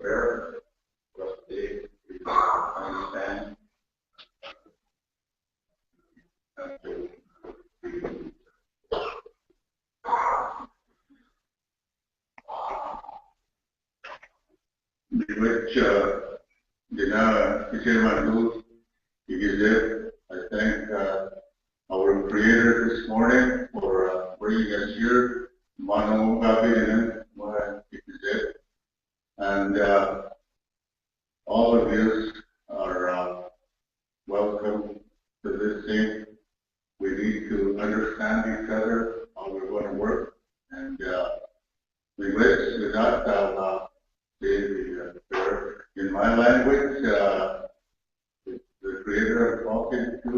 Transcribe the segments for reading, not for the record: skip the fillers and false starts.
prayer for us today. We understand. Which I thank our Creator this morning for bringing us here. And all of you are welcome to this thing. We need to understand each other, how we're going to work, and we wish to not say the prayer in my language. The Creator I'm talking to,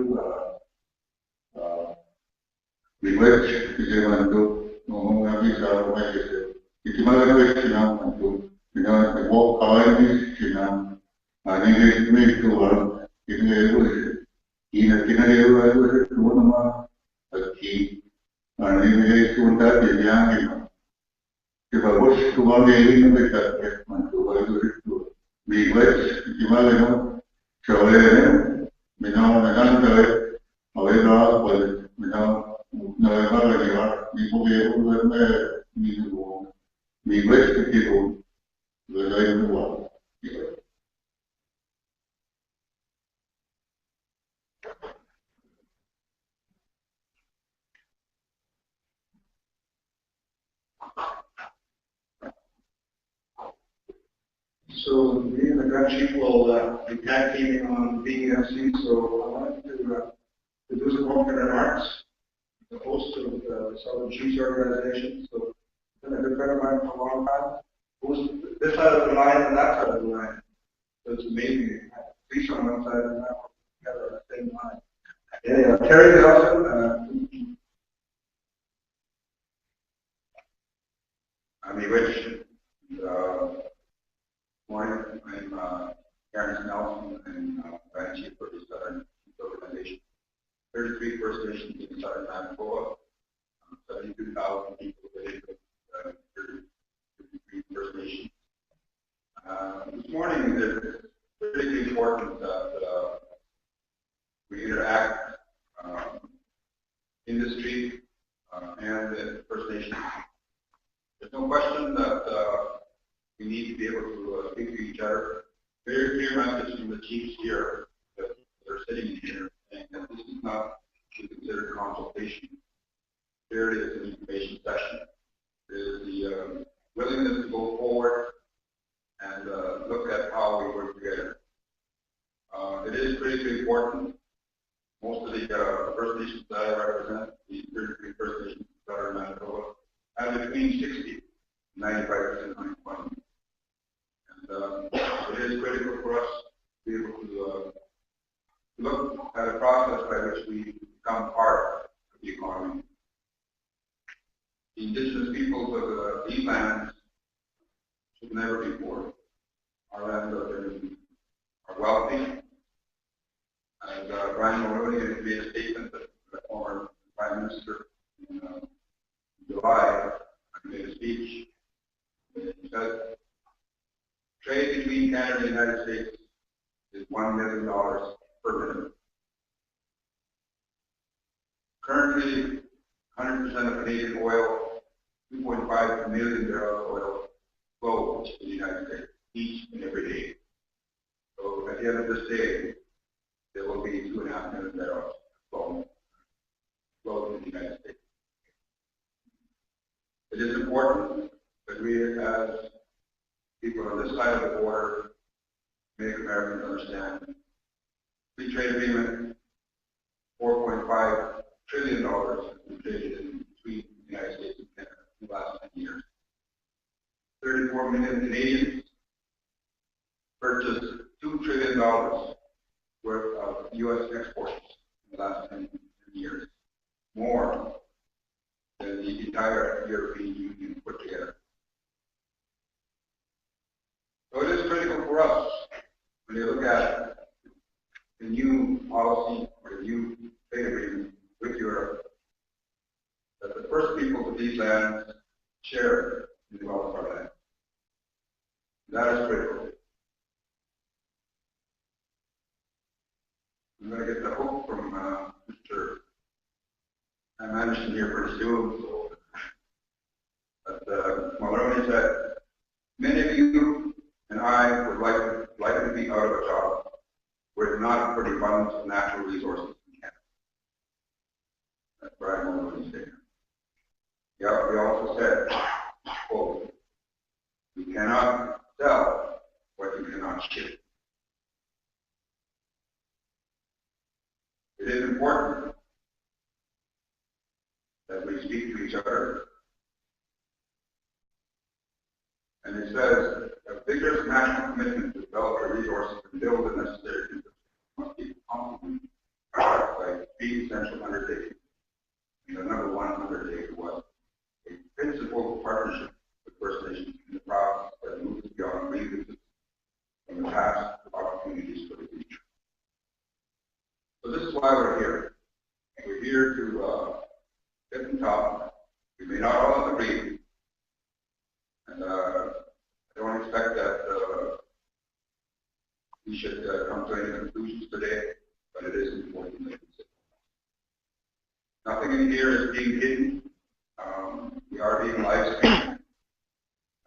we wish to give unto the walk kindness, and me to key, and if I wish to one day, we wish Chole, Minam, Aveda, but no, we wish to people the world. So me and the gun chief will be tag teaming on BEFC, so I wanted to do some opening remarks. The host of the Southern Chiefs organization, so been a good friend of mine for a long time. Who's this side of the line and that side of the line. So it's amazing. Police on one side and that one together at the same line. Yeah, Terry Dawson, I'm Rich. Morning. I'm Aaron Nelson and Grand Chief for the Southern Organization. 33 First Nations in Southern Manitoba, 72,000 people living with 33 First Nations. This morning, it's really important that we interact industry and the First Nations. There's no question that we need to be able to speak to each other. Very clear message from the chiefs here that they're sitting here saying that this is not to consider consultation. Here it is an information session. There is the willingness to go forward and look at how we work together. It is critically important. Most of the First Nations that I represent, the 33 First Nations that are in Manitoba, have between 60 and 95% unemployment. And it is critical for us to be able to look at a process by which we become part of the economy. The Indigenous peoples of these lands should never be poor. Our lands are wealthy. And Brian Mulroney has made a statement that the former Prime Minister in July made a speech. He said, trade between Canada and the United States is $1 million per minute. Currently, 100% of Canadian oil, 2.5 million barrels of oil, flows to the United States each and every day. So at the end of this day, there will be 2.5 million barrels flow to the United States. It is important that we, as people on this side of the border, make Americans understand. Free trade agreement, $4.5 trillion has been traded in between the United States and Canada in the last 10 years. 34 million Canadians purchased $2 trillion worth of U.S. exports in the last 10 years, more than the entire European Union put together. So it is critical for us when you look at the new policy or the new trade agreement with Europe that the first peoples of these lands share in the wealth of our land. That is critical. I'm going to get the hope from Mr. I mentioned here pretty soon. So, but Maloney said, many of you and I would like to be out of a job where it's not for the abundance of natural resources in Canada. That's Brian Maloney saying. Yeah, we also said, quote, you cannot sell what you cannot ship. It is important that we speak to each other. And it says, a vigorous national commitment to develop the resources and build the necessary infrastructure must be complemented by 3 essential undertakings. And the number 1 undertaking was a principled partnership with First Nations in the province that moves beyond grievances from the past to opportunities for the future. So this is why we're here. We're here to get and talk. We may not all agree, and I don't expect that we should come to any conclusions today, but it is important to consider. Nothing in here is being hidden. We are being live streamed.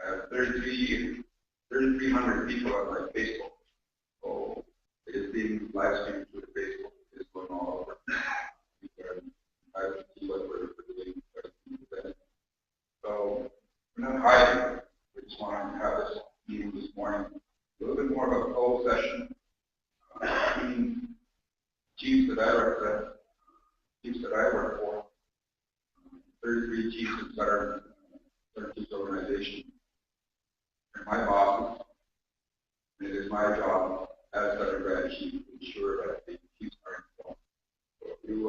I have 3,300 people on my Facebook. So it is being live streamed through Facebook. It's going all over. I would see what we're doing. So we're not hiding. We just want to have this meeting this morning. A little bit more of a closed session. Chiefs that I represent, chiefs that I work for, 33 chiefs that are in this organization. And my bosses, and it is my job as the Grand Chief to ensure that the chiefs are informed. So if you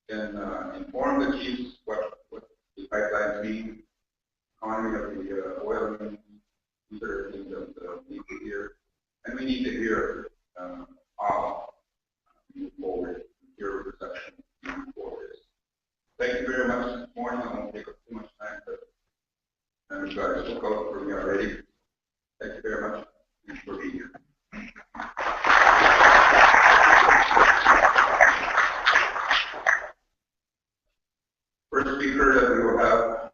can inform the chiefs what the pipelines mean, economy of the oil means, these are things that we need to hear, and we need to hear how we move forward, your perception moving forward. Thank you very much this morning. I won't take up too much time, but I'm sure I spoke out for me already. Thank you very much. Thanks for being here. First speaker that we will have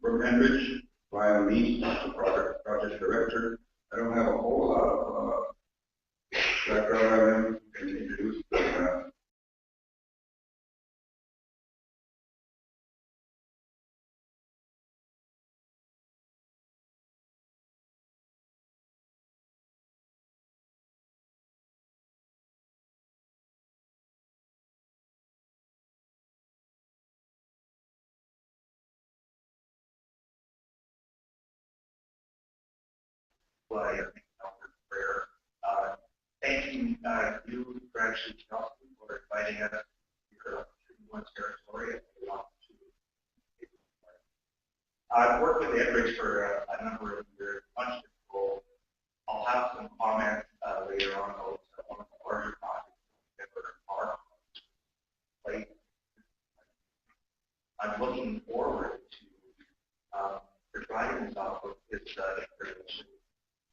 from Enbridge, Brian Lee, the project director. I don't have a whole lot of background on him. Can you introduce the prayer. Thanking you, Grand Chief Nelson, for inviting us here to one territory and we want to. I've worked with Enbridge for a number of years, bunch of people. I'll have some comments later on about one of the larger projects that are plate. I'm looking forward to providing this off of this information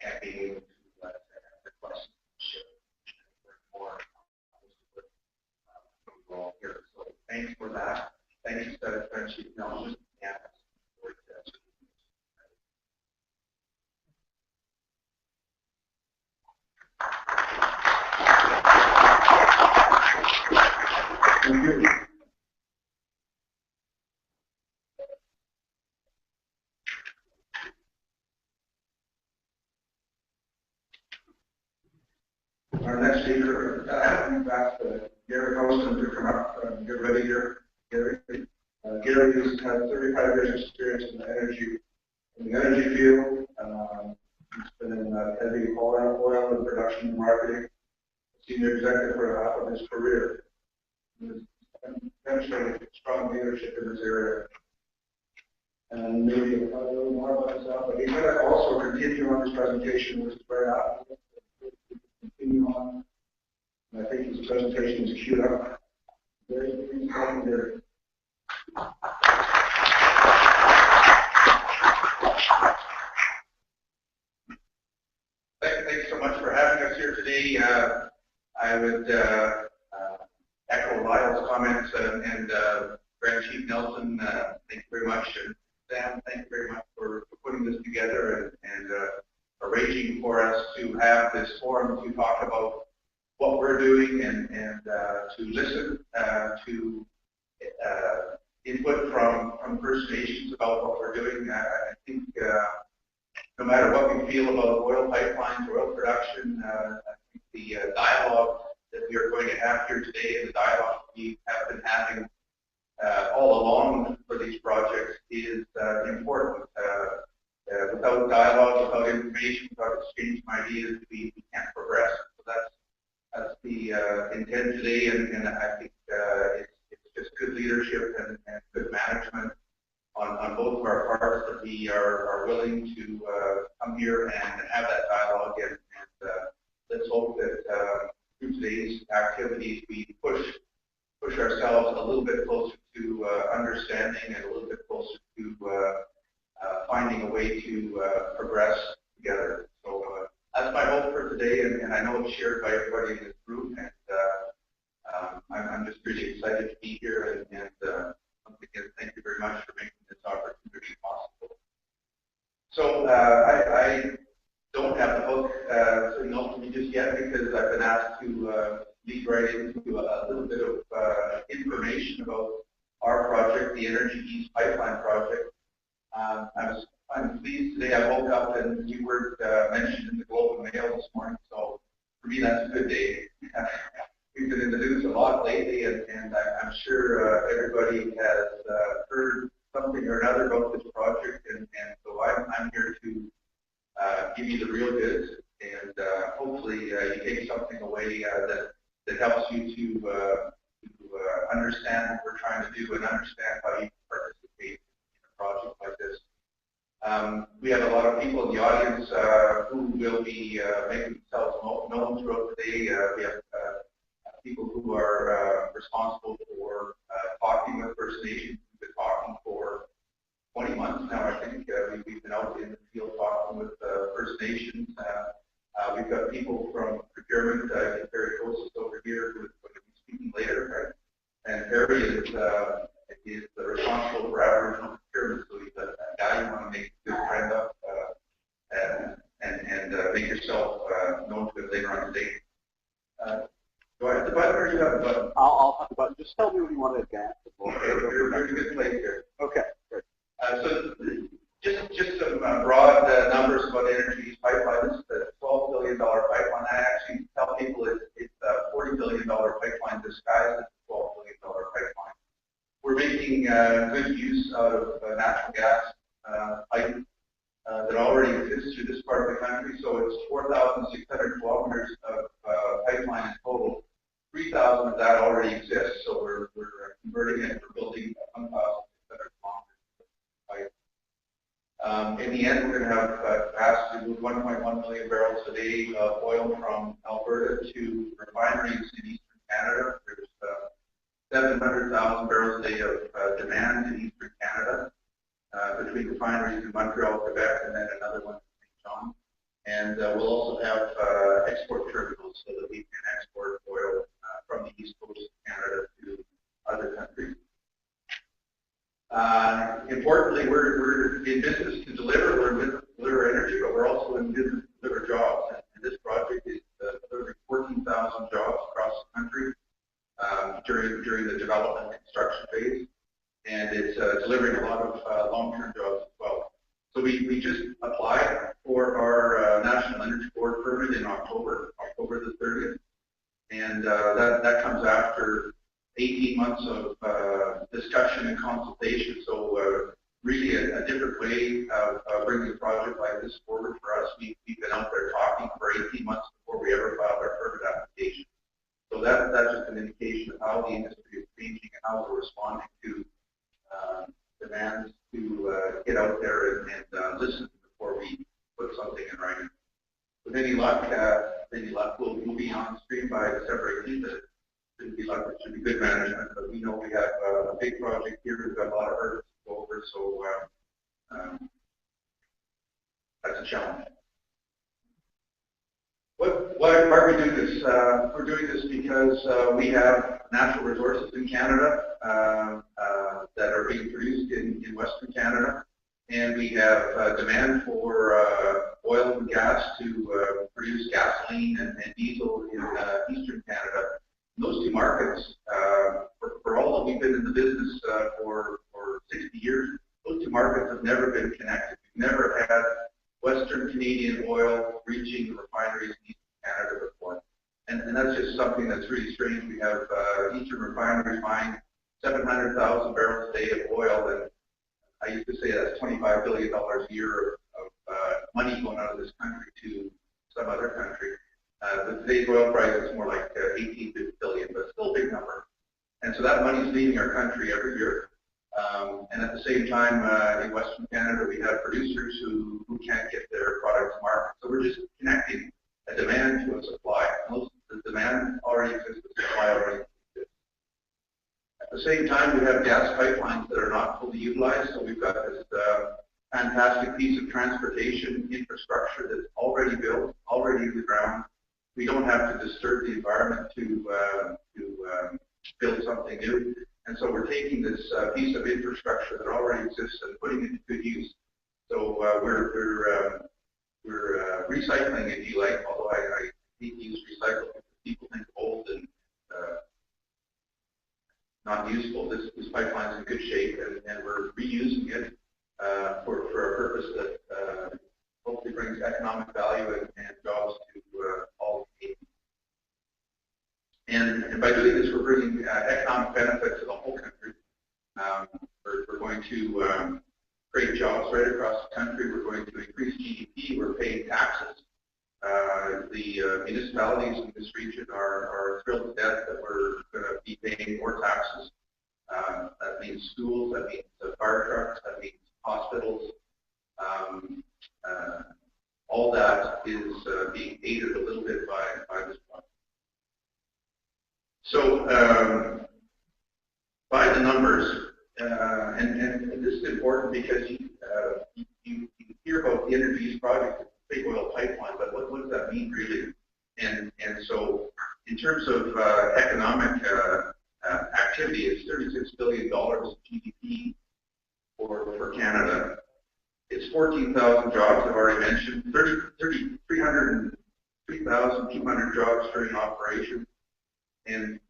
and being able to answer questions and more overall here. So thanks for that. Thanks to French Chief Nelson and for Thank you. Our next speaker, we've asked Gary Houston to come up and get ready here. Gary has had 35 years experience in the energy field. He's been in heavy oil and production and marketing, senior executive for half of his career. He's demonstrated strong leadership in this area. And maybe a little more about himself, but he's going to also continue on his presentation, which is very obvious. Continue on. And I think his presentation is queued up. Very there. thanks so much for having us here today. I would echo Lyle's comments and Grand Chief Nelson, thank you very much. And Sam, thank you very much for putting this together and arranging for us to have this forum to talk about what we're doing and to listen to input from First Nations about what we're doing. I think no matter what we feel about oil pipelines, oil production, I think the dialogue that we are going to have here today and the dialogue we have been having all along for these projects is important. Without dialogue, without information, without exchanging ideas, we can't progress. So that's the intent today, and I think it's just good leadership and good management on both of our parts that we are willing to come here and have that dialogue, and let's hope that through today's activities we push ourselves a little bit closer to understanding and a little bit closer to finding a way to progress together. So that's my hope for today, and I know it's shared by everybody in this group, and I'm just really excited to be here, and once again, thank you very much for making this opportunity possible. So I don't have the book signal to me just yet because I've been asked to lead right into a little bit of information about our project, the Energy East Pipeline Project. I'm pleased today. I woke up and you were mentioned in the Globe and Mail this morning, so for me that's a good day. We've been in the news a lot lately, and I'm sure everybody has heard something or another about this project, and so I'm here to give you the real goods, and hopefully you take something away that helps you to understand what we're trying to do and understand how you can participate in a project like this. We have a lot of people in the audience who will be making themselves known throughout the day. We have people who are responsible for talking with First Nations. We've been talking for 20 months now, I think. We've been out in the field talking with First Nations. We've got people from procurement. Perry Coates over here who is going to be speaking later. Right? And Perry is responsible for Aboriginal procurement, so he's a guy you want to make a good friend of and make yourself known to him later on today. Do I have the button or do you have the button? I'll have the button. Just tell me when you want to advance. You're in a good place here. Okay, great. So just some broad numbers about Energy East Pipeline. This is a $12 billion pipeline. I actually tell people it's a $40 billion pipeline disguised as a $12 billion pipeline. We're making good use out of natural gas pipe that already exists through this part of the country. So it's 4,600 kilometers of pipeline in total. 3,000 of that already exists. So we're converting it. We're building 1,600 kilometers of pipe. In the end, we're going to have capacity to move 1.1 million barrels a day of oil from Alberta to refineries in eastern Canada. There's 700,000 barrels a day of demand in eastern Canada between refineries in Montreal, Quebec, and then another one in St. John. And we'll also have export terminals so that we can export oil from the east coast of Canada to other countries. Importantly, we're in business to deliver. We're in business to deliver energy, but we're also in business to deliver jobs. And this project is delivering 14,000 jobs across the country during the development and construction phase, and it's delivering a lot of long-term jobs as well. So we just applied for our National Energy Board permit in October the 30th, and that comes after 18 months of discussion and consultation. So really a different way of bringing a project like this forward for us. We've been out there talking for 18 months before we ever filed our permit application. So that's just an indication of how the industry is changing and how we're responding to demands to get out there and listen before we put something in writing. With any luck, we'll be on screen by December 18th. It shouldn't be luck, it should be good management, but we know we have a big project here. We've got a lot of hurdles to go over, so that's a challenge. why are we doing this? We're doing this because we have natural resources in Canada that are being produced in Western Canada, and we have demand for oil and gas to produce gasoline and diesel in Eastern Canada. And those two markets, for all that we've been in the business for 60 years, those two markets have never been connected. We've never had Western Canadian oil reaching the refineries in Eastern Canada before. And that's just something that's really strange. We have Eastern refineries buying 700,000 barrels a day of oil, and I used to say that's $25 billion a year of money going out of this country to some other country. With today's oil price, it's more like 18 billion, but still a big number. And so that money is leaving our country every year. And at the same time, in Western Canada, we have producers who can't get their product to market. So we're just connecting a demand to a supply. The demand already exists, the supply already exists. At the same time, we have gas pipelines that are not fully utilized. So we've got this fantastic piece of transportation infrastructure that's already built, already in the ground. We don't have to disturb the environment to build something new. And so we're taking this piece of infrastructure that already exists and putting it to good use. So we're recycling, if you like, although I hate to use recycle because people think old and not useful. This pipeline's in good shape, and we're reusing it for a purpose that hopefully brings economic value and jobs to all Canadians. And by doing this, we're bringing economic benefit to the whole country. We're going to create jobs right across the country. We're going to increase GDP. We're paying taxes. The municipalities in this region are thrilled to death that we're going to be paying more taxes. That means schools, that means fire trucks, that means hospitals. All that is being aided a little bit by this one. So by the numbers, and this is important because you hear about the Indigenous project, big oil pipeline, but what does that mean really? And so in terms of economic activity, it's $36 billion GDP for Canada. It's 14,000 jobs, I've already mentioned, 3,200 jobs during operation, and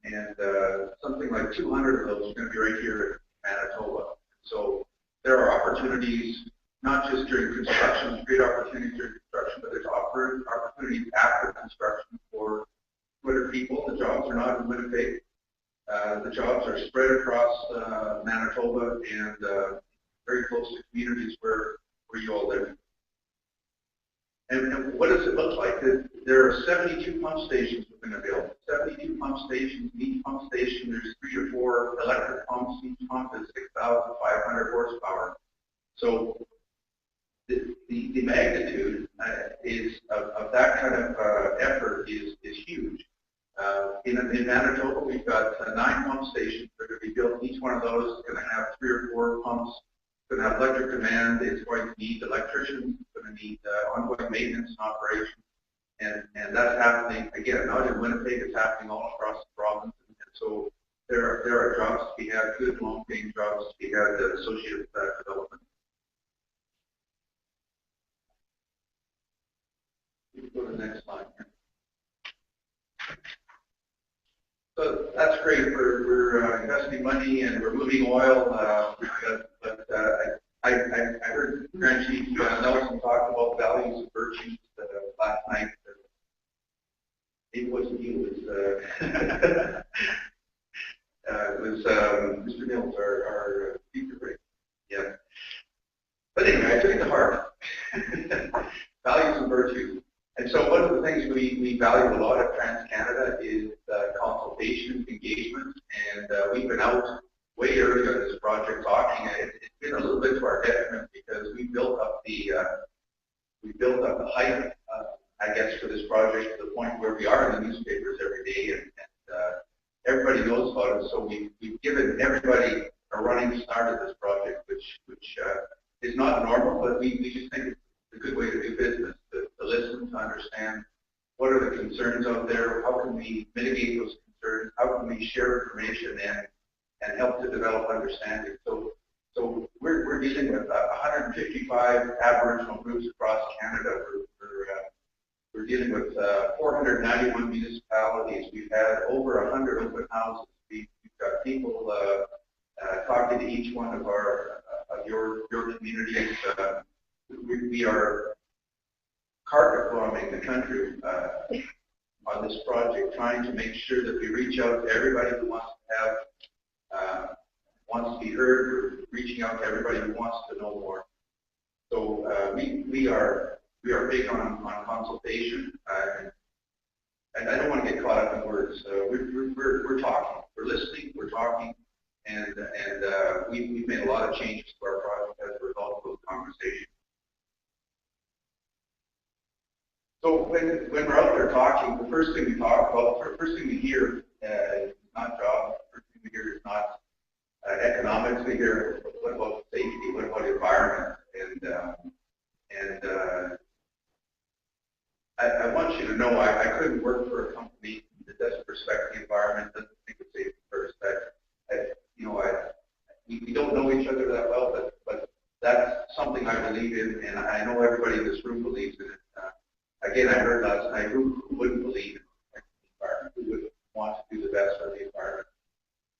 something like 200 of those are going to be right here in Manitoba. So there are opportunities, not just during construction, great opportunities during construction, but there's opportunities after construction for Twitter people. The jobs are not in Winnipeg. The jobs are spread across Manitoba and very close to communities where you all live. And what does it look like? There are 72 pump stations we're going to build. 72 pump stations. In each pump station, there's 3 or 4 electric pumps. Each pump is 6,500 horsepower. So the magnitude of that kind of effort is huge. In Manitoba, we've got 9 pump stations that are going to be built. Each one of those is going to have 3 or 4 pumps. It's going to have electric demand. It's going to need electricians. It's going to need ongoing maintenance and operation. And that's happening, again, not in Winnipeg. It's happening all across the province. And so there are jobs to be had, good long-paying jobs to be had associated with that development. You can go to the next slide here. So that's great. We're investing money and we're moving oil. But I heard Grand Chief Nelson talk about values and virtues last night. It wasn't you. It was Mr. Mills, our speaker, right? Yeah. But anyway, I took it to heart. Values and virtues. And so one of the things we value a lot at TransCanada is consultation, engagement, and we've been out way early on this project talking. It's been a little bit to our detriment because we built up the hype, I guess, for this project to the point where we are in the newspapers every day, and everybody knows about it. So we've given everybody a running start at this project, which is not normal, but we just think it's a good way to do business, to listen, to understand what are the concerns concerns out there? How can we mitigate those concerns? How can we share information and help to develop understanding? So we're dealing with 155 Aboriginal groups across Canada. We're dealing with 491 municipalities. We've had over 100 open houses. We've got people talking to each one of your communities. We are carpet bombing the country on this project, trying to make sure that we reach out to everybody who wants to be heard. We're reaching out to everybody who wants to know more. So we are big on consultation, and I don't want to get caught up in words. We're talking, we're listening, we're talking, and we've made a lot of changes to our project as a result of those conversations. So when we're out there talking, the first thing we talk about, the first thing we hear is not jobs. The first thing we hear is not economics. We hear what about safety, what about environment, and I want you to know I couldn't work for a company that doesn't respect the environment, doesn't think of safety first. We don't know each other that well, but that's something I believe in, and I know everybody in this room believes in it. Again, I heard last night, who wouldn't believe in the environment? Who would want to do the best for the environment?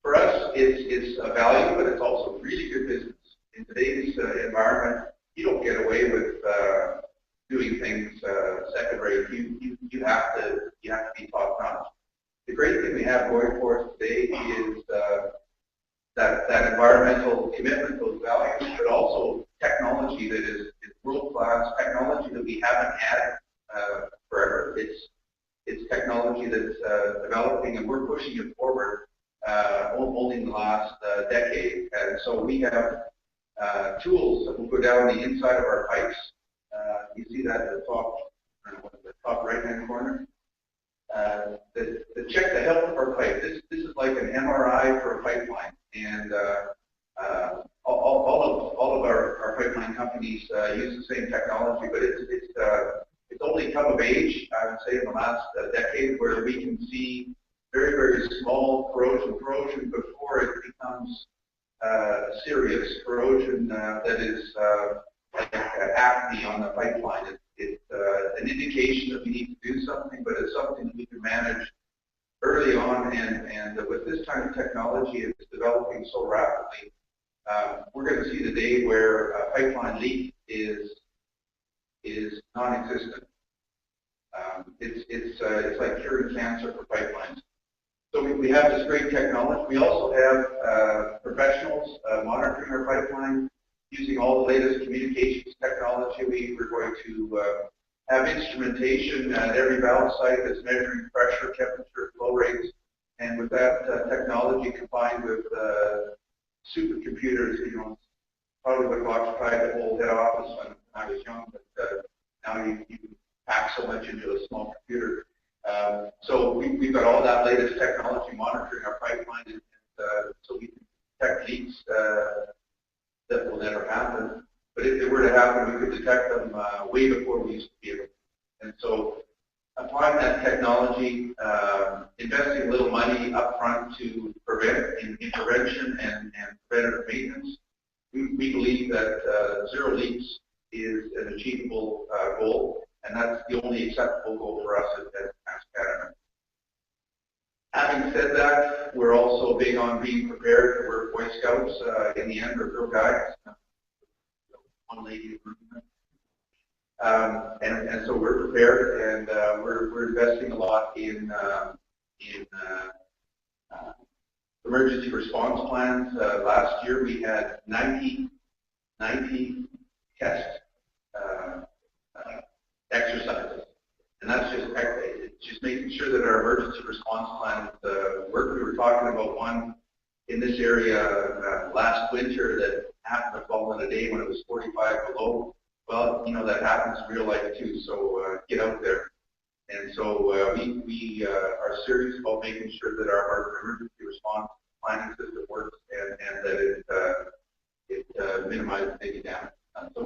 For us, it's a value, but it's also really good business. In today's environment, you don't get away with doing things second rate. You have to be top notch. The great thing we have going for us today is that environmental commitment, those values, but also technology that is world class, technology that we haven't had forever. It's technology that's developing, and we're pushing it forward only in the last decade. And so we have tools that will go down the inside of our pipes. You see that at the top right-hand corner. That check the health of our pipe. This is like an MRI for a pipeline, and all of our pipeline companies use the same technology, but it's only come of age, I would say, in the last decade, where we can see very, very small corrosion before it becomes serious corrosion that is like acne on the pipeline. It's an indication that we need to do something, but it's something that we can manage early on, and with this kind of technology, it's developing so rapidly. We're going to see the day where a pipeline leak is non-existent. It's like curing cancer for pipelines. So we have this great technology. We also have professionals monitoring our pipeline using all the latest communications technology. We're going to have instrumentation at every valve site that's measuring pressure, temperature, flow rates, and with that technology combined with supercomputers, probably would have occupied the whole head office when I was young, but now you can pack so much into a small computer. So we've got all that latest technology monitoring our pipeline, and so we can detect leaks that will never happen. But if they were to happen, we could detect them way before we used to be able to. And so applying that technology, investing a little money up front to prevent intervention and preventative maintenance, we believe that zero leaks is an achievable goal, and that's the only acceptable goal for us at Canada. Having said that, we're also big on being prepared. We're Boy Scouts in the end, or Girl Guides. One lady and so we're prepared, and we're investing a lot in emergency response plans. Last year we had 90 test exercises, and that's just making sure that our emergency response plans work. We were talking about one in this area last winter that happened to fall in a day when it was 45 below. Well, that happens in real life too, so get out there. And so we are serious about making sure that our emergency response planning system works and that it minimizes any damage. So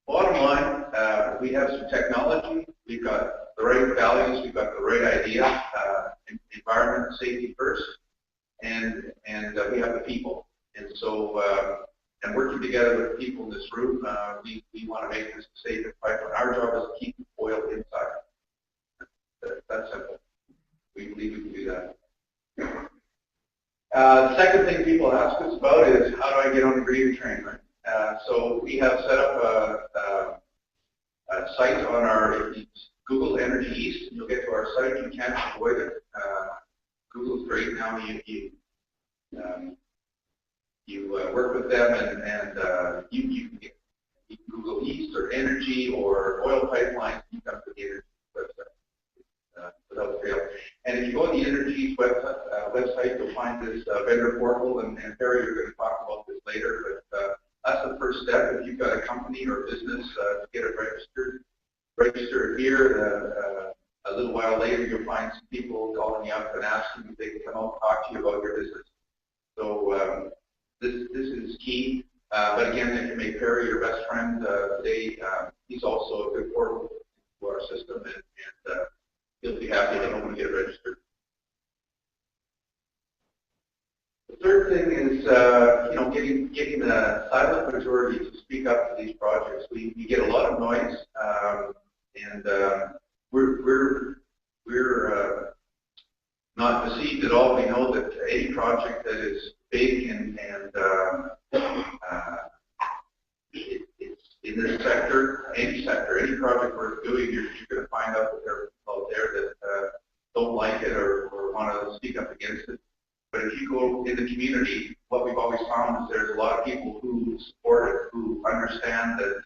Bottom line, we have some technology, we've got the right values, we've got the right idea, environment, safety first, and we have the people. And so, and working together with the people in this room, we want to make this a safe environment. Our job is to keep the oil inside. That's simple. We believe we can do that. The second thing people ask us about is, how do I get on the green train, right? So we have set up a site on our, if you Google Energy East, you'll get to our site. You can't avoid it. Google's great now. You work with them, and you can Google East or energy or oil pipelines. You come to the Energy website without fail. And if you go on the Energy website, you'll find this vendor portal, and Harry, you're going to talk about this later, but that's the first step. If you've got a company or business, to get it register here. A little while later, you'll find some people calling you up and asking if they can come out and talk to you about your business. So this is key. But again, if you make Perry your best friend today, he's also a good portal to our system, and he'll be happy to help you get registered. The third thing is, getting the silent majority to speak up to these projects. We get a lot of noise, and we're not deceived at all. We know that any project that is big and it's in this sector, any project worth doing, you're going to find out that there are people out there that don't like it or want to speak up against it. But if you go in the community, what we've always found is there's a lot of people who support it, who understand that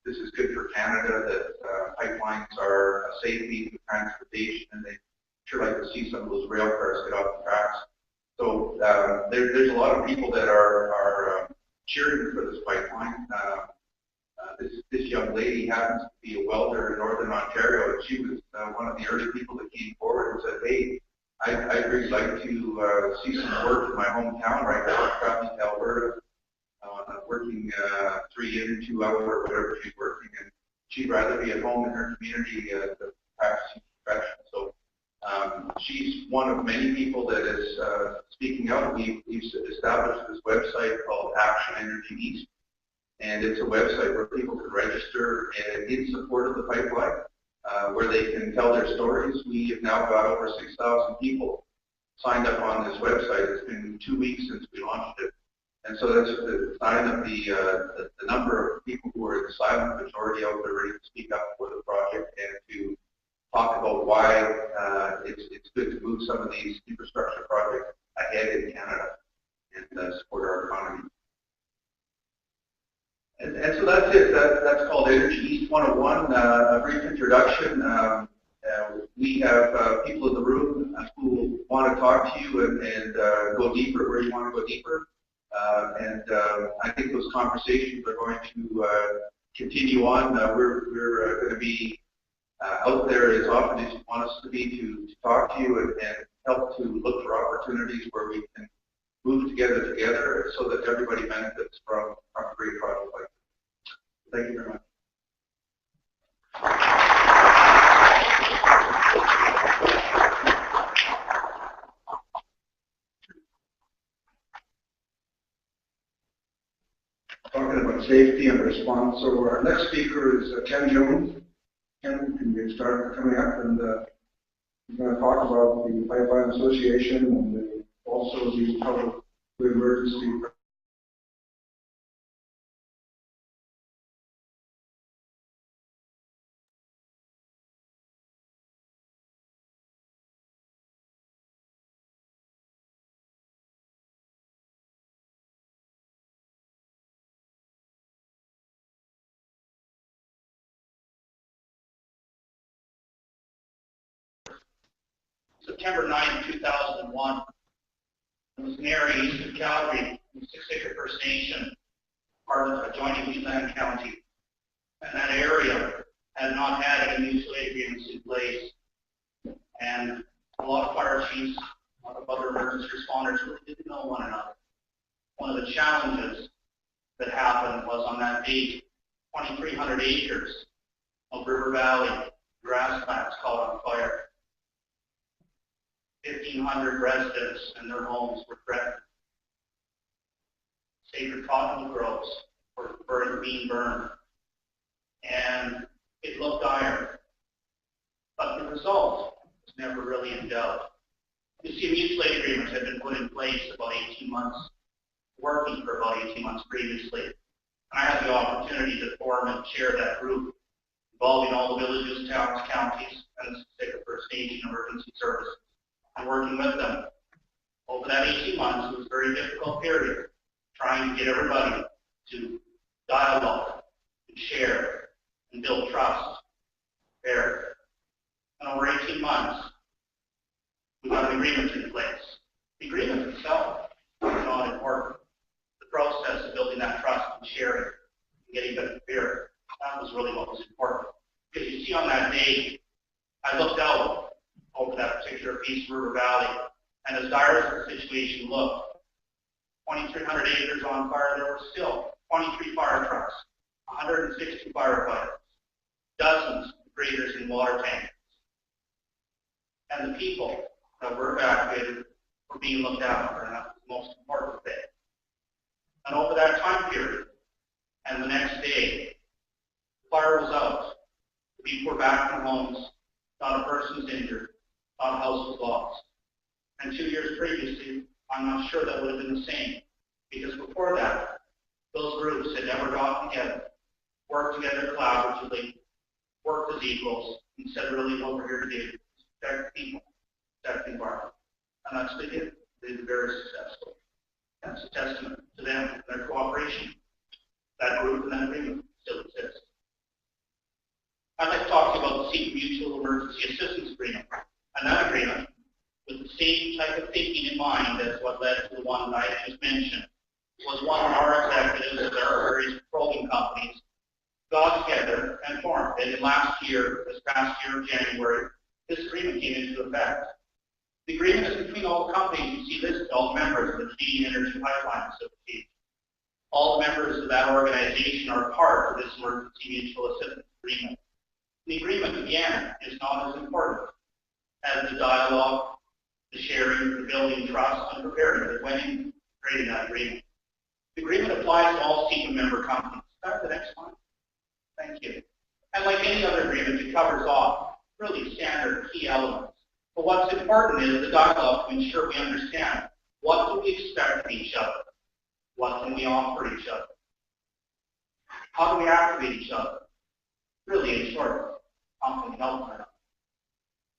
this is good for Canada, that pipelines are a safety for transportation, and they sure like to see some of those rail cars get off the tracks. So there's a lot of people that are cheering for this pipeline. This young lady happens to be a welder in Northern Ontario, and she was one of the early people that came forward and said, hey, I'd really like to see some work in my hometown right now. I'm traveling to Alberta, working 3 in, 2 out, or whatever she's working, and she'd rather be at home in her community practicing profession. So she's one of many people that is speaking out. We've established this website called Action Energy East, and it's a website where people can register in support of the pipeline, where they can tell their stories. We have now got over 6,000 people signed up on this website. It's been 2 weeks since we launched it. And so that's the sign of the number of people who are the silent majority out there ready to speak up for the project and to talk about why it's good to move some of these infrastructure projects ahead in Canada and support our economy. And so that's it. That's called Energy East 101, a brief introduction. We have people in the room who want to talk to you and go deeper where you want to go deeper. And I think those conversations are going to continue on. We're going to be out there as often as you want us to be to talk to you and help to look for opportunities where we can move together so that everybody benefits from a great project like this. Thank you very much. Talking about safety and response. So our next speaker is Ken Jones. Ken, can you start coming up, and he's going to talk about the Pipeline Association and also the public emergency. September 9, 2001, it was an area east of Calgary, in the 6-acre First Nation, part of adjoining Wheatland County. And that area had not had any mutual agreements in place. And a lot of fire chiefs, a lot of other emergency responders really didn't know one another. One of the challenges that happened was on that date, 2,300 acres of river valley grasslands caught on fire. 1,500 residents and their homes were threatened. Sacred cottonwood groves were being burned. And it looked dire. But the result was never really in doubt. You see, a mutual aid agreement had been put in place about 18 months, working for about 18 months previously. And I had the opportunity to form and chair that group involving all the villages, towns, counties, and the Sitka First Nation Emergency Services. And working with them. Over that 18 months, it was a very difficult period, trying to get everybody to dialogue, and share, and build trust there. And over 18 months, we got an agreement in place. The agreement itself was not important. The process of building that trust and sharing and getting them clear, that was really what was important. Because you see on that day, I looked out over that particular piece of River Valley, and as dire as the situation looked, 2,300 acres on fire, there were still 23 fire trucks, 160 firefighters, dozens of graders and water tankers. And the people that were evacuated were being looked after, and that was the most important thing. And over that time period, and the next day, the fire was out. The people were back in their homes. Not a person was injured. Not a house was lost. And 2 years previously, I'm not sure that would have been the same. Because before that, those groups had never gotten together, worked together collaboratively, worked as equals, and said really what we're here to do is protect the people, protect the environment. And that's what they did. They were very successful. That's a testament to them and their cooperation. That group and that agreement still exists. I'd like to talk to you about the Seek Mutual Emergency Assistance Agreement. And that agreement, with the same type of thinking in mind as what led to the one that I just mentioned, was one of our executives at our various petroleum companies got together and formed. And in this past year, January, this agreement came into effect. The agreement is between all the companies you see listed, all the members of the Canadian Energy Pipeline Association. All the members of that organization are part of this emergency mutual assistance agreement. The agreement, again, is not as important as the dialogue, the sharing, the building trust, and preparing that went into creating that agreement. The agreement applies to all SEPA member companies. Start the next one. Thank you. And like any other agreement, it covers off really standard key elements. But what's important is the dialogue to ensure we understand what do we expect of each other? What can we offer each other? How do we activate each other? Really, in short, how can we help one another?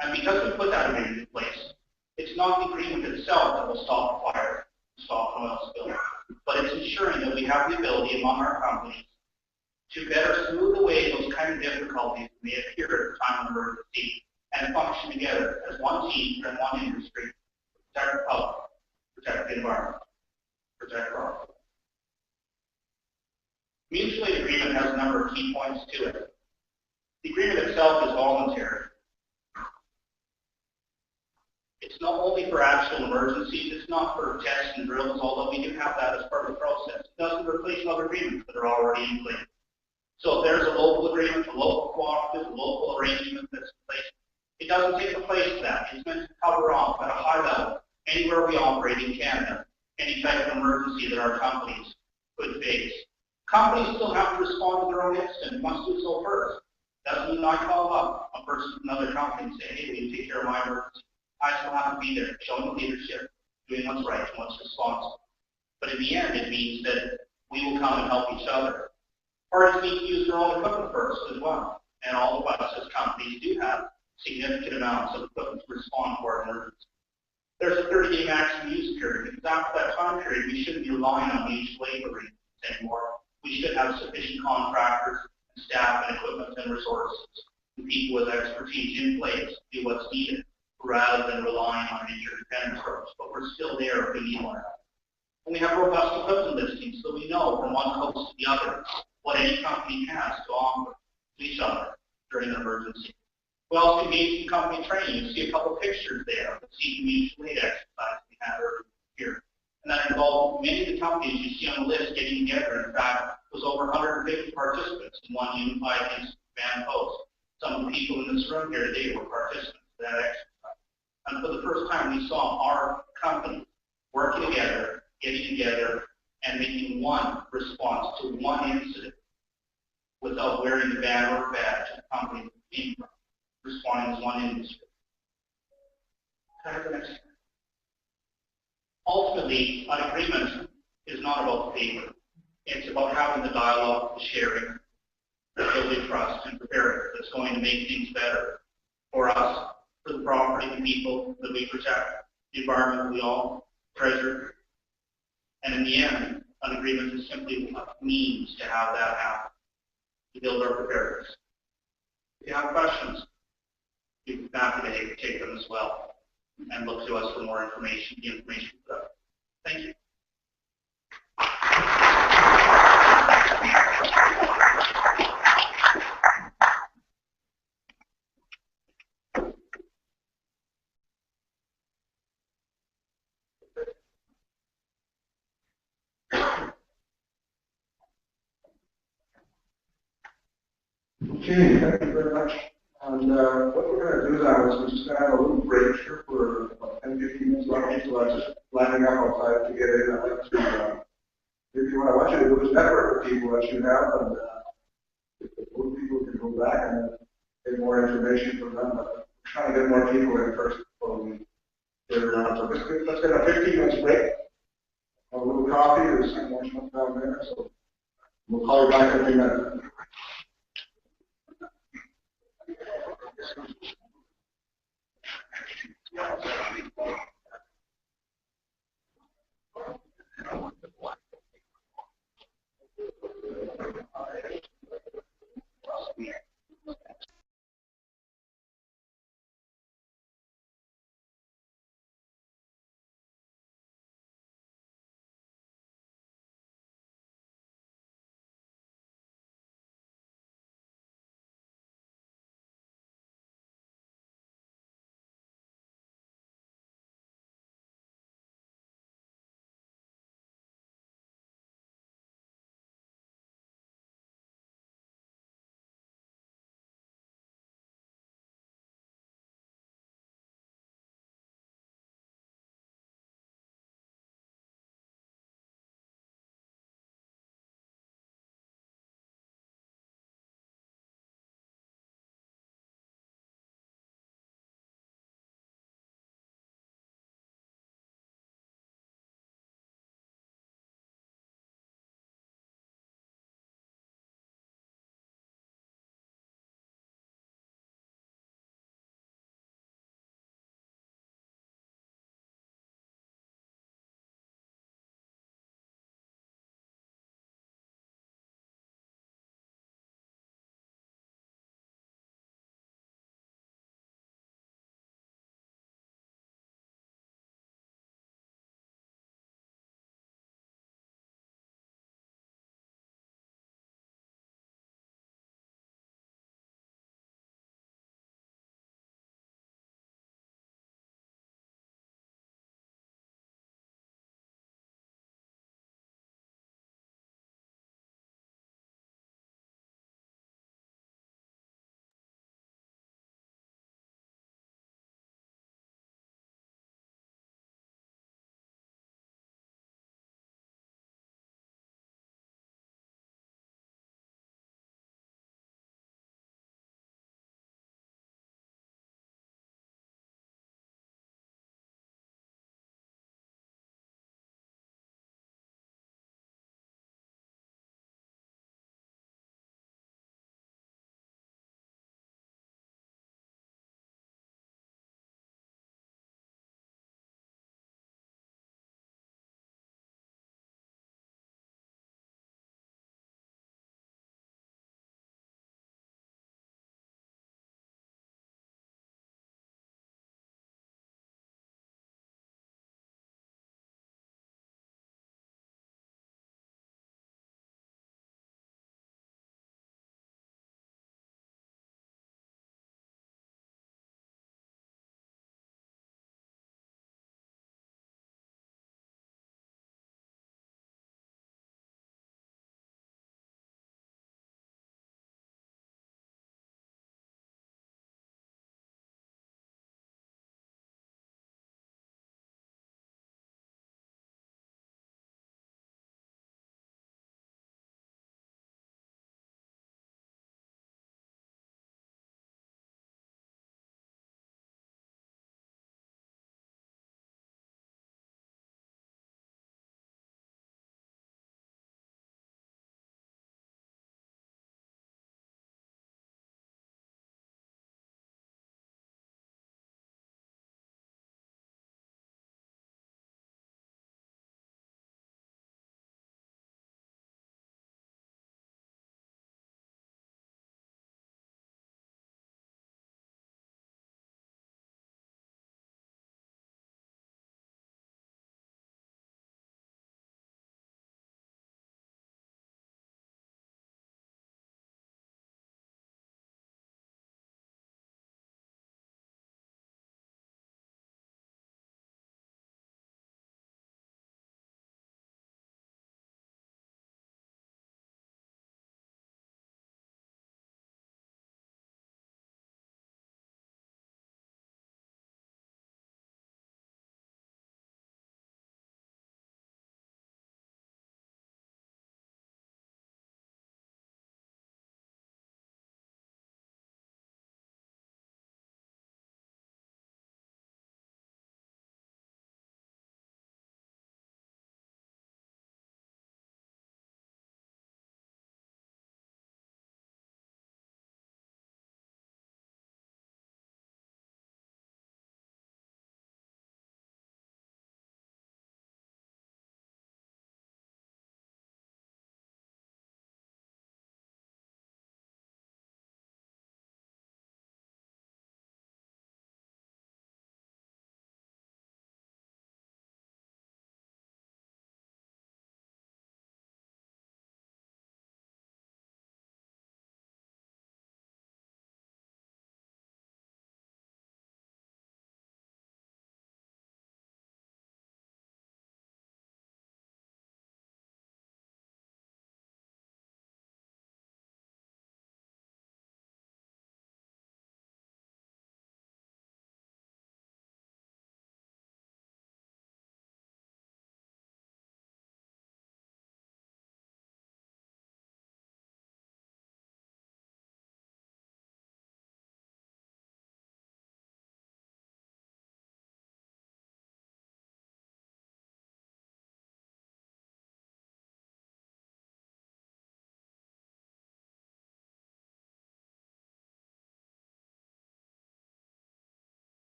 And because we put that agreement in place, it's not the agreement itself that will stop the fire, stop an oil spill, but it's ensuring that we have the ability among our companies to better smooth away those kind of difficulties that may appear at the time of emergency and function together as one team and one industry to protect the public, protect the environment, protect profit. Mutual aid agreement has a number of key points to it. The agreement itself is voluntary. It's not only for actual emergencies, it's not for tests and drills, although we do have that as part of the process. It doesn't replace other agreements that are already in place. So if there's a local agreement, a local cooperative, a local arrangement that's in place, it doesn't take the place of that. It's meant to cover off at a high level, anywhere we operate in Canada, any type of emergency that our companies could face. Companies still have to respond to their own incident, must do so first. Doesn't mean I call up a person from another company and say, hey, will you take care of my emergency? I still have to be there, showing leadership, doing what's right and what's responsible. But in the end, it means that we will come and help each other. Parties need to use their own equipment first as well. And all of us as companies do have significant amounts of equipment to respond to our emergency. There's a 30-day maximum use period. Because after that time period, we shouldn't be relying on mutual aid agreements anymore. We should have sufficient contractors, and staff, and equipment and resources, and people with expertise in place to do what's needed, rather than relying on an interdependent approach. But we're still there if we need one. And we have robust equipment listings, so we know from one coast to the other what any company has to offer to each other during an emergency. We also engage in company training. You see a couple pictures there of the mutual aid exercise we had earlier here. And And that involved many of the companies you see on the list getting together. In fact, it was over 150 participants in one unified van post. Some of the people in this room here today were participants in that exercise. And for the first time, we saw our company working together, getting together, and making one response to one incident without wearing the van or badge of the company that came from, responding as one industry. Can I have the next slide? Ultimately, an agreement is not about paper. It's about having the dialogue, the sharing, the building trust, and preparedness that's going to make things better for us, for the property, the people that we protect, the environment that we all treasure. And in the end, an agreement is simply a means to have that happen, to build our preparedness. If you have questions, we'd be happy to take them as well and look to us for more information, the information for that. Thank you. Okay, thank you very much. And what we're going to do now is we're just going to have a little break here for about 10-15 minutes. A lot of people are just lining up outside to get in. I'd like to, if you want, I want you to do is network with people that you have, and if those people can go back and get more information from them. But we're trying to get more people in first before we get around. So let's get a 15 minutes break. A little coffee, there's some more stuff down there. So we'll call you back in a few minutes.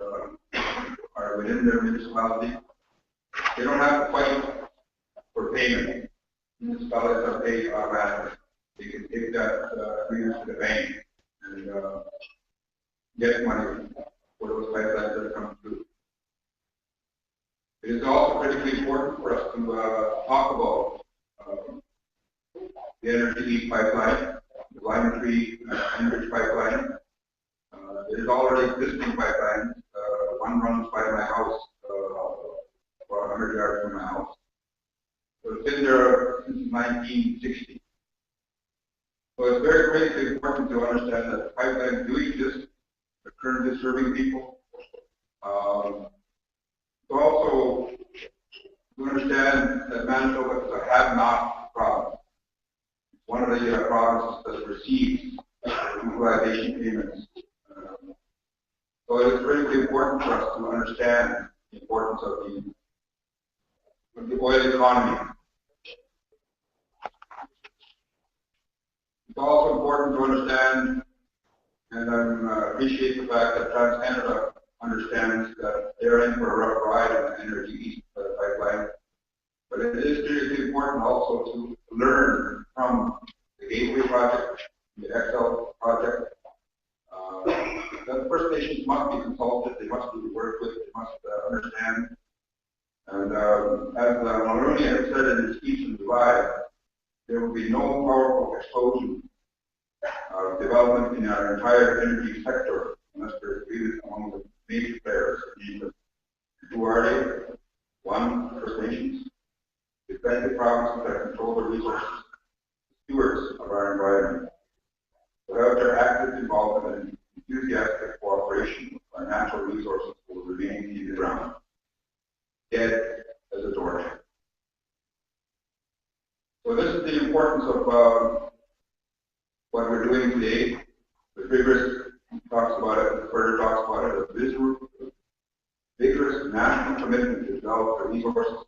are within their municipality. They don't have to fight for payment. Municipalities are paid automatically. They can take that agreement to the bank and get money for those pipelines that come through. It is also critically important for us to talk about the Energy pipeline, the Line 3 Enrich pipeline. There is already existing pipelines. One runs by my house, about 100 yards from my house. So it's been there since 1960. So it's very critically important to understand that pipelines do exist. They're currently serving people. Also to understand that Manitoba is a have-not province. It's one of the provinces that receives equalization payments. So it is critically important for us to understand the importance of the oil economy. It's also important to understand, and I appreciate the fact that TransCanada understands that they're in for a rough ride on the Energy East pipeline. But it is critically important also to learn from the Gateway project, the XL project. The First Nations must be consulted, they must be worked with, they must understand. And as Mulroney had said in his speech in July, there will be no powerful explosion of development in our entire energy sector unless there's agreement among the major players. Who are they? One, First Nations. Defend the provinces that control the resources, stewards of our environment. Without their active involvement and enthusiastic cooperation, our natural resources will remain in the ground, dead as a doornail. So this is the importance of what we're doing today. The vigorous talks about it, the further talks about it, a vigorous national commitment to develop the resources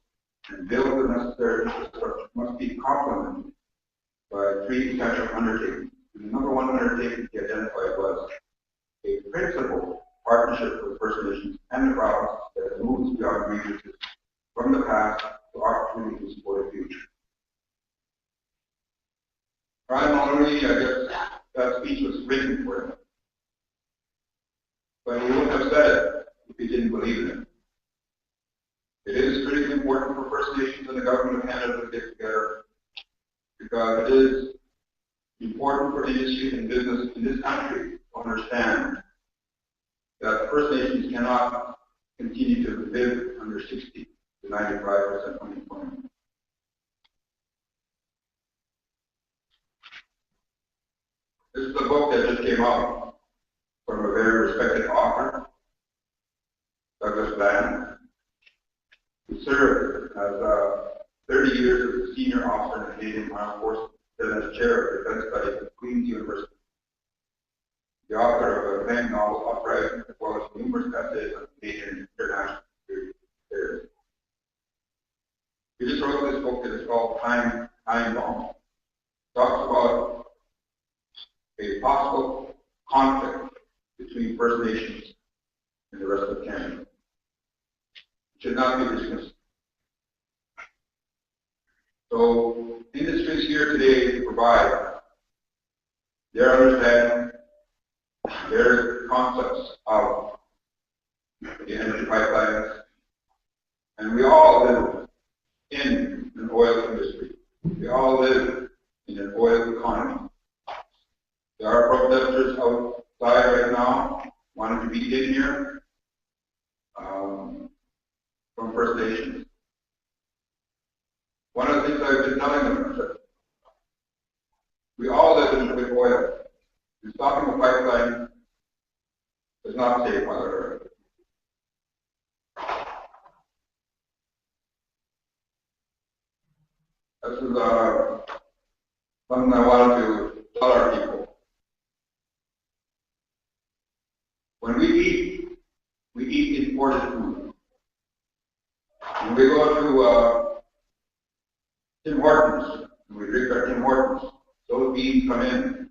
and build the necessary infrastructure must be complemented by three essential undertakings. The number one undertaking he identified was a principled partnership with First Nations and the province that moves beyond grievances from the past to opportunities for the future. Brian Mulroney, I guess that speech was written for him. But he wouldn't have said it if he didn't believe in it. It is critically important for First Nations and the Government of Canada to get together because it is important for industry and business in this country to understand that First Nations cannot continue to live under 60 to 95% unemployment. This is a book that just came out from a very respected author, Douglas Bland, who served as 30 years as a senior officer in the Canadian Armed Forces, then as chair of defense studies at Queen's University. The author of a many novels, Uprising, as well as numerous essays on Canadian international security affairs. He just wrote this book that is called Time Bomb. It talks about a possible conflict between First Nations and the rest of Canada. It should not be dismissed. So industries here today provide their understanding, their concepts of the energy pipelines, and we all live in an oil industry. We all live in an oil economy. There are protesters outside right now wanting to be in here from First Nations. One of the things I've been telling them is that we all live in with oil. And stopping a pipeline does not save Mother Earth. This is something I wanted to tell our people. When we eat imported food. When we go to Tim Hortons, and we drink our Tim Hortons, those beans come in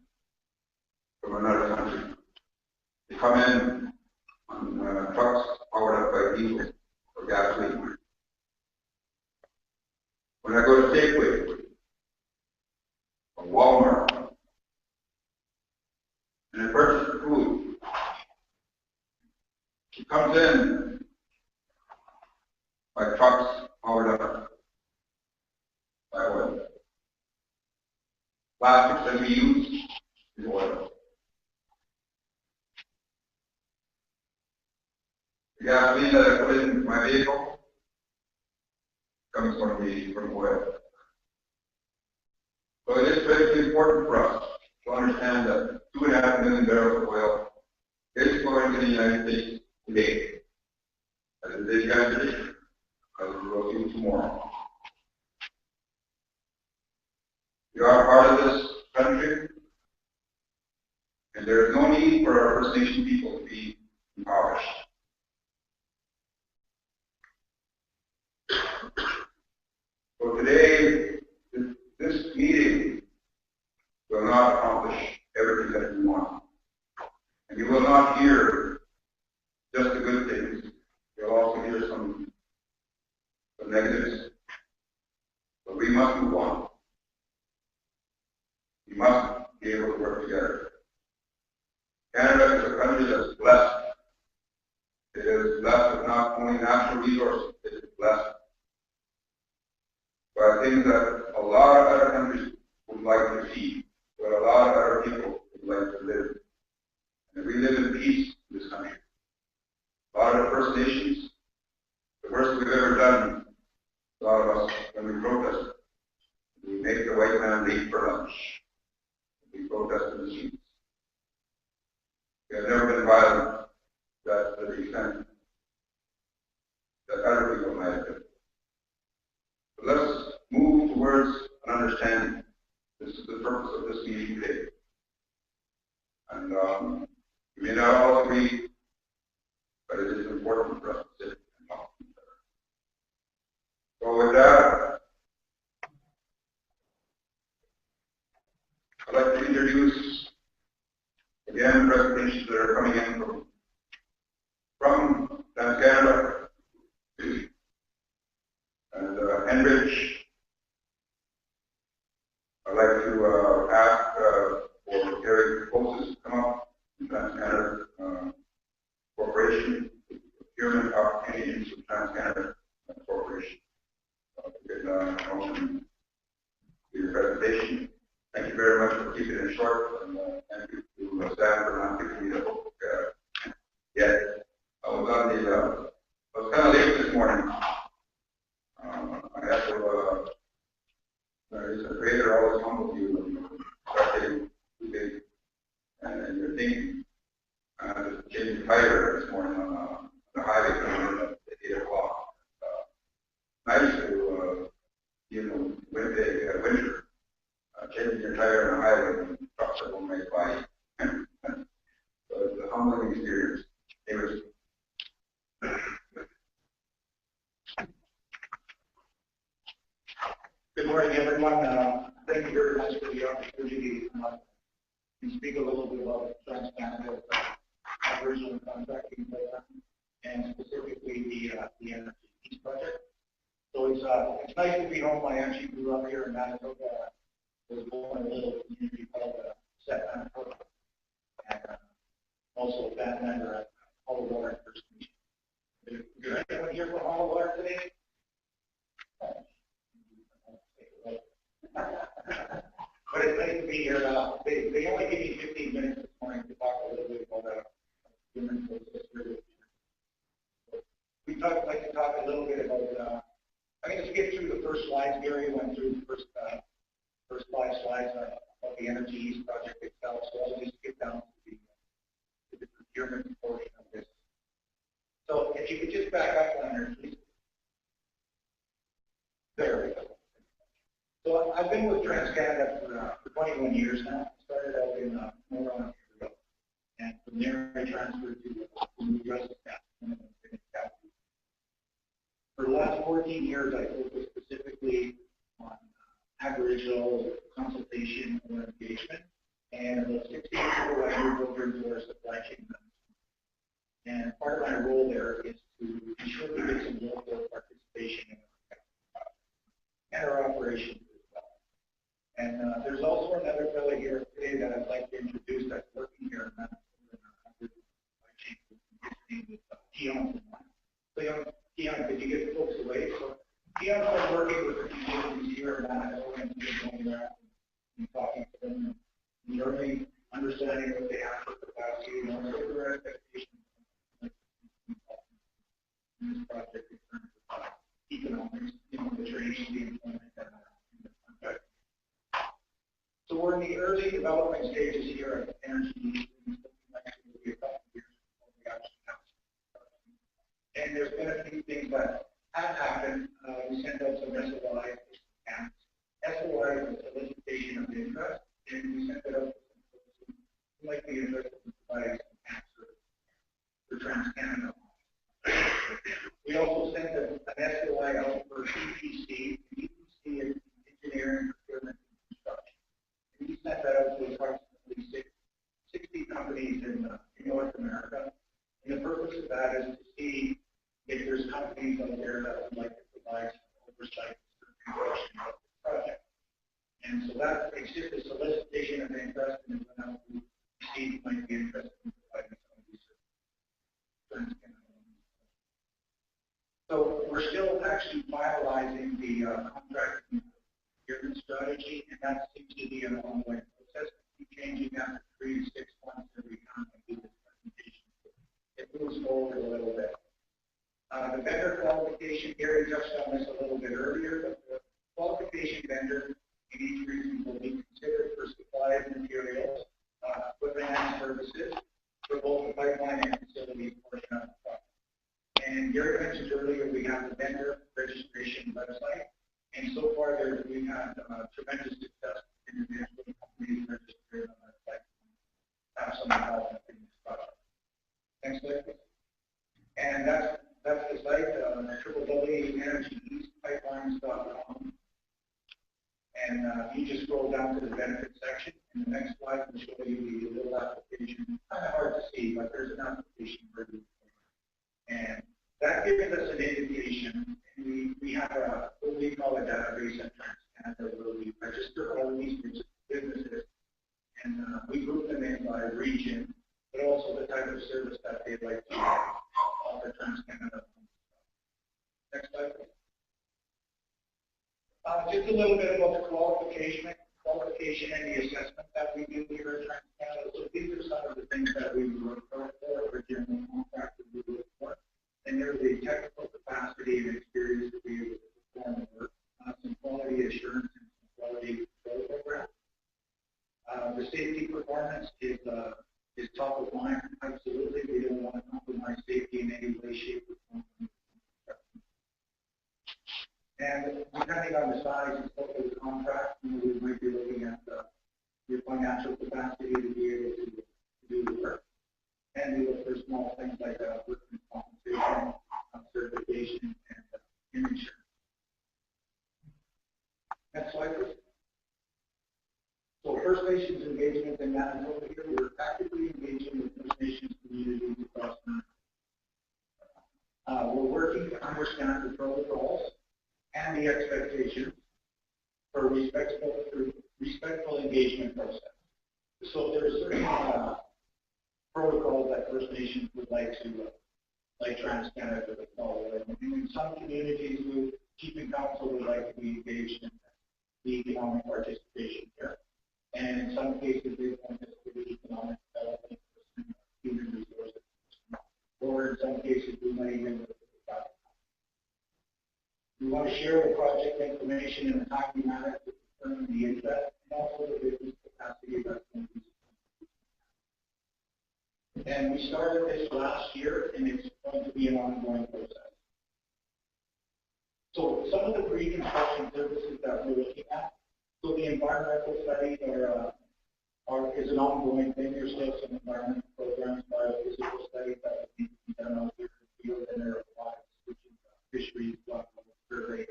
from another country. They come in on trucks powered up by diesel or gasoline. When I go to Safeway or Walmart and I purchase the food, it comes in by trucks powered up by oil. Plastics that we use is oil. The gasoline that I put in my vehicle comes from oil. So it is critically important for us to understand that 2.5 million barrels of oil is going to the United States today. As it did yesterday, as we will see tomorrow. We are part of this country, and there is no need for our First Nation people to be impoverished. So today, this meeting will not accomplish everything that we want. And you will not hear just the good things. You'll also hear some negatives. But we must move on. We must be able to work together. Canada is a country that's blessed. It is blessed with not only natural resources, it is blessed by things that a lot of other countries would like to see, but a lot of other people would like to live. And we live in peace in this country. A lot of the First Nations, the worst we've ever done, a lot of us, when we protest, we make the white man late for lunch. We protest in the streets. We have never been violent to the extent that other people might have been. So let's move towards an understanding. This is the purpose of this meeting today. And we may not all agree, but it is important for us to sit and talk to each other. So with that, I'd like to introduce again the presentations that are coming in from Canada and Enbridge. I'd like to ask for Gary Colson to come up from TransCanada Corporation, procurement opportunities from TransCanada Corporation. Good motion to your presentation. Thank you very much for keeping it short, and thank you to staff for not giving me the book yet. I was kind of late this morning. I have to, the Creator always humbles you when you start getting too big, and you're thinking, just changing tire this morning on the highway coming in at 8 o'clock. Nice to, winter, changing your tire on the highway when trucks are going right by. So it's a humbling experience. Anyways. Good morning, everyone. Thank you very much for the opportunity to speak a little bit about TransCanada's original contracting program and specifically the Energy East project. So it's nice to be home. I actually grew up here in Manitoba. Was born in a little community called Manitoba, and also a band member at Hollow Water First Nation. Is there anyone here from Hollow Water today? But it's nice to be here. They only gave me 15 minutes this morning to talk a little bit about human process. We'd like to talk a little bit about, I'm going to skip through the first slides. Gary went through the first 5 slides of the Energy East project itself, so I'll just skip down to the procurement portion of this. So if you could just back up on there, please. There we go. So I've been with TransCanada for 21 years now. I started out in Moron, Ontario, and from there I transferred to New Brunswick. For the last 14 years, I focused specifically on Aboriginal consultation or engagement, and about 6 years ago, I moved over into our supply chain management. And part of my role there is to ensure we get some local participation in and our operations as well. And there's also another fellow here today that I'd like to introduce that's working here in Manitoba. His name is Keynote. So, Keynote, could you get folks away? So, Keynote's been working with the communities here in Manitoba and going around and talking to them and learning, understanding what they have for capacity, and also their expectations in this project in terms of economics, the training, the employment, and the contract. So we're in the early development stages here at Energy East, and it's looking like it will be a couple of years before we actually have some. And there's been a few things that have happened. We sent out some SOIs and SOI is a solicitation of interest, and we sent it out to some folks who might be interested in providing some answers for TransCanada. We also sent an SOI out for EPC. EPC is engineering, procurement, and construction. And we sent that out to approximately 60 companies in North America. And the purpose of that is to see if there's companies out there that would like to provide some oversight for construction of the project. And so that it's just a solicitation of interest, and when out to see who might be interested in providing some of these services. So we're still actually finalizing the contract and procurement strategy, and that seems to be an ongoing process. Keep changing after 3 to 6 months every time I do this presentation. It moves forward a little bit. The vendor qualification, Gary touched on this a little bit earlier, but the qualification vendor in each region will be considered for supply of materials, equipment and services for both the pipeline and facility portion of the project. And Gary mentioned earlier we have the vendor registration website, and so far we've had tremendous success in individual companies registered on that site. Have some involvement in this project. Next slide, please. And that's the site, www.energyeastpipelines.com. And you just scroll down to the benefits section, and the next slide will show you the little application. Kind of hard to see, but there's an application for you. And that gives us an indication. We have what we call a database at TransCanada where we register all these businesses, and we group them in by region, but also the type of service that they'd like to offer TransCanada. Next slide, please. Just a little bit about the qualification and the assessment that we do here at TransCanada. So these are some of the things that we look for general contractors we look for. And there's the technical capacity and experience to be able to perform the work, some quality assurance and some quality control programs. The safety performance is top of mind. Absolutely, we don't want to compromise safety in any way, shape, or form. And depending on the size and scope of the contract, we might be looking at your financial capacity to be able to do the work. And we look for small things like workers' compensation, certification, and insurance. Next slide, please. So First Nations engagement in Manitoba here, we're actively engaging with First Nations communities across Manitoba. We're working to understand the protocols and the expectations for respectful engagement process. So there are certain protocols that First Nations would like TransCanada to follow. And in some communities, Chief and Council would like to be engaged in the economic participation here. And in some cases, they want us to do economic development, human resources, or in some cases, we might even look at the project. We want to share the project information in a timely manner to determine the interest and also the business capacity of that community. And we started this last year, and it's going to be an ongoing process. So some of the pre-construction services that we're looking at, so the environmental studies is an ongoing thing. There's still some environmental programs, biophysical studies that need to be done out here in the field, and there are aquatics, which is fisheries, survey,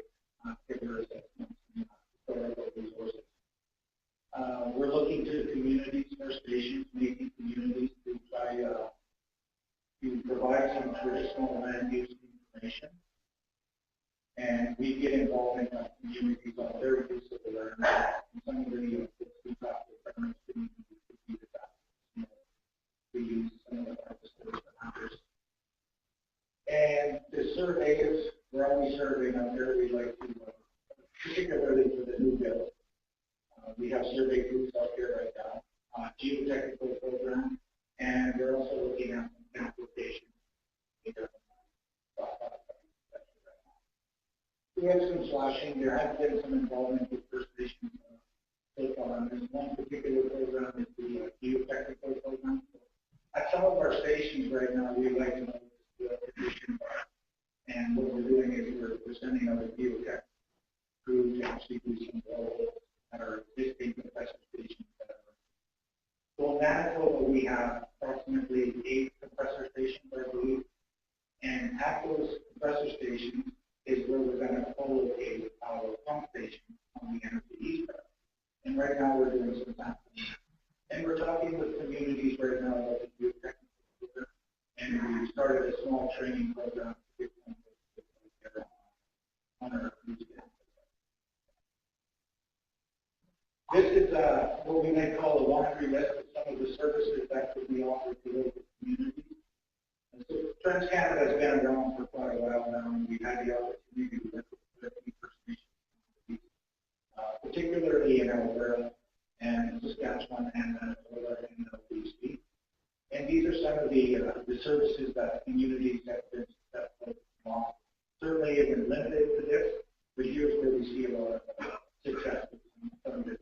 figure assessments, and historical resources. We're looking to communities, First Nations, making communities to try to provide traditional land use information. And we get involved in communities on their use of the land. And some of the feedback requirements we use some of the harvesters. And the surveyors, we're always surveying out there. We like to, particularly for the new build. We have survey groups out there right now, geotechnical program, and we're also looking at some applications. We have some slashing. There has been some involvement with First Nations so far. There's one particular program, is the geotechnical program. At some of our stations right now, we like to know the application. And what we're doing is we're sending out a geotech crew to actually do some wells at our existing compressor stations. So in Manitoba, we have approximately 8 compressor stations, I believe. And at those compressor stations is where we're going to co-locate our pump station on the end of the east coast. And right now we're doing some sampling. And we're talking with communities right now about the geotechnical program. And we started a small training program to get them on our cruise. This is what we may call a laundry list of some of the services that could be offered to local communities. And so TransCanada has been around for quite a while now, and we've had the opportunity to work with First Nations communities, particularly in Alberta and Saskatchewan and Manitoba and BC. And these are some of the services that communities have been successful on. Certainly it is limited to this, but here's where we see a lot of success with some of this.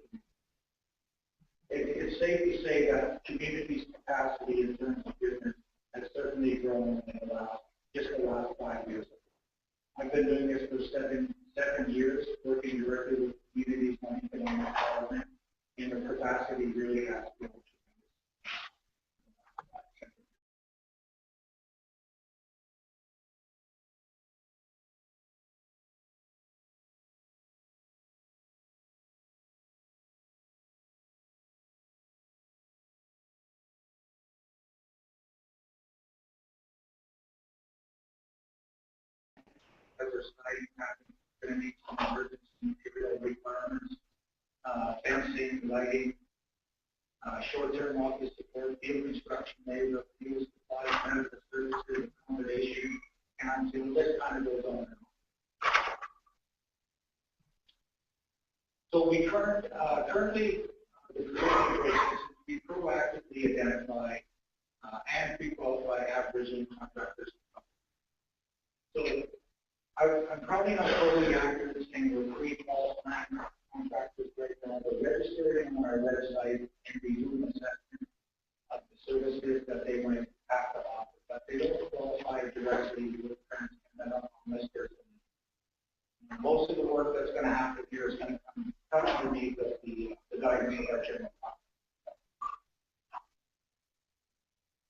It's safe to say that communities' capacity in terms of business has certainly grown in the last 5 years. I've been doing this for seven years, working directly with communities on economic development, and the capacity really has grown. Oversight, going to need some emergency material requirements, fencing, lighting, short-term office support, field construction, labor, fuel supply, medical services, accommodation, counseling, the list kind of goes on and on. So we currently we proactively identify and pre-qualify Aboriginal contractors. So I'm probably not totally accurate in saying we're pre-qualifying contractors right now, but registering on our website and we do an assessment of the services that they might have to offer. But they don't qualify directly with TransCanada unless there's most of the work that's going to happen here is going to come underneath the guidance of our general contractor.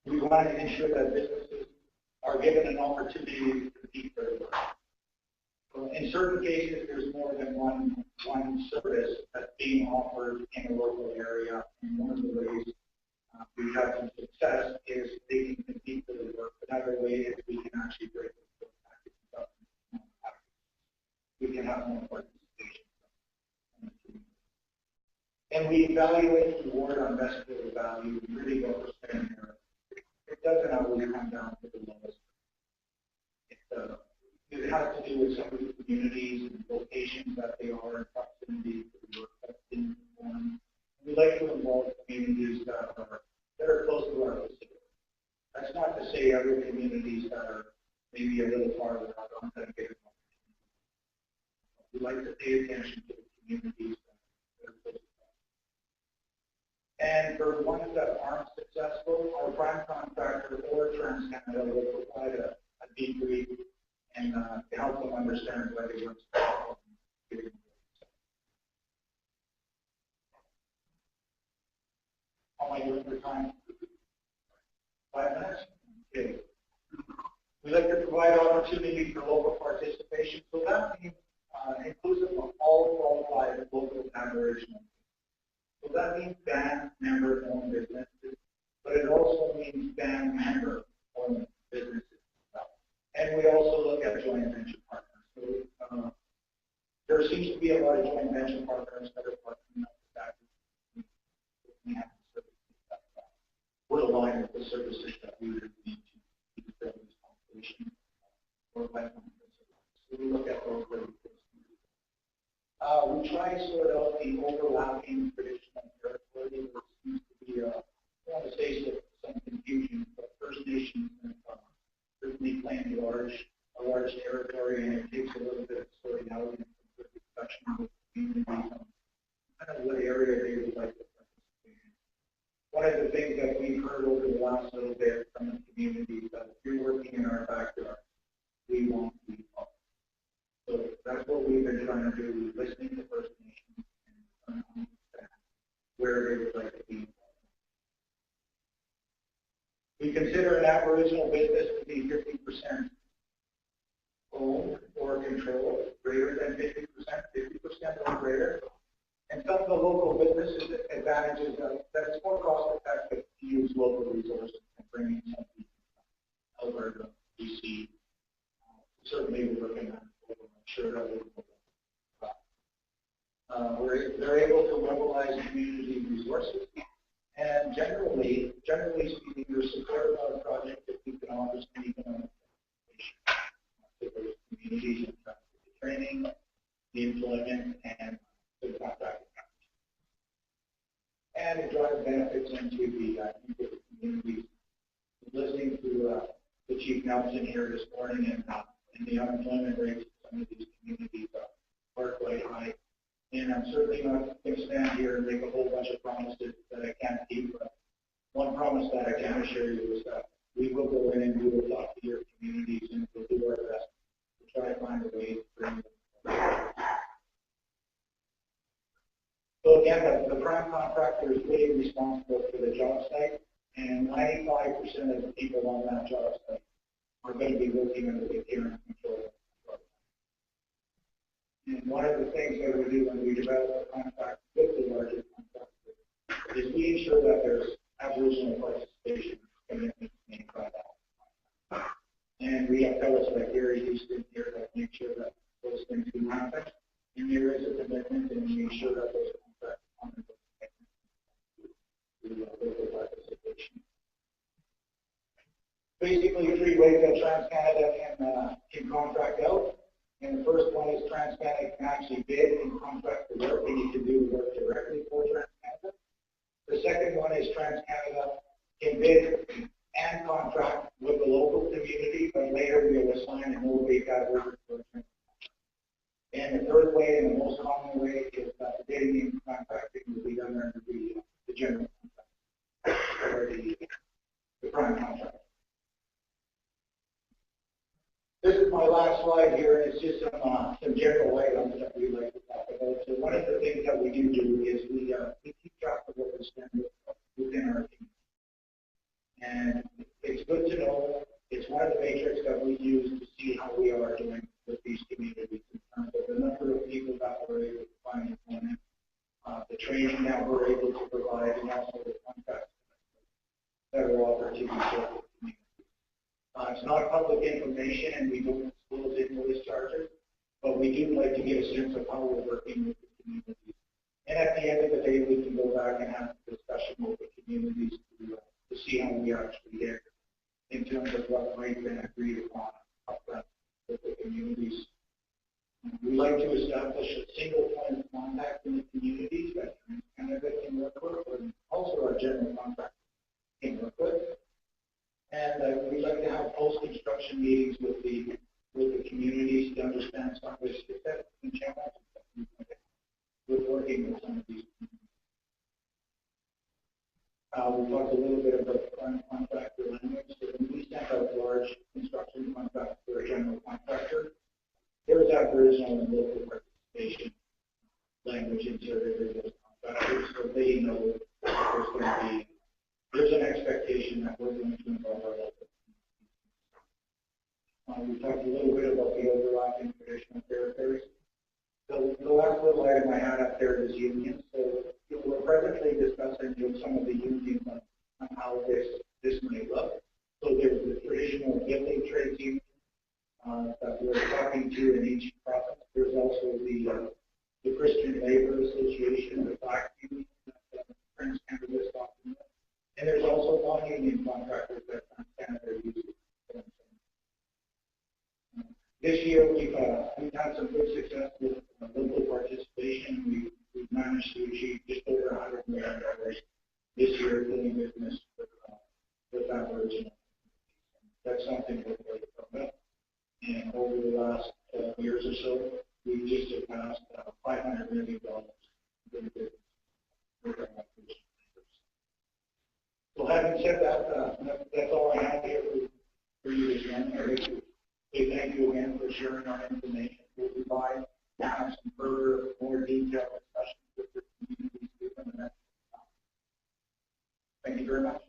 We want to ensure that businesses are given an opportunity to compete for their work. In certain cases, there's more than one service that's being offered in a local area, and one of the ways we have some success is they can compete for their work. Another way is we can actually break the packages up. We can have more participation. And we evaluate the reward on best total value, really what we're spending there. It doesn't always come down to the lowest. It has to do with some of the communities and locations that they are in proximity to the work that's being performed. We like to involve communities that are close to our facility. That's not to say other communities that are maybe a little farther out aren't going to get an opportunity. We like to pay attention to the communities that are close to us. And for ones that aren't successful, our prime contractor or TransCanada will provide a debrief and to help them understand why they weren't successful. How am I doing for time? 5 minutes? Okay. We like to provide opportunity for local participation, so that means inclusive of all qualified local Aboriginal. So that means band member-owned businesses, but it also means band member-owned businesses as well. provide the services that we would need to fulfill this population or lifelong services. So we look at those very closely. We try to sort out the overlapping traditional territory. There seems to be I want to say some confusion, but First Nations certainly claim a large territory, and it takes a little bit of sorting out and discussion with communities on kind of what area they would like to participate in. One of the things that we've heard over the last little bit from the community is that if you're working in our backyard, we want to be part. So that's what we've been trying to do, listening to First Nations and trying to understand where they would like to be. We consider an Aboriginal business to be 50% owned or controlled, greater than 50%, 50% or greater. And some of the local businesses advantages that it's more cost effective to use local resources and bring in something from Alberta, BC. Certainly we're looking at it. I'm sure that they're able to mobilize community resources. And generally speaking, they're supportive of a project that we can offer some economic to those communities in terms of the training, the employment, and the contract. And it drives benefits into the communities. Listening to the Chief Nelson here this morning, and the unemployment rates in some of these communities are quite high. And I'm certainly not going to stand here and make a whole bunch of promises that I can't keep. But one promise that I can assure you is that we will go in and we will talk to your communities and we'll do our best to try to find a way to bring them. So again, the prime contractor is really responsible for the job site, and 95% of the people on that job site are going to be working under the care and control. And one of the things that we do when we develop a contract with the larger contractor is we ensure that there's Aboriginal participation commitment made by that. And we have fellows like Gary Houston here that make sure that those things do happen. And there is a commitment, and we ensure that those contracts honor those commitments to local participation. Basically, 3 ways that TransCanada can contract out. And the first one is TransCanada can actually bid and contract the work, and you can do work directly for TransCanada. The second one is TransCanada can bid and contract with the local community, but later we will assign and motivate that worker for TransCanada. And the third way, and the most common way, is that the bidding and contracting will be done under the general contract, or the prime contract. This is my last slide here, and it's just some general items that we like to talk about. So one of the things that we do is we keep track of what we spend within our team. And it's good to know. It's one of the metrics that we use to see how we are doing with these communities in terms of the number of people that we're able to find employment, the training that we're able to provide, and also the contracts that are offered to these local communities. It's not public information, and we don't disclose invoice charges, but we do like to get a sense of how we're working with the communities. And at the end of the day, we can go back and have a discussion with the communities to see how we actually did in terms of what might have been agreed upon upfront with the communities. We like to establish a single point of contact in the communities that Canada can work with, and also our general contractor can work with. And we like to have post-construction meetings with the communities to understand some of the specifics and challenges that we're working with some of these communities. We talked a little bit about prime contractor language. So when we send out large construction contracts for a general contractor, there's Aboriginal and local participation language inserted in those contractors, so they know that there's an expectation that we're going to involve our local communities. We talked a little bit about the overlapping traditional territories. So the last little item I had up there is unions. So we're presently discussing with some of the unions on how this may look. So there's the traditional building trades union that we're talking to in each province. There's also the Christian Labor Association, the Black Union that TransCanada is talking about. And there's also non-union This year, we've had some good success with local participation. We've managed to achieve just over $100 million this year doing business with Aboriginal. That's something we're very proud of. And over the last years or so, we've just surpassed $500 million doing business with Aboriginal. So having said that, that's all I have here for you this morning. I'd like to say thank you again for sharing our information. We'll provide some further, more detailed discussions with the community in the next time. Thank you very much.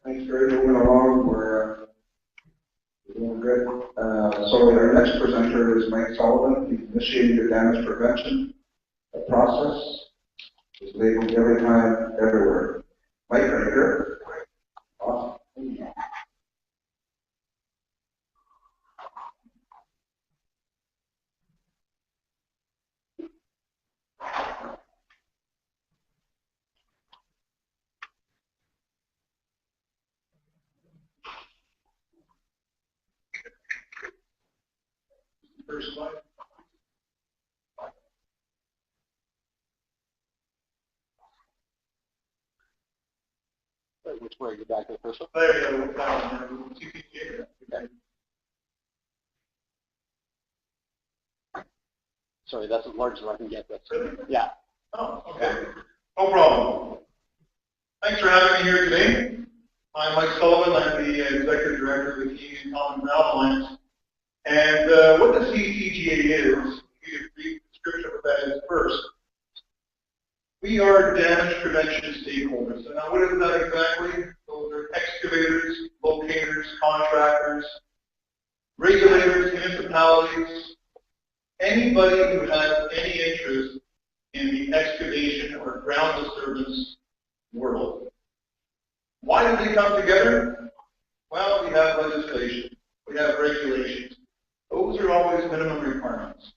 Thanks, Gary. Moving along, we're doing good. So our next presenter is Mike Sullivan. He's initiating the damage prevention process. It's labeled every time, everywhere. Mike, are you here? Awesome. First slide. Which way? Go back to the first one? There you go. Okay. Sorry, that's as large as I can get. That's Really? yeah. Oh, okay. No problem. Thanks for having me here today. I'm Mike Sullivan. I'm the Executive Director of the Canadian Common Ground Alliance. And what the CCGA is, to give you a brief description of what that is first. We are damage prevention stakeholders. And now what is that exactly? Those are excavators, locators, contractors, regulators, municipalities, anybody who has any interest in the excavation or ground disturbance world. Why do they come together? Well, we have legislation, we have regulations. Those are always minimum requirements.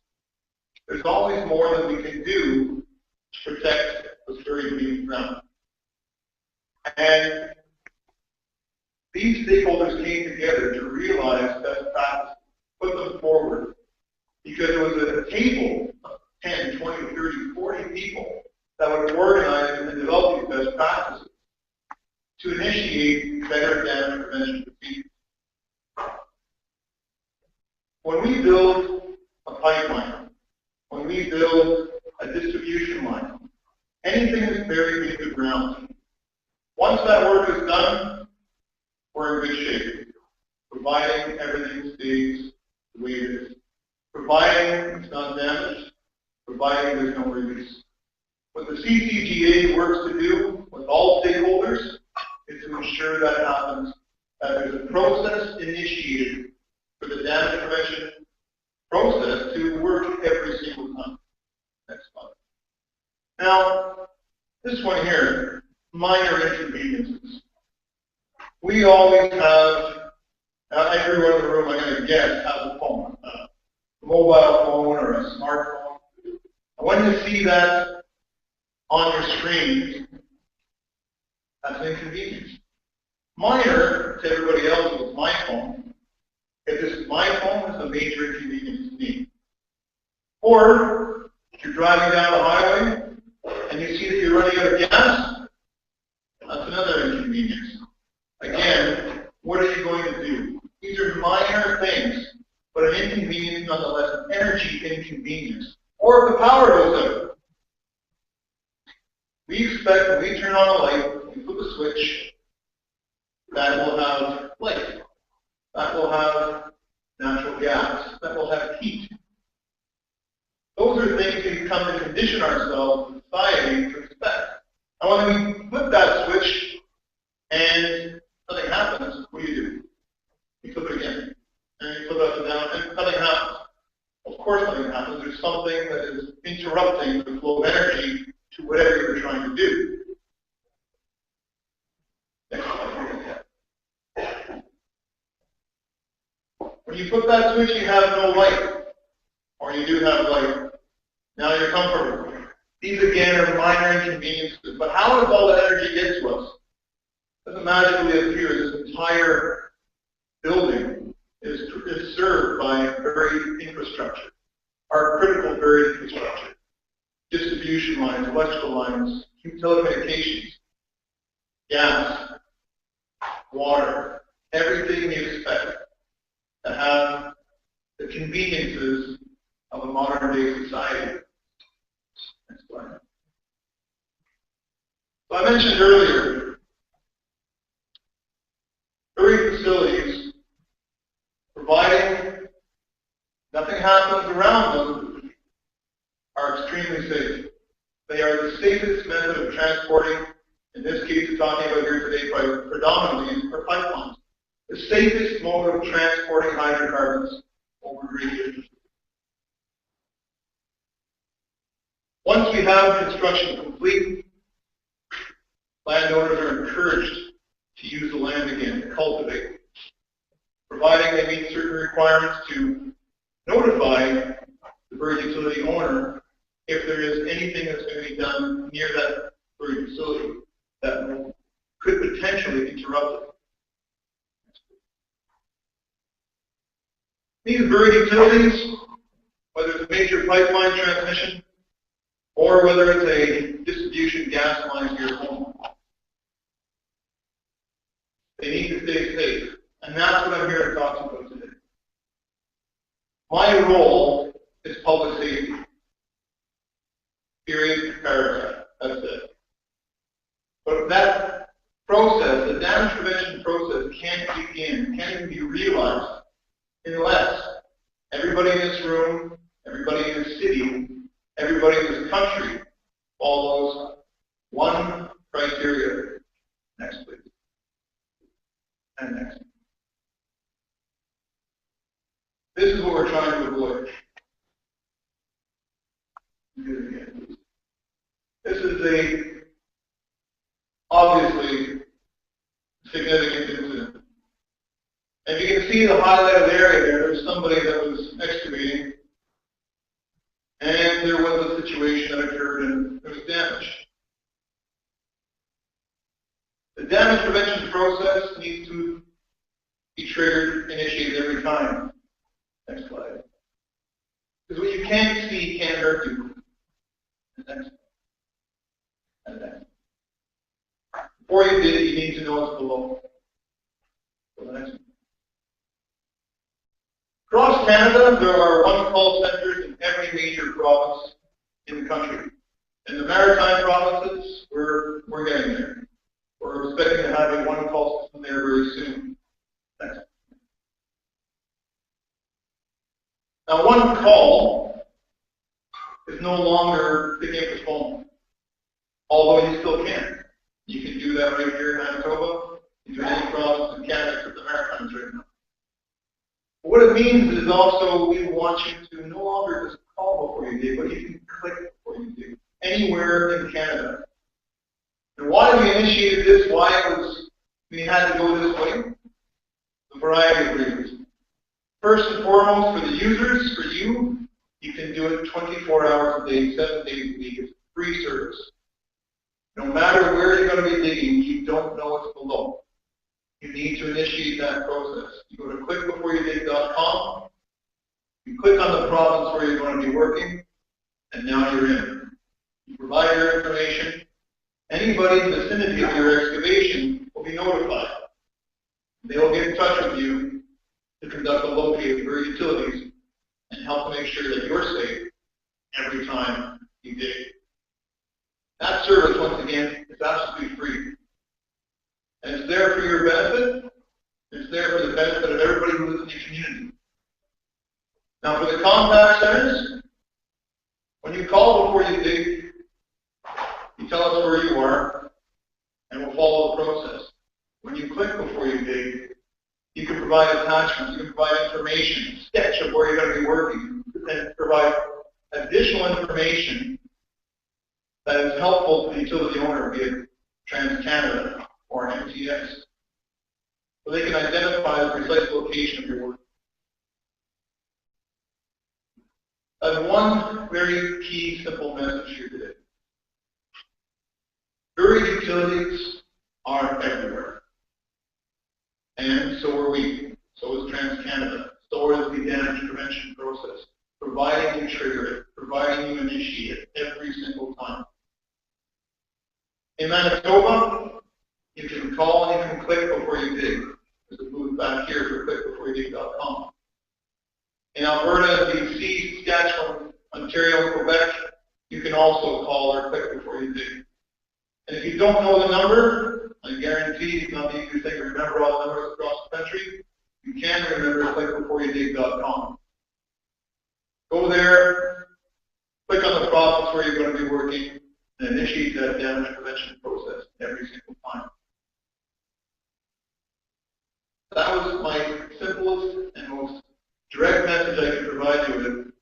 There's always more that we can do to protect this very beneath ground. And these stakeholders came together to realize best practices, put them forward, because it was a table of 10, 20, 30, 40 people that would organize and develop these best practices to initiate better damage prevention procedures. When we build a pipeline, when we build a distribution line, anything that's buried beneath the ground, once that work is done, we're in good shape, providing everything stays the way it is, providing it's not damaged, providing there's no release. What the CCGA works to do with all stakeholders is to ensure that happens, that there's a process initiated for the damage prevention process to work every single time. Next slide. Now, this one here, minor inconveniences. We always have, everyone in the room, I'm going to guess, has a phone, a mobile phone or a smartphone. And when you see that on your screen, that's an inconvenience. Minor to everybody else with my phone. If this is my phone, it's a major inconvenience to me. Or if you're driving down the highway and you see that you're running out of gas, that's another inconvenience. Again, what are you going to do? These are minor things, but an inconvenience nonetheless, an energy inconvenience. Or if the power goes out. We expect when we turn on a light, we flip a switch, that will have light. That will have natural gas. That will have heat. Those are things we come to condition ourselves as society to expect. And when we flip that switch and nothing happens, what do? You flip it again. And you flip it up and down, and nothing happens. Of course nothing happens. There's something that is interrupting the flow of energy to whatever you're trying to do. Next slide. When you flip that switch, you have no light. Or you do have light. Now you're comfortable. These again are minor inconveniences, but how does all that energy get to us? It doesn't magically appear. This entire building is served by buried infrastructure, our critical buried infrastructure, distribution lines, electrical lines, telecommunications, gas, water, everything you expect to have the conveniences of a modern day society. Next slide. So I mentioned earlier, buried facilities, providing nothing happens around them, are extremely safe. They are the safest method of transporting. In this case, we're talking about here today predominantly for pipelines. The safest mode of transporting hydrocarbons over great distances. Once we have construction complete, landowners are encouraged to use the land again, to cultivate, providing they meet certain requirements to notify the buried utility owner if there is anything that's going to be done near that buried facility that could potentially interrupt it. These buried utilities, whether it's a major pipeline transmission or whether it's a distribution gas line to your home, they need to stay safe. And that's what I'm here to talk about today. My role is public safety. Period, paragraph. That's it. But that process, the damage prevention process, can't even be realized unless everybody in this room, everybody in this city, everybody in this country follows one criteria. Next, please. And next. This is what we're trying to avoid. Do it again, please. This is obviously significant incident. And you can see the highlighted area there. There's somebody that was excavating, and there was a situation that occurred, and there was damage. The damage prevention process needs to be triggered, initiated every time. Next slide. Because what you can't see can't hurt you. Next. And next. Before you did, you need to know what's below. So the next one. Across Canada, there are one-call centers in every major province in the country. In the maritime provinces, we're getting there. We're expecting to have a one-call system there very soon. Next. Now, one call is no longer picking up the phone, although you still can. You can do that right here in Manitoba. You can do any province in Canada except the Maritimes right now. But what it means is also we want you to no longer just call before you dig, but you can click before you dig, anywhere in Canada. And why we initiated this, we had to go this way, a variety of reasons. First and foremost, for the users, for you, you can do it 24 hours a day, 7 days a week. It's free service. No matter where you're going to be digging, you don't know what's below. You need to initiate that process. You go to clickbeforeyoudig.com, you click on the province where you're going to be working, and now you're in. You provide your information. Anybody in the vicinity of your excavation will be notified. They will get in touch with you to conduct a locate of your utilities and help to make sure that you're safe every time you dig. That service, once again, is absolutely free. And it's there for your benefit. It's there for the benefit of everybody who lives in your community. Now, for the contact centers, when you call before you dig, you tell us where you are, and we'll follow the process. When you click before you dig, you can provide attachments, you can provide information, sketch of where you're going to be working, and provide additional information that is helpful to the utility owner, be it TransCanada or MTS, so they can identify the precise location of your work. And one very key, simple message here today. Buried utilities are everywhere. And so are we. So is TransCanada. So is the damage prevention process. Providing you trigger it, providing you initiate it every single time. In Manitoba, you can call and you can click before you dig. There's a booth back here for clickbeforeyoudig.com. In Alberta, BC, Saskatchewan, Ontario, and Quebec, you can also call or click before you dig. And if you don't know the number, I guarantee it's not the easiest thing to remember all the numbers across the country. You can remember clickbeforeyoudig.com. Go there, click on the process where you're going to be working, and initiate that damage prevention process every single time. That was my simplest and most direct message I could provide you with.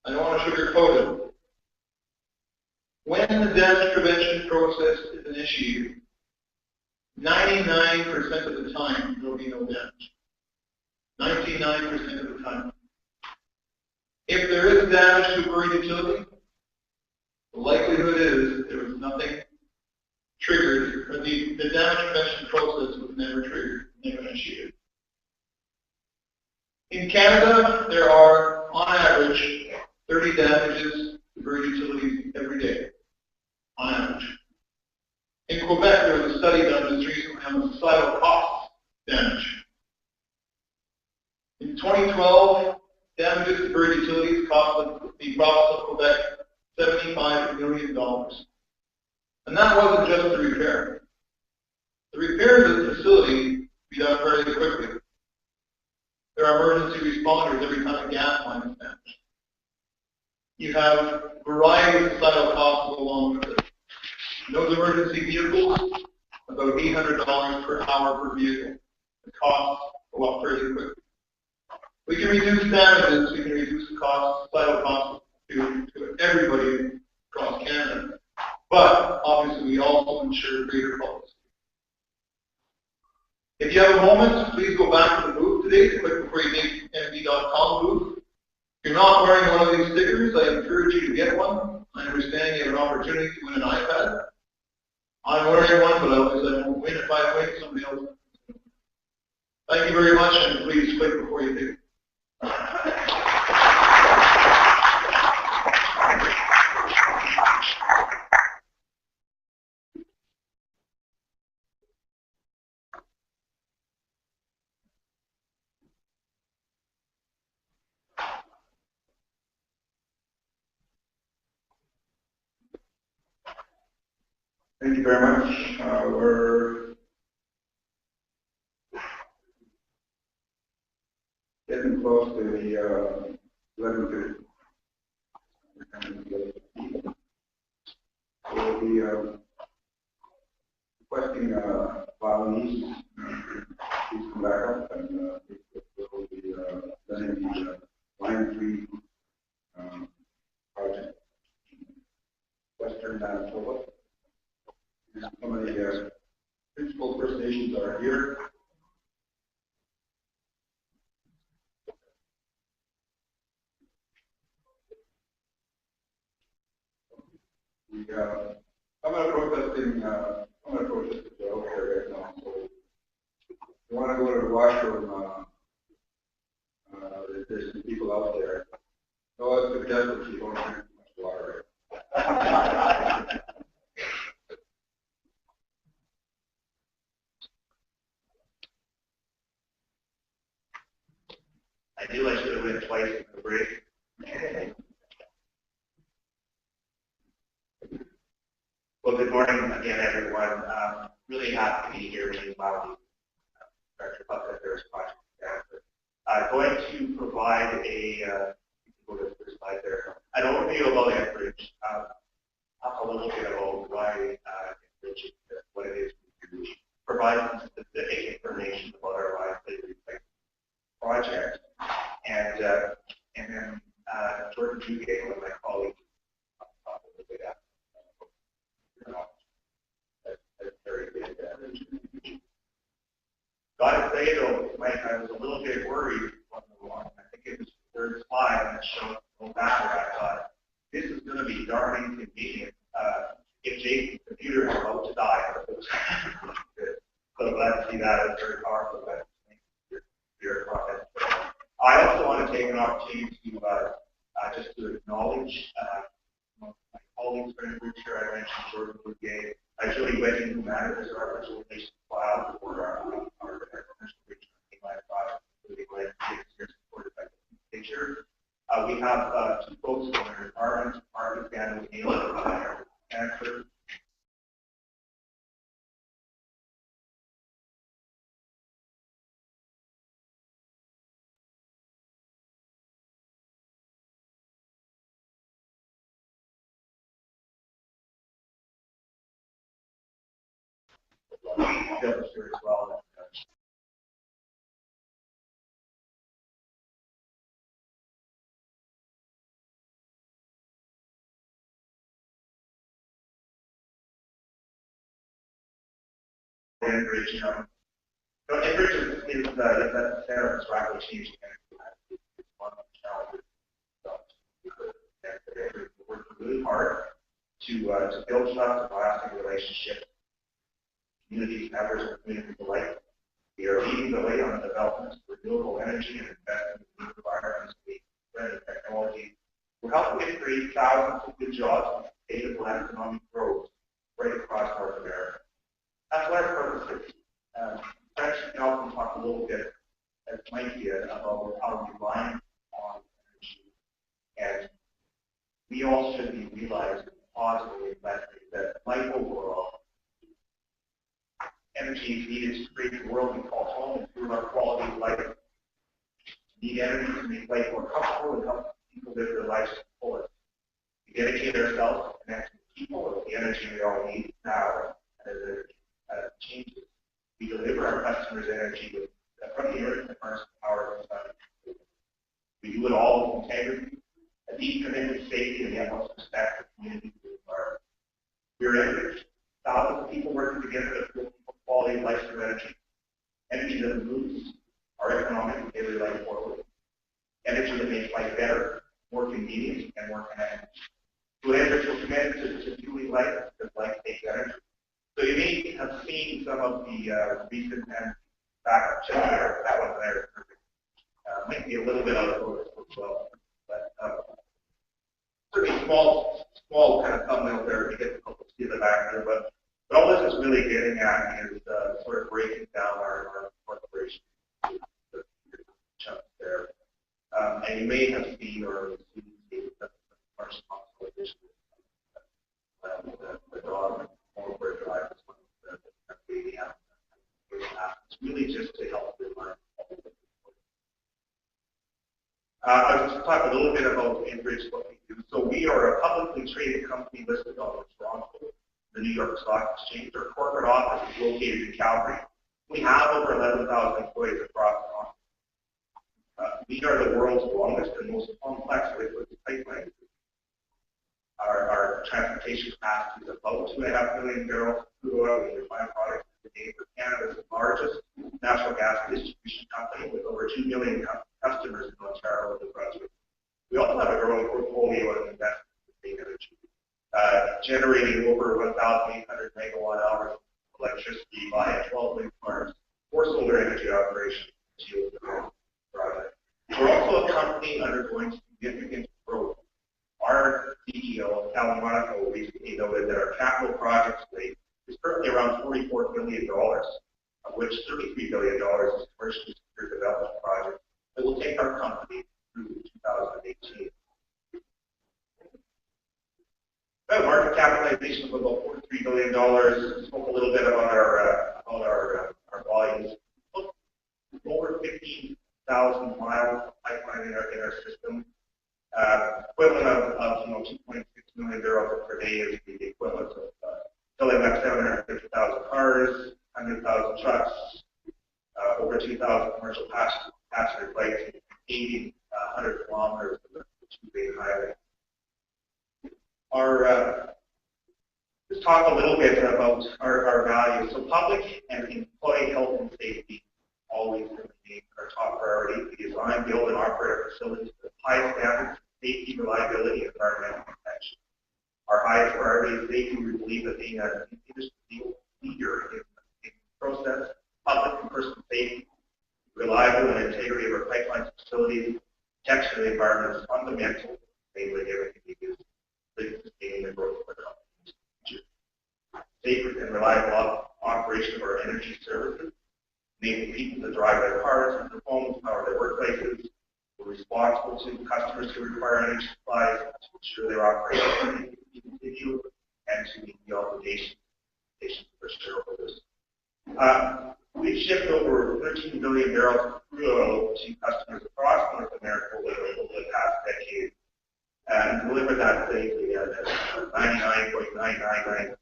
I don't want to sugarcoat it. When the damage prevention process is initiated, 99% of the time there will be no damage. 99% of the time. If there is damage to a buried utility, the likelihood is there was nothing triggered, or the damage prevention process was never triggered, never initiated. In Canada, there are, on average, 30 damages to buried utilities every day, on average. In Quebec, there was a study done just recently on the societal cost damage. In 2012, damages to buried utilities cost the province of Quebec $75 million. And that wasn't just the repair. The repairs of the facility be done fairly quickly. There are emergency responders every time a gas line is damaged. You have a variety of societal costs go along with it. Those emergency vehicles, about $800 per hour per vehicle. The costs go up fairly quickly. We can reduce damages, we can reduce the costs, societal costs to everybody across Canada. But obviously we also ensure greater policy. If you have a moment, please go back to the booth today, the clickbeforeyoudig.com booth. If you're not wearing one of these stickers, I encourage you to get one. I understand you have an opportunity to win an iPad. I'm wearing one, but obviously I won't win if I win, somebody else. Thank you very much, and please click before you dig. Thank you very much. We're getting close to the 11:30. We'll be requesting Balinese please come back up, and we'll be running the Line 3 project. Western Manitoba. Some of the principal First Nations are here. I'm going to protest the joke here right now. So if you want to go to the washroom, there's some people out there. No, it's suggest that you don't drink too much water. I knew I should have went twice in the break. Well, good morning again, everyone. Really happy to be here with Bobby, Director of Public Affairs Project Manager. Going to provide go to the first slide there, an overview about Enbridge, talk a little bit about why Enbridge is what it is we do, provide some specific information about our liability project, and then Jordan Duque, one of my colleagues, talk a little bit after. That's very good. Got to say though, Mike, I was a little bit worried on the one. I think it was the third slide, and it showed no matter. I thought this is going to be darn inconvenient. If Jason could computer is about to die. So glad to see that. It's very powerful. But your comment. I also want to take an opportunity to just to acknowledge my colleagues for Enbridge here. I mentioned Jordan Bouvier, Jody Wedding, who manages our virtual relations file for our commercial region project, including landscape here supported by the picture. We have two folks from the environment, Margaret Dan O'Neill, cancer. Here as well. Enbridge, Enbridge is the center of rapidly changing energy. It's one of the challenges. We're working really hard to build trust and lasting relationships. Communities, members, and communities alike. We are leading the way on the development of renewable energy and investment in new environments, friendly technology. We're helping to create thousands of good jobs and sustainable economic growth right across North America. That's what our purpose is. French can often talk a little bit, as Mike did, about how we rely on energy. And we all should be realizing positively that life overall, energy is needed to create the world we call home and improve our quality of life. We need energy to make life more comfortable and help people live their lives to the fullest. We dedicate ourselves to connect with people with the energy we all need now as it changes. We deliver our customers energy from the earth and harness the power of the sun. We do it all with integrity, a deep commitment to safety, and the utmost respect for community and the environment. We're Enbridge. Thousands of people working together to build quality of life through energy. Energy that moves our economic and daily life forward. Energy that makes life better, more convenient, and more connected. So Enbridge will commit to fueling life because life takes energy. So you may have seen some of the recent and backup generator. That one's there. Might be a little bit out of focus as well, but certainly small kind of thumbnail there to get people to see the back there. But all this is really getting at is sort of breaking down our corporation chunks there. And you may have seen or seen the commercial consolidation the dog over drive. It's really just to help the environment. I'll just talk a little bit about Enbridge, what we do. So we are a publicly traded company listed on Toronto, the New York Stock Exchange. Our corporate office is located in Calgary. We have over 11,000 employees across the continent. We are the world's longest and most complex liquid pipeline. Our transportation capacity is about 2.5 million barrels of crude oil and refined products today. For Canada's largest natural gas distribution company with over 2 million customers in Ontario and New Brunswick. We also have a growing portfolio of investments in clean energy, generating over 1,800 megawatt hours of electricity via 12 wind farms, 4 solar energy operations, and 2 projects. We're also a company undergoing significant growth. Our CEO, Calvin Monaco, recently noted that our capital projects rate is currently around $44 billion, of which $33 billion is commercially secured development projects that will take our company through 2018. We have a market capitalization of about $43 billion. We spoke a little bit about our volumes. Over 15,000 miles of pipeline in our system. Equivalent of 2.6 million barrels per day is the equivalent of filling up 750,000 cars, 100,000 trucks, over 2,000 commercial passenger flights, 100 kilometers of the two-way highway. Let's talk a little bit about our values. So public and employee health and safety always remain our top priority. We design, build, and operate our facilities with high standards of safety, reliability, and environmental protection. Our highest priority is safety. We believe that being an industry leader in process, public and personal safety, reliable and integrity of our pipeline facilities, protection of the environment is fundamental, enabling everything we do to sustain the growth of our company. Safe and reliable operation of our energy services, enabling people to drive their cars and their homes, power their workplaces. We're responsible to customers who require energy supplies to ensure their operations continue and to meet the obligations for shareholders. We've shipped over 13 billion barrels of crude oil to customers across North America over the past decade and delivered that safely at a 99.9993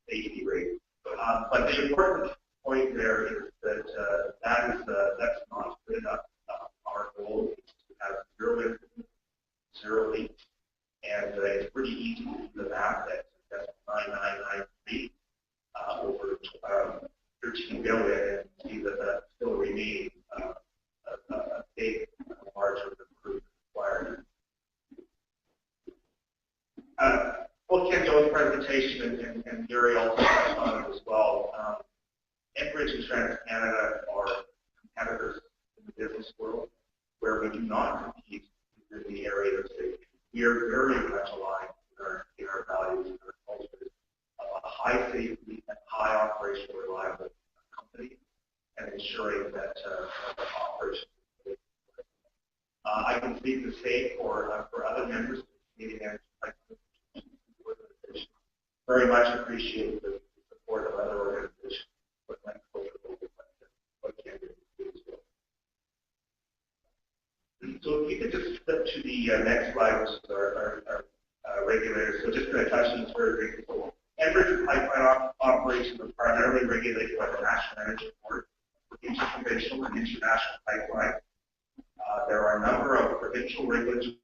safety rate. But the important point there is that that's not good enough. Our goal is to have zero incidents, zero leaks, and it's pretty easy to do the math. That's 9993 over 13 billion, and see that that still remains a big margin of improvement required. Both Ken Joe's presentation and Gary also touched on it as well. Enbridge and TransCanada are competitors in the business world where we do not compete in the area of safety. We are very much aligned in our values and our cultures of a high safety and high operational reliable company and ensuring that the operation is safe. I can speak the same for other members of the Canadian Energy Organization. Very much appreciate the support of other organizations. So if you could just flip to the next slide, which is our regulators. So just going to touch on this very briefly. So Enbridge pipeline operations are primarily regulated by the National Energy Board for each conventional and international pipeline. There are a number of provincial regulators.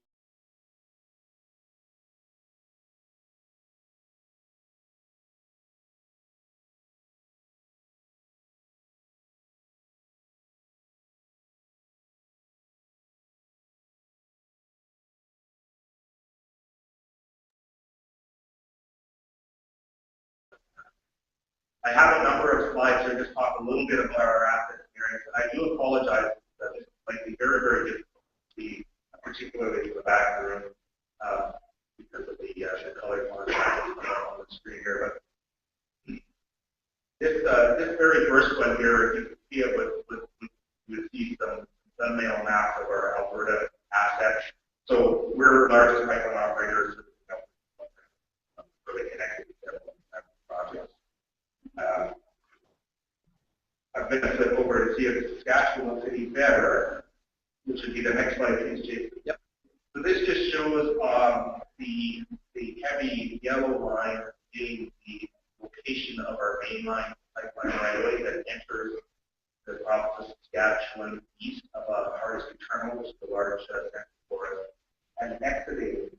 I have a number of slides here just talk a little bit about our asset experience. And I do apologize that this might be very, very difficult to see, particularly in the back of the room, because of the color on the screen here. But this very first one here, you can see it with some thumbnail maps of our Alberta assets. So we're the largest pipeline operators really connected to several projects. I'm going to flip over to see if Saskatchewan will fit better, which would be the next slide, please, Jason. Yep. So this just shows the heavy yellow line being the location of our mainline pipeline right-of-way that enters the province of Saskatchewan east of Hardisty Terminal, which is the large central forest, and exiting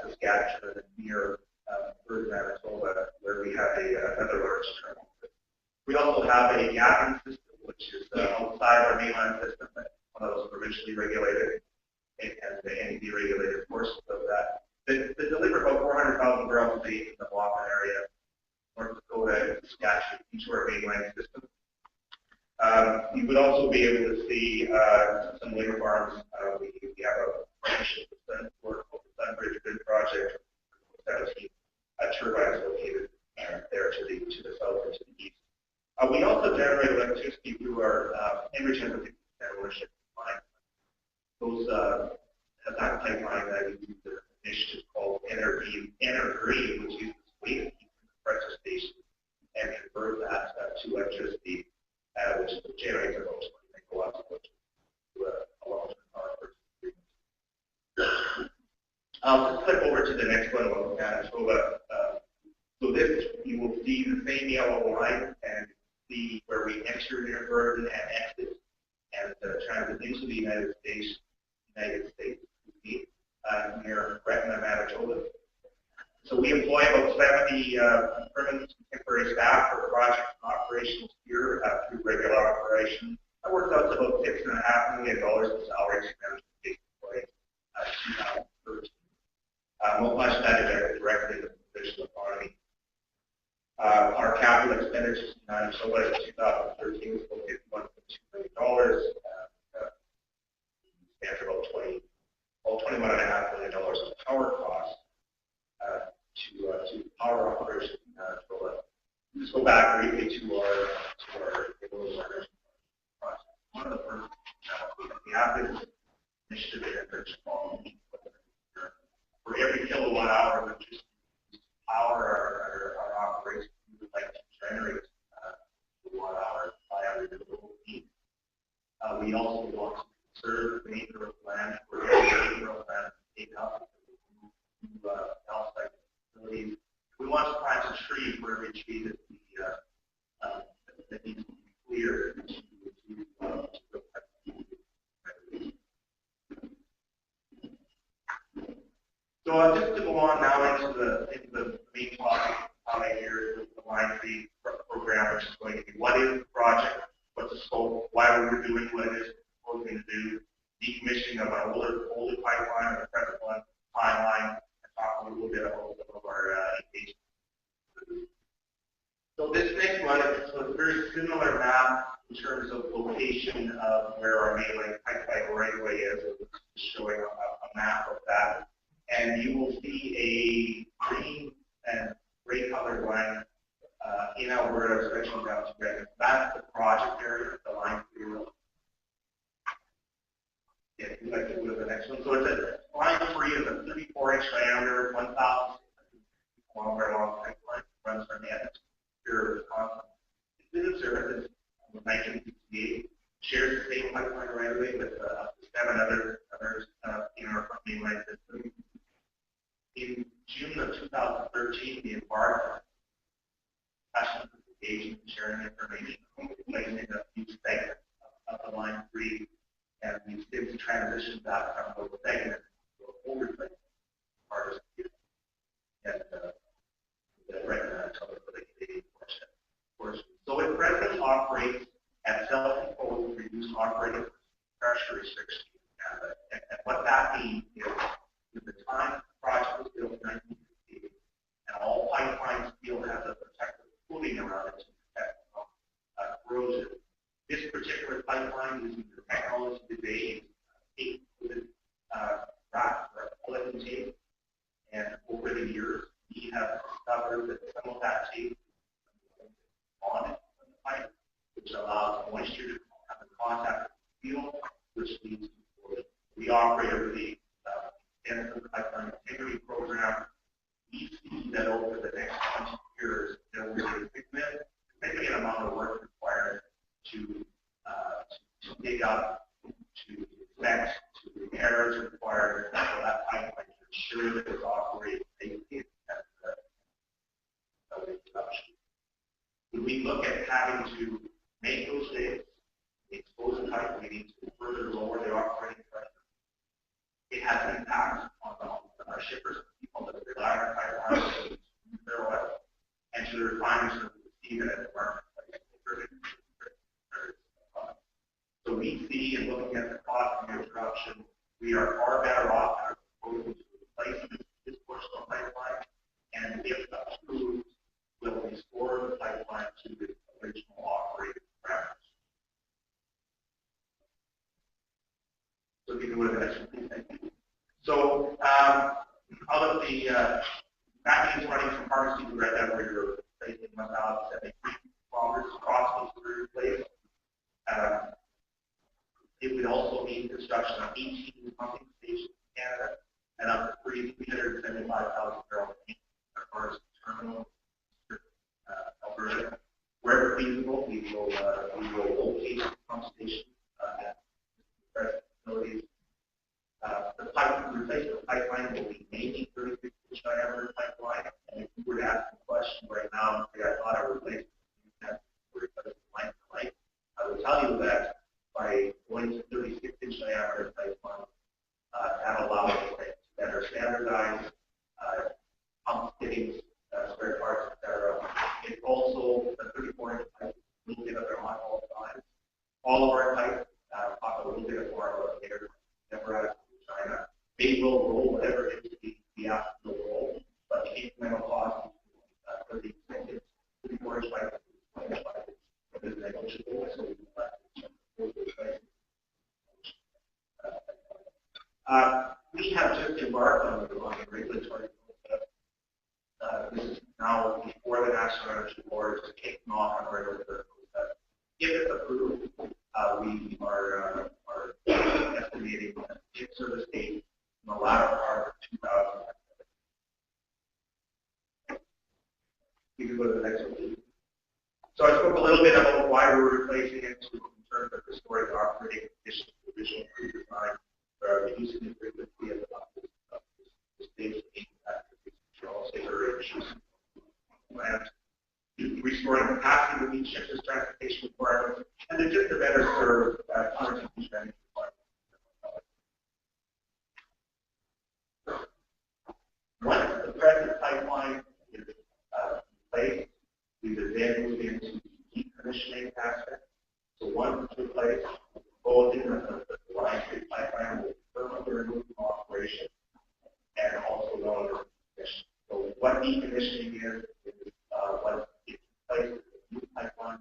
Saskatchewan near Bird, Manitoba, where we have another large terminal. We also have a gathering system, which is outside our mainline system, one of those provincially regulated and the NEB regulated portions of that. They deliver about 400,000 barrels a day in the Waupun area, North Dakota, and Saskatchewan, into our mainline system. You would also be able to see some wind farms. We have a partnership with the Sunbridge Wind Project, 17 turbines located there to the south and to the east. We also generate electricity through our Enbridge has a 50% ownership line. Those that pipeline that uses the initiative called Energreen, which uses waste heat from the compressor station and convert that to electricity, which generates about 20 megawatts of electricity to a long-term power purchase agreement. I'll just flip over to the next one about Manitoba. So this, you will see the same yellow line and see where we enter near Burden and exit and transit into the United States near Gretna, Manitoba. So we employ about 70 permanent and temporary staff for project operations here through regular operation. That works out to about $6.5 million in salary expenses employees 2013. Much of that is directly to the provincial economy. Our capital expenditures so far in 2013 was about $51.2 million. Stands for about $21.5 million of power costs to power operation. Let's go back briefly to our project. One of the first the active initiative in British Columbia, for every kilowatt hour of just power our operation, we would like to generate kilowatt hours by renewable heat. We also want to conserve an acre of land for every acre of land to take up to outside facilities. We want to plant a tree for every tree that needs to be cleared So just to go on now into the main topic here, the Line 3 program, which is going to be what is the project, what's the scope, why are we doing what it is we're proposing to do, decommissioning of an older pipeline or the present one timeline, and talk a little bit about some of our engagement. So this next one is a very similar map in terms of location of where our main line pipeline right away is. It's showing a map of that. And you will see a green and gray colored line in Alberta stretching down to Greg. That's the project area, the Line 3 road. Yeah, if you'd like to go to the next one. So it's a Line 3 is a 34-inch diameter, 1,000 kilometer long pipeline. Runs from the end to Wisconsin. It's been in service since 1968. Shares the same pipeline right away with up to 7 others in our mainline system. In June of 2013, we embarked on discussions with engagement and sharing information on replacing a few segments of the Line 3, and we've since transitioned that from those segments to a full replacement part of the and right now it's covered for the Canadian portion. So it presently operates at self-imposed reduced operating pressure restrictions in Canada, and what that means is at the time the project was built in 1968, and all pipeline steel has a protective coating around it to protect from corrosion. This particular pipeline using the technology today is tape-coated wrap or polyethylene tape, and over the years we have discovered that some of that tape is on it on the pipe, which allows moisture to come in contact with the steel, which leads to corrosion. We operate under the extensive pipeline integrity program. We see that over the next 20 years, there will be a significant amount of work required to dig up, to inspect, to repairs required for that pipeline to ensure that it's operating safely at the production. When we look at having to make those days, expose the pipe, we need to further lower the operating pressure. It has an impact on our shippers, people that rely on pipelines to move their oil, and to the refiners who receive it at the marketplace. So we see, in looking at the cost of interruption, we are far better off in our proposal to replace this portion of the pipeline, and if approved, will restore the pipeline to its original operating parameters. So if you can go to the next one, please. Thank you. So out of the that means running from Hardisty to Red Dead, where you're facing 1,073 kilometers across those three replacements. It would also mean construction of 18 pumping stations in Canada and up to 375,000 barrels a day as far as terminal Alberta. Where feasible, we will locate pump stations at present facilities. The pipeline, replacement pipeline will be mainly 36-inch diameter pipeline. And if you were to ask the question right now, if I thought I would replace line for line, I would tell you that by going to 36-inch diameter pipeline, that allows us to better standardize pump fittings, spare parts, etc. It's also a 34-inch pipe, a little bit of their on-haul size. All of our pipes talk a little bit more about their apparatus in China. They will roll whatever it is we ask them to roll, but the incremental cost for the incentives to be forged by the negotiable. So we have just embarked on the regulatory process. This is now before the National Energy Board is kicking off on regulatory process. If it's approved, we are estimating in service date in the latter part of 2000. You can go to the next one. So I spoke a little bit about why we're replacing it in terms of restoring the operating conditions of the original pre-design, reducing the frequency of the stage land, restoring capacity to meet shifts transportation requirements, and then just to better serve current and future energy requirements. Once the present pipeline is in place, we would then move into decommissioning aspect. So once it's replaced, both in the line street pipeline will be permanently removed from operation and also go under decommission. So what decommissioning is once it's replaced with the new pipeline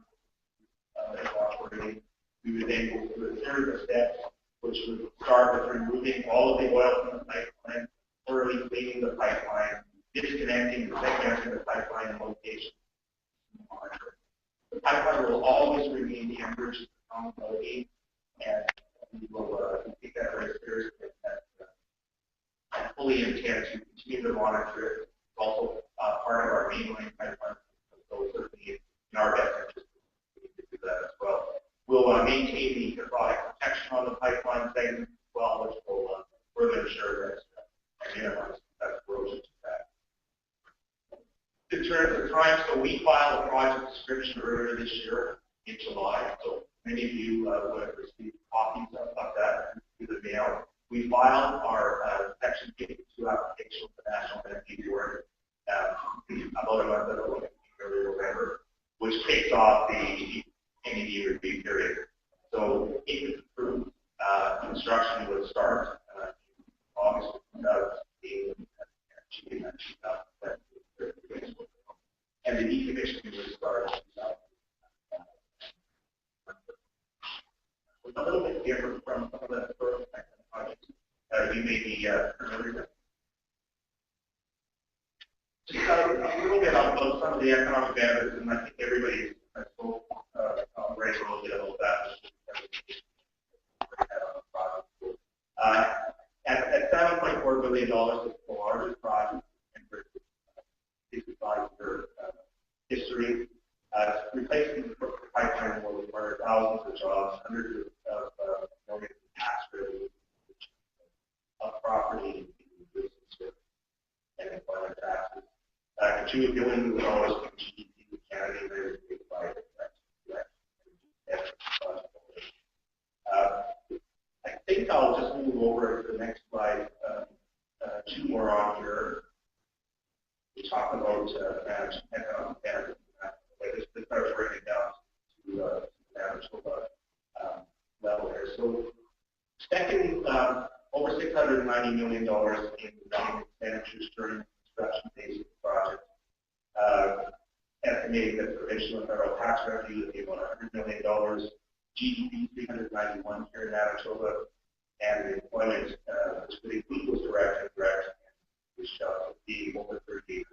that's operating, we would then go through a series of steps, which would start with removing all of the oil from the pipeline, thoroughly cleaning the pipeline, disconnecting and segmenting the pipeline in location. The pipeline will always remain the Enbridge accountability, and we will take that very seriously and fully intend to continue to monitor it. It's also part of our mainline pipeline, so certainly in our best interest to do that as well. We'll maintain the hydraulic protection on the pipeline segment as well, which will further ensure that minimize that corrosion to that. In terms of time, so we filed a project description earlier this year in July. So many of you would have received copies of that through the mail. We filed our Section 52 application with the National Energy Board about a month ago, in early November, which kicks off the NED review period. So if it's approved, construction would start in August 2018 and 2017. And the decommissioning would start in 2000. It's a little bit different from some of the first projects you may be familiar with. Just a little bit about some of the economic benefits, and I think everybody has spoken already a little bit about that. At $7.4 billion, it's the largest project in 65-year history. Replacing the pipeline will require thousands of jobs, hundreds of millions of tax revenue, of property, and employment taxes. $2 billion in GDP in Canada, United States by I think I'll just move over to the next slide. Two more on here. We talk about economic benefits. This starts breaking down to Manitoba level here. So, expecting over $690 million in government expenditures during the construction phase of the project. Estimating that provincial and federal tax revenue would be about $100 million, GDP 391 here in Manitoba, and the employment, which would include those direct and indirect, which would be over 38.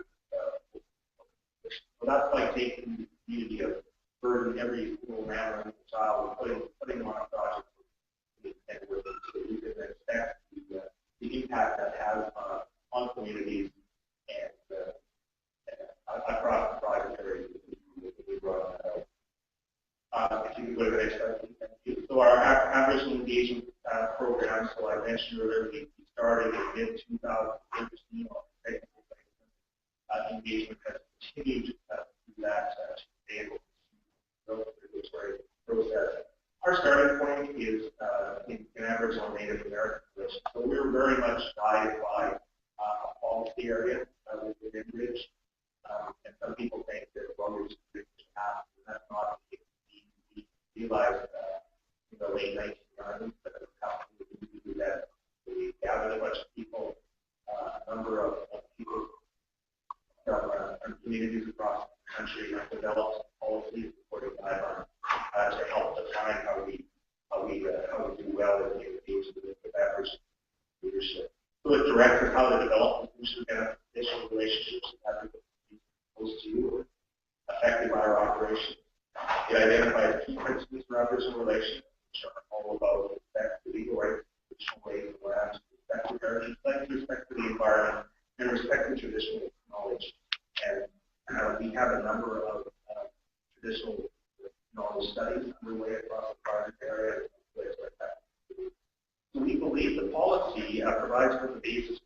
So that's like taking the community of burden every single man or child and putting them on a project and with it, so we can expect the impact that has on communities and across the project area. We brought that out. If you can go to the next slide, please. Thank you. So our Aboriginal engagement program, so I mentioned earlier, we started in mid-2013 on technical placement. Engagement has continued to do that to be able to regulatory process. Our starting point is in Aboriginal Native American tradition. So we're very much guided by a policy area within Enbridge. And some people think that voters should have, and that's not the case. We realized in the late 1990s that the company would do that. So we gathered a bunch of people, a number of people communities across the country have developed policies supported by to help define how we do well in the engagement with average leadership. So it directs us how to develop mutually beneficial relationships with everyone close to you or affected by our operations. It identifies key principles for Aboriginal relations, which are all about respect to legal rights, traditional ways of land, respect to heritage, respect to the environment, and respect to traditional knowledge. And we have a number of traditional knowledge studies underway across the project area and places like that. So we believe the policy provides for the basis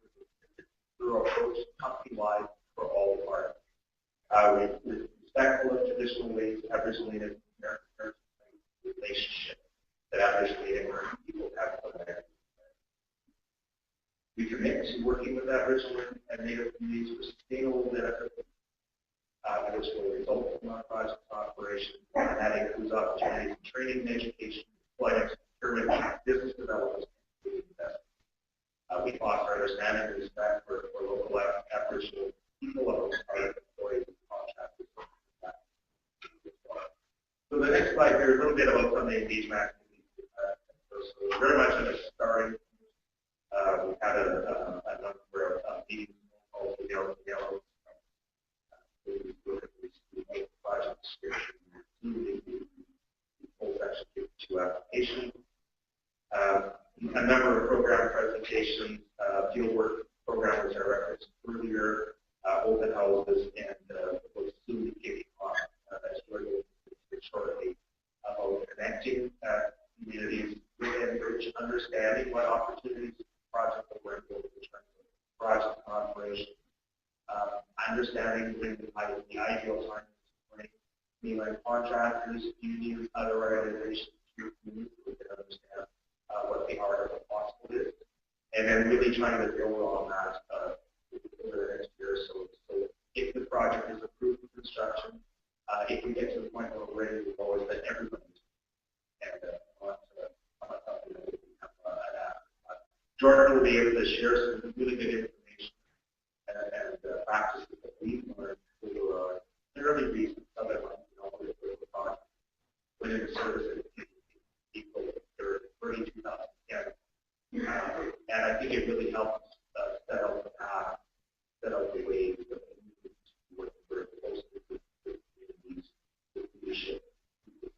for a approach company-wide for all parties. With respectful of traditional ways of Aboriginal Native American relationship that Aboriginal Native American people have with American. We commit to working with Aboriginal and Native communities for sustainable benefits, which will result from our project operation, and that includes opportunities in training and education, employment, procurement, business development, and investment. We foster understanding and respect for local Aboriginal people and private employees and contractors. So the next slide here is a little bit about some of the engagement activities. So very much at a starting. We had a number of meetings called the Yellow. We look at the project description, the full section to application. A number of program presentations, fieldwork program which I referenced earlier, open houses, and will soon be kicking off as Jordan will speak shortly about connecting communities with Enbridge, understanding what opportunities the project will bring in terms of project operation, understanding when the ideal time to bring mainland contractors, unions, other organizations to your community so we can understand what the art of the possible is, and then really trying to build on that over the next year or so. So if the project is approved for construction, if we get to the point where we're ready to go, is that everybody's and not something that we can have an app. Jordan will be able to share some really good information and practices that we've learned through the early reasons of it, with the project. When in service of people early 2010. And I think it really helps set out the path, set out the ways that we work very closely with communities, with leadership,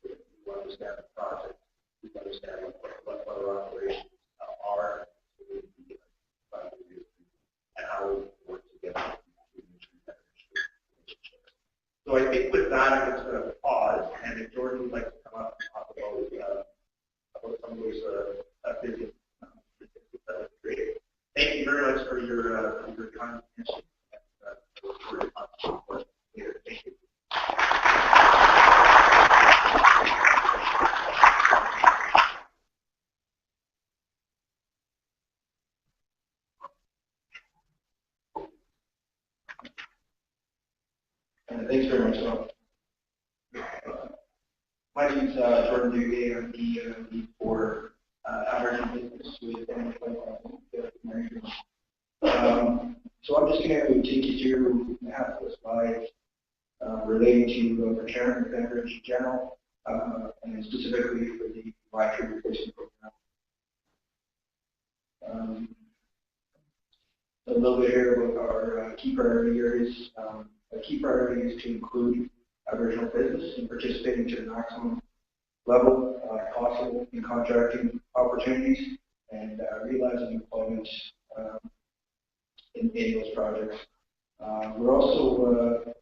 who understand the project, who understand what our operations are, and how we work together to mutually beneficial relationships. So I think with that, I'm just going to pause, and if Jordan would like to come up and talk about some of those business statistics, that would be great. Thank you very much for your kind attention and for your support here. Thank you. Thanks very much, Rob. My name is Jordan Duguay. I'm the lead for Aboriginal business with so I'm just going to take you through half of the slides relating to procurement with Enbridge in general, and specifically for the line replacement program. A little bit here about our key priority areas. A key priority is to include Aboriginal business in participating to the maximum level possible in contracting opportunities and realizing employment in those projects. We're also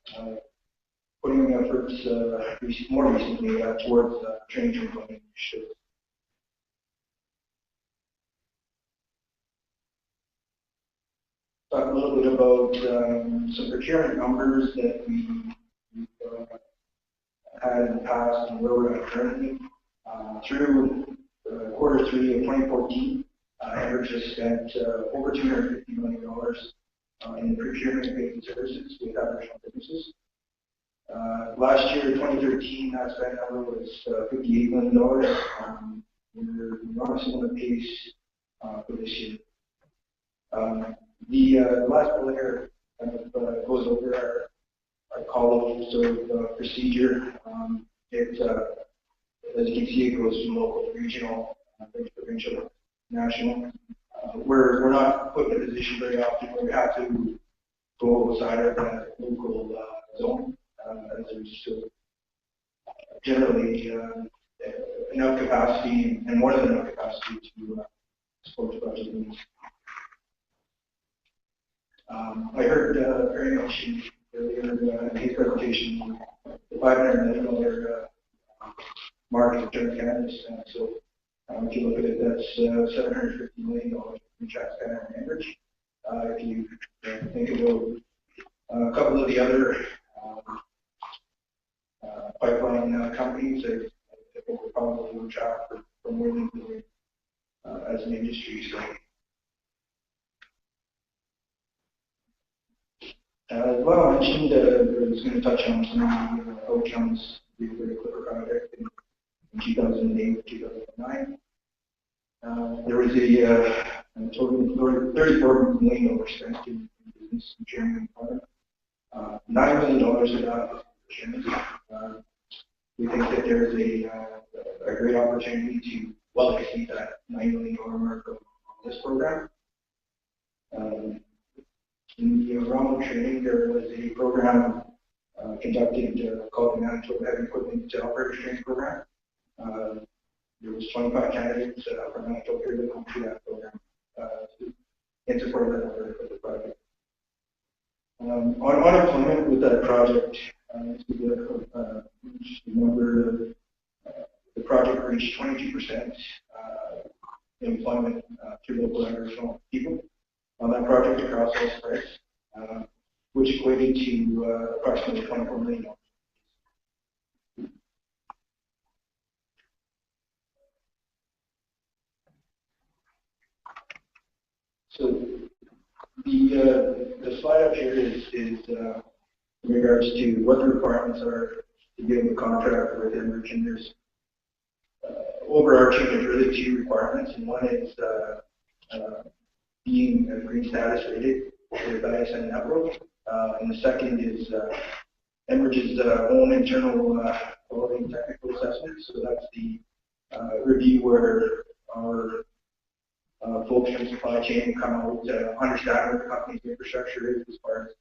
putting efforts more recently towards training and employment initiatives. Talk a little bit about some procurement numbers that we've had in the past and where we're at currently. Through quarter 3 of 2014, Enbridge has spent over $250 million in procurement of goods and services with Aboriginal businesses. Last year, 2013, that spend number was $58 million. We're on a similar pace for this year. The last bullet here kind of goes over our hollow sort of procedure. As you can see, it goes from local to regional, provincial, national. We're not put in a position very often where we have to go outside of that local zone, as there's still generally enough capacity and more than enough capacity to support the budget needs. I heard Barry mention earlier in his presentation the $500 million market for Trans Canada. So if you look at it, that's $750 million in Trans Canada on average. If you think about a couple of the other pipeline companies, I think we're probably on track for more than as an industry. So. Well, I mentioned I was going to touch on some of the outcomes of the Clipper project in 2008, 2009. There was a total of $34 million spent in business and training and product. $9 million of that was for we think that there's a great opportunity to well exceed that $9 million mark on this program. In the realm of training, there was a program conducted called the Manitoba Heavy Equipment Operators Training Program. There was 25 candidates from Manitoba here that went through that program in support of the project. On deployment with that project, remember the project reached 22% employment through local and regional people on that project across all sites, which equated to approximately $24 million. So the slide up here is in regards to what the requirements are to get a contract with Enbridge, and there's overarching, there's really two requirements, and one is being a green status rated with ISN Network, and the second is Enbridge's own internal quality and technical assessment. So that's the review where our folks from supply chain come out to understand what the company's infrastructure is as far as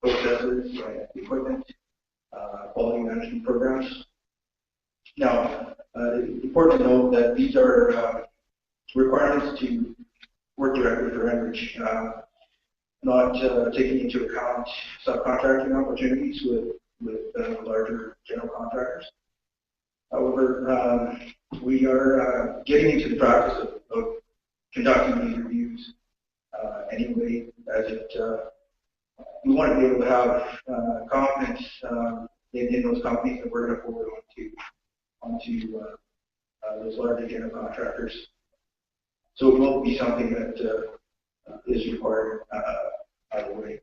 processes, equipment, quality management programs. Now, it's important to note that these are requirements to work directly for Enbridge, not taking into account subcontracting opportunities with larger general contractors. However, we are getting into the practice of conducting these reviews anyway, as we want to be able to have confidence in those companies that we're going to forward onto those larger general contractors. So it won't be something that is required either way.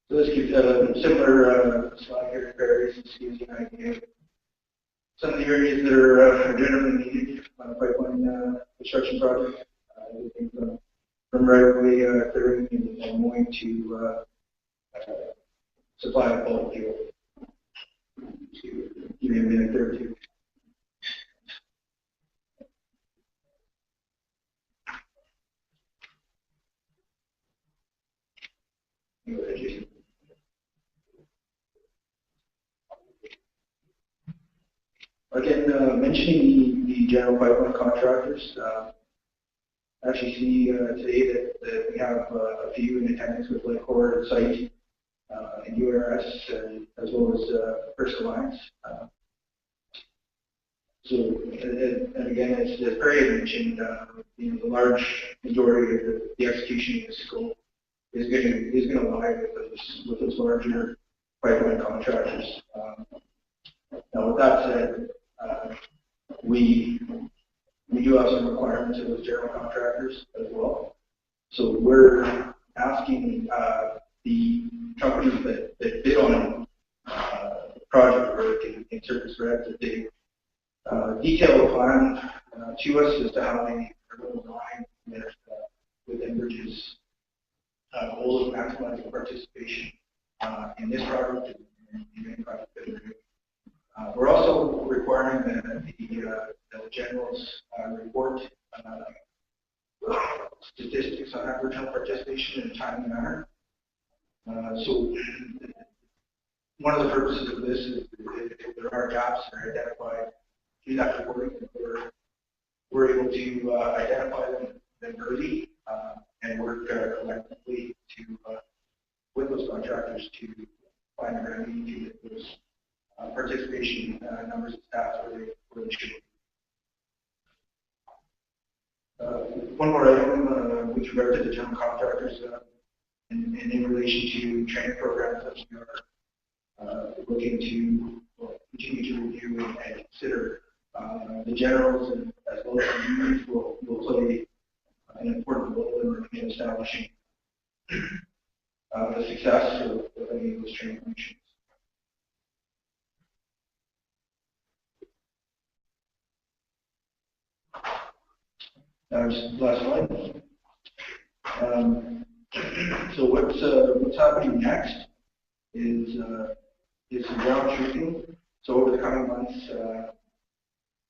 So this gives a similar slide here to Barry's, just gives you an idea of some of the areas that are generally needed on a pipeline construction project. Everything from right-of-way clearing and mowing to supply of bulk fuel. Give me a minute there too. Go ahead, Jason. Again, mentioning the general pipeline contractors, actually see today that we have a few in attendance with Lakeport site and URS, as well as First Alliance. So, and again, as Perry had mentioned, the large majority of the execution of the scope is going to lie with those larger pipeline contractors. Now, with that said, we do have some requirements of those general contractors as well. So we're asking the companies that bid on project work in service regs that they detail a plan to us as to how going line with Enbridge's goal of maximizing participation in this project and in any project that we're doing. We're also requiring the general's report statistics on Aboriginal participation in a timely manner. So one of the purposes of this is if there are gaps that are identified through that reporting, we're able to identify them early and work collectively with those contractors to find a remedy to get those participation numbers of staff where they should be. One more item with regard to the general contractors and in relation to training programs that we are looking to continue to review and consider. The generals and as well as the unions will play an important role in establishing the success of any of those training missions. Last slide. So what's happening next is some ground truthing. So over the coming months,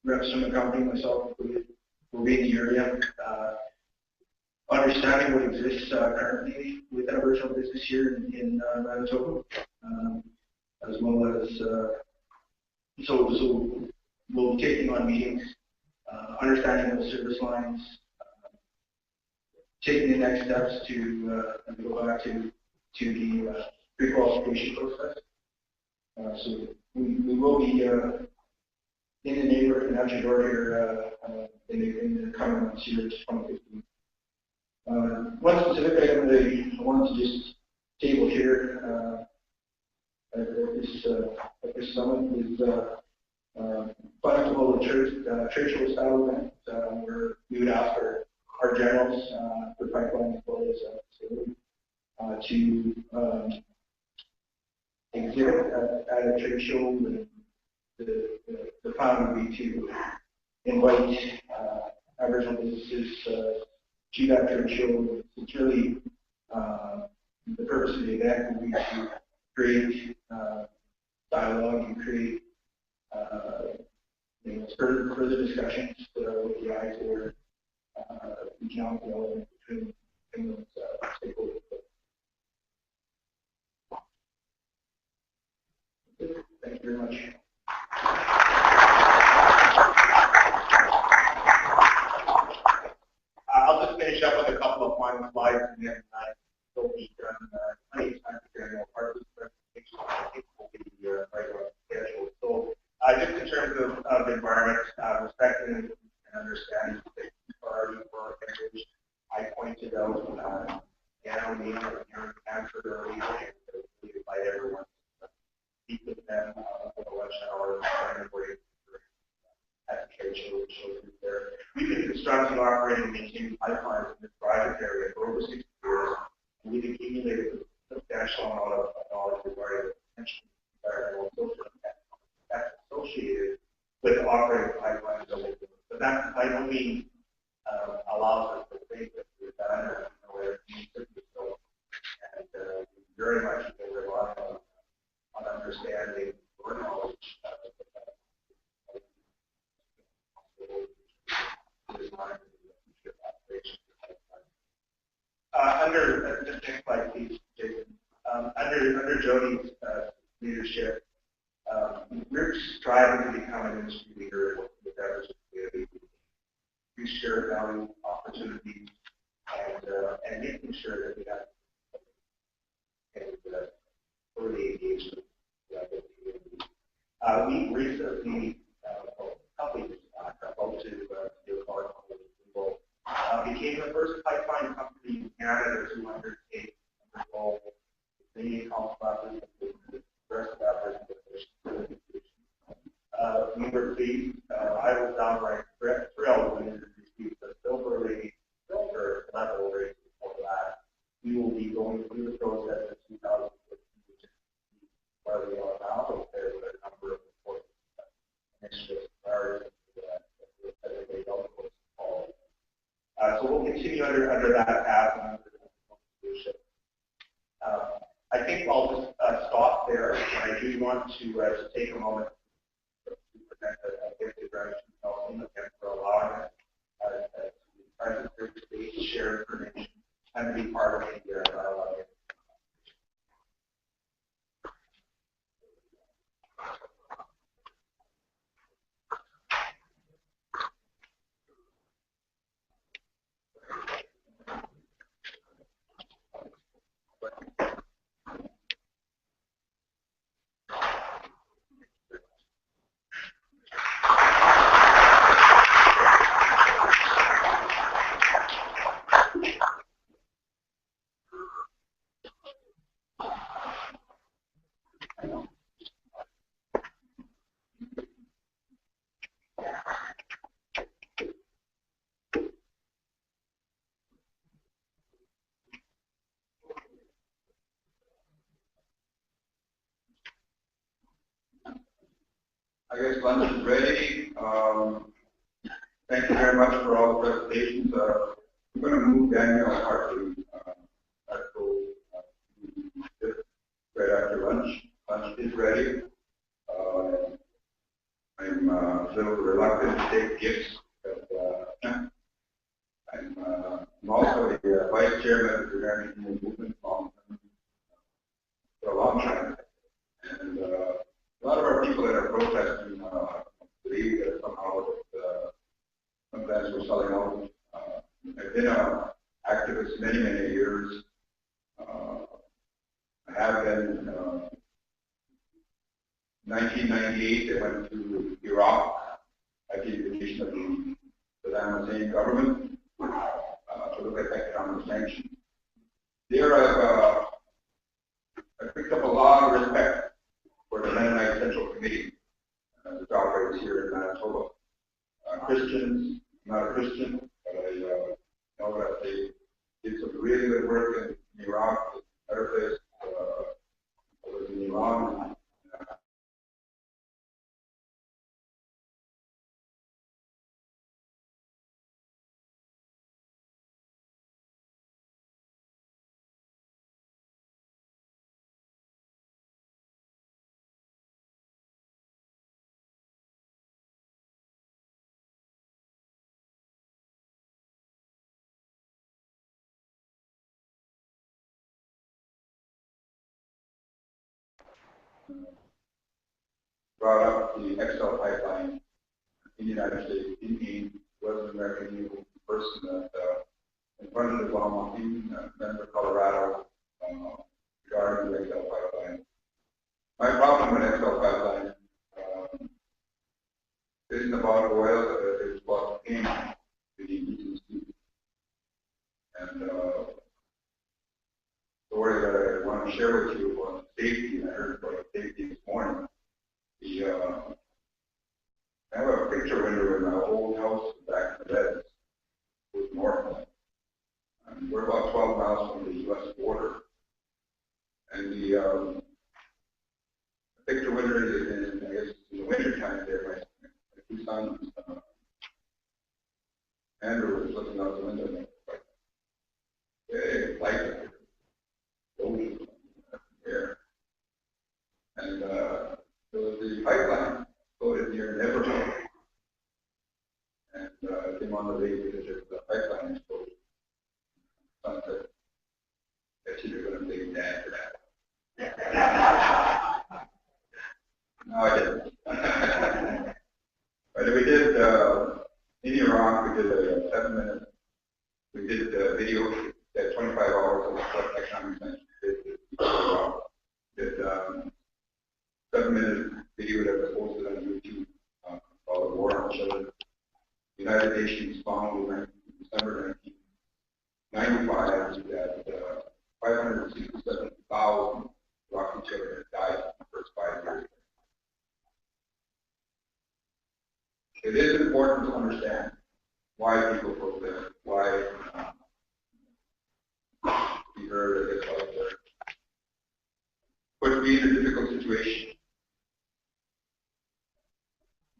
reps from the company, myself included, will be in the area, understanding what exists currently with Aboriginal business here in Manitoba, as well as so we'll be taking on meetings, understanding the service lines, taking the next steps to go back to the pre-qualification process. So we will be in the neighborhood and at your door here in the coming months here, 2015. One specific item that I wanted to just table here at this summit is planning to hold a trade show style event where we would ask our generals for pipeline as well as facility to exhibit at a trade show. And the plan would be to invite Aboriginal businesses to that trade show. It's really the purpose of the event will be to create dialogue and create further discussions with the eyes or economic development between those stakeholders. Thank you very much. I'll just finish up with a couple of final slides and then we'll be done plenty of time for general part of this presentation. I think we'll be right on schedule. So just in terms of the environment, respecting and understanding the priority for our organization, I pointed out down the answer earlier and invite everyone to speak with them for the lunch hour and break at the trade show there. We've been constructing, operating, and maintaining pipelines in this project area for over 60 years, and we've accumulated a substantial amount of knowledge regarding the potential environmental and social impacts that's associated with operating pipelines. But that by no means allows us to think that we've done or where it needs to be so. And we very much rely on understanding or knowledge under just next slide, please, Jason. Under Jody's leadership, we're striving to become an industry leader with Aboriginal community. We share value, opportunities, and making sure that we have early engagement with the community. We recently, a couple of years back, about to do a call became the first pipeline company in Canada to undertake the complex with the rest of Aboriginal. We were pleased. I was downright thrilled when we received the Silver Lady filter level rating for that. We will be going through the process in 2015, which is where we are now, but there's a number of important initiatives prior to that they don't all. So we'll continue under that path and under the leadership. I think I'll just stop there, and I do want to take a moment to present a big gratitude to Nelson again for allowing us to be present here today to share information and to be part of the dialogue. I guess lunch is ready. Thank you very much for all the presentations. I'm going to move Daniel Hart to Atco right after lunch. Lunch is ready. I'm a little reluctant to take gifts, but I'm also the vice chairman of the American Indian Movement for a long time. And a lot of our people that are protesting believe that somehow sometimes we're selling out. I've been an activist many, many years. I have been. 1998, I went to Iraq at the invitation of the Saddam Hussein government to look at economic sanctions. There I picked up a lot of respect for the Mennonite Central Committee that operates here in Manitoba. Christians, I'm not a Christian, but I know that they did some really good work in Iraq. Better place. I was in Iran. Brought up the XL pipeline in the United States. Indeed, was an American Indian person that in front of the Obama in Denver, Colorado, regarding the XL pipeline. My problem with XL pipeline isn't about oil, it's about pain to the Indigenous people. And the story that I want to share with you about safety, and I heard about safety this morning. I have a picture window in my old house back in the beds with Northland. And we're about 12 miles from the U.S. border. And the picture window is in, I guess, in the winter time there, my two sons, Andrew was looking out the window and like, hey, light up here. Ocean here. And there was the pipeline floated near Nevermore. And I came on the radio because the pipeline exploded. Son said, bet you're going to blame Dad for that. No, I didn't. But we did, in Iraq, we did a 7-minute, we did a video at 25 hours of what economic sanctions did 7-minute video that was posted on YouTube called The War on Children. The United Nations found in December 1995 that 567,000 Iraqi children had died in the first 5 years. It is important to understand why people protest, why we heard it out there. Put me in a difficult situation.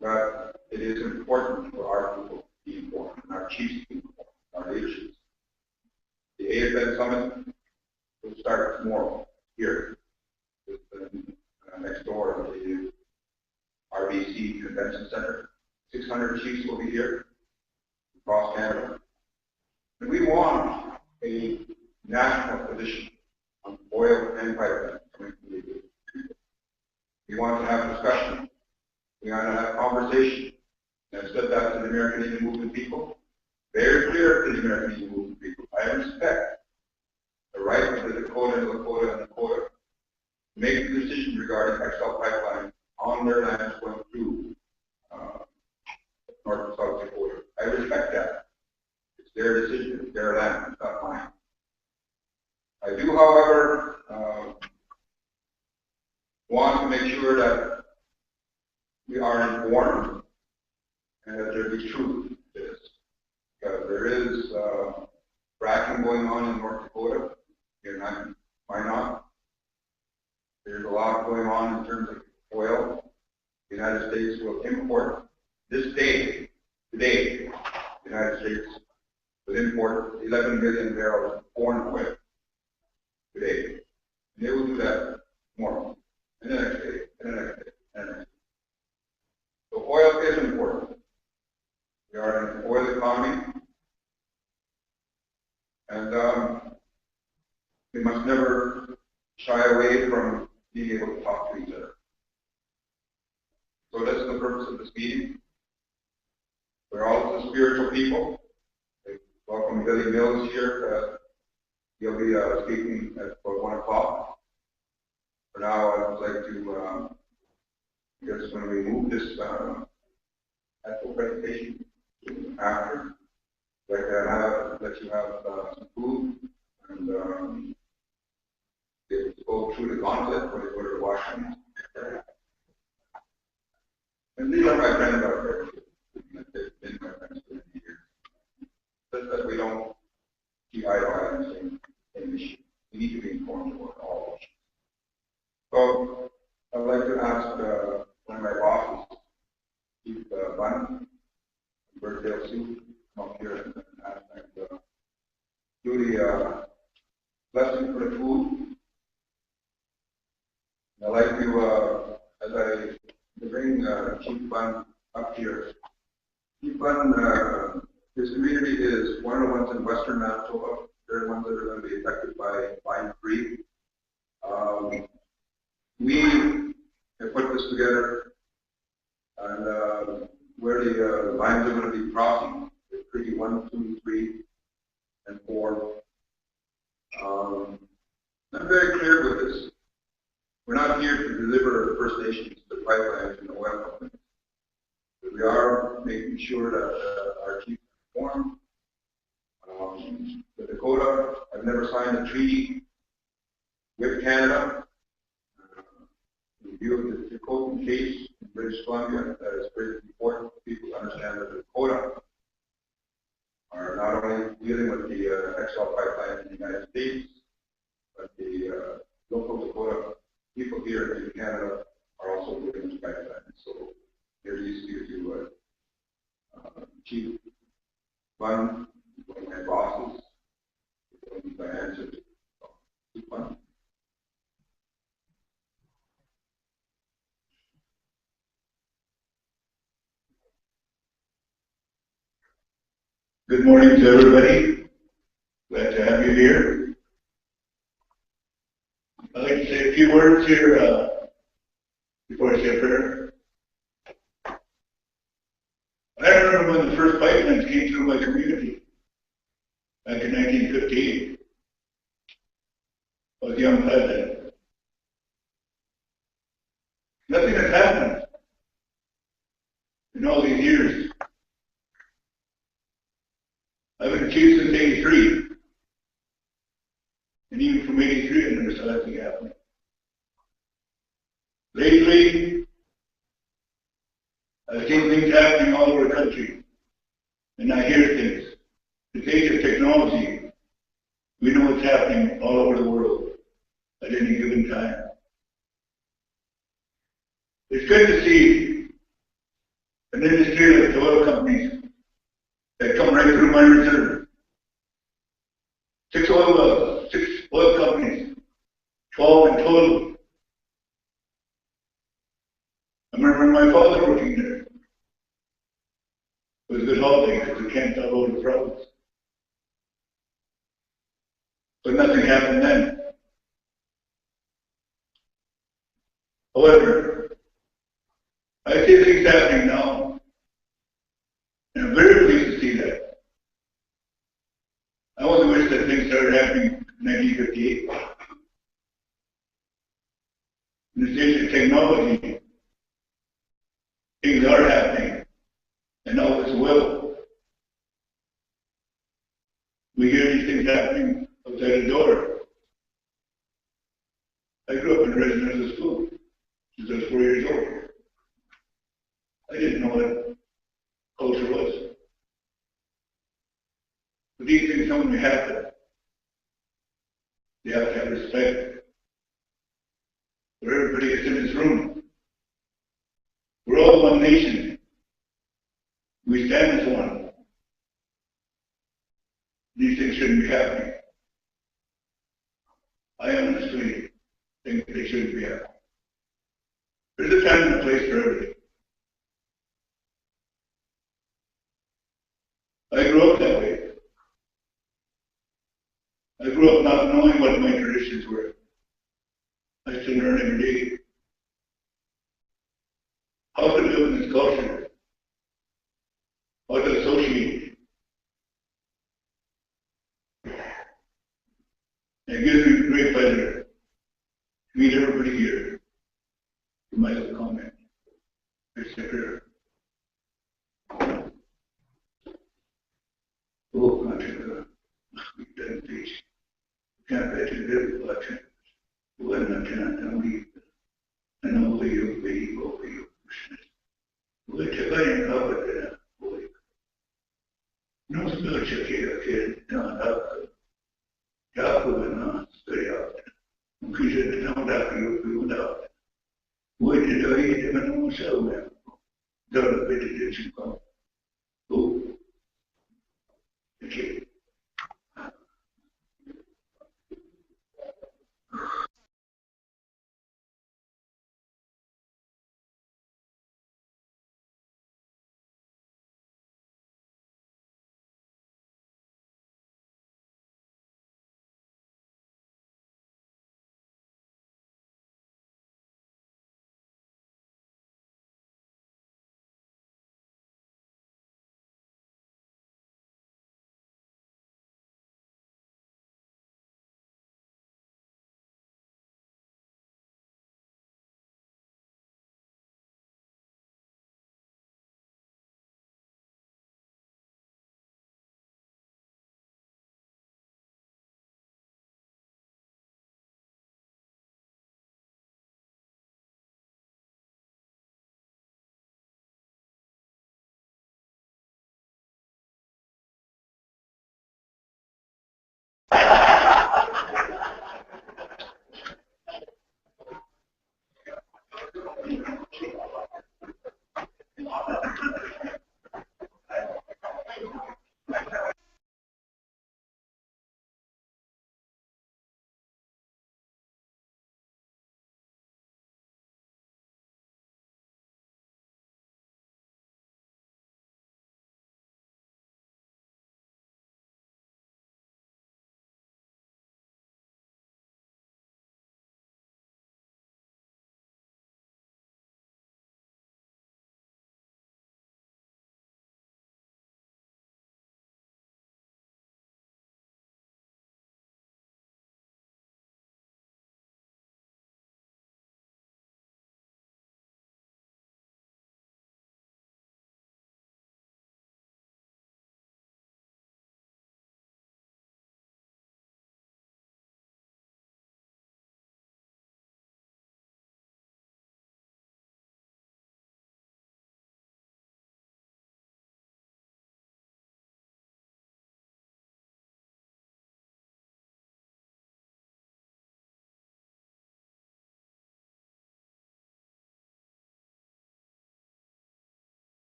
But it is important for our people to be informed, and our chiefs to be informed, our leadership AFN Summit will start tomorrow here, next door at the RBC Convention Center. 600 chiefs will be here across Canada. And we want a national position on oil and pipeline coming from the people. We want to have discussion. We want to have conversation. And I've said that to the American Indian Movement people. Very clear to the American Indian Movement people. I respect the right of the Dakota and Lakota to make the decision regarding XL pipeline on their lands going through North and South Dakota. I respect that. It's their decision, it's their land, it's not mine. I do, however, want to make sure that we are informed and that there be truth to this. Because there is fracking going on in North Dakota, and why not? There's a lot going on in terms of oil. The United States will import this day, today, the United States will import 11 million barrels of foreign oil today. And they will do that tomorrow, and the next day, and the next day, and the next day. So oil is important. We are in an oil economy, and we must never shy away from being able to talk to each other. So that's the purpose of this meeting. We're all spiritual people. Welcome Billy Mills here. He'll be speaking at about 1 o'clock. For now, I would like to, I guess when we move this Atco presentation after, like let you have some food and go through the gauntlet when you go to Washington. And these are my friends out there. They've been my friends for many years. Just that we don't see eye to eye on the same issue. We need to be informed about all issues. So I'd like to ask one of my bosses, Chief Bunn, Birddale Sioux, come up here and do the blessing for the food. And I'd like to, as I bring Chief Bunn up here. Chief Bunn, his community is one of the ones in western Manitoba. They're the ones that are going to be affected by Line 3. We have put this together, and where the lines are going to be crossing, the Treaty 1, 2, 3, and 4. I'm very clear with this. We're not here to deliver First Nations the pipelines and the oil companies. But we are making sure that our chiefs are informed. The Dakota, I've never signed a treaty with Canada. In view of the Dakota case in British Columbia, that is very important for people to understand that the Dakota are not only dealing with the XL pipeline in the United States, but the local Dakota people here in Canada are also dealing with pipelines. So here's easier to Chief Bunn, one of my bosses, one of my answers. Chief Bunn. Good morning to everybody. Glad to have you here. I'd like to say a few words here before I say a prayer. I remember when the first pipelines came through my community back in 1958. I was a young lad then. Nothing has happened in all these years. I've been chief since 83. And even from 83, I never saw anything happening. Lately, I've seen things happening all over the country. And I hear things. In the age of technology, we know what's happening all over the world at any given time. It's good to see an industry like the oil companies that come right through my reserve. 6 oil the province. But nothing happened then. However, I see things happening now, and I'm very pleased to see that. I only wish that things started happening in 1958. In the stage of technology, things are happening, and now as well. We hear these things happening outside the door. I grew up in a residential school since I was 4 years old. I didn't know what culture was. But these things don't happen. You have to have respect for everybody that's in this room. We're all one nation. We stand as one. These things shouldn't be happening. I honestly think they shouldn't be happening. There's a time and a place for everything. I grew up that way. I grew up not knowing what my traditions were. I still learn every day. How to live in this culture. How to associate. It gives me great pleasure to meet everybody here. For my little comment. Mr. Kerr. Oh, I can't teach. Can't bet you live much. When I can't tell me. And all you be over you. Which I ain't covered in a week. No spiritual care done up. Jacob and not stay out. Because it don't have you feel out. What did I eat even myself? Don't have been attention. Oh, okay.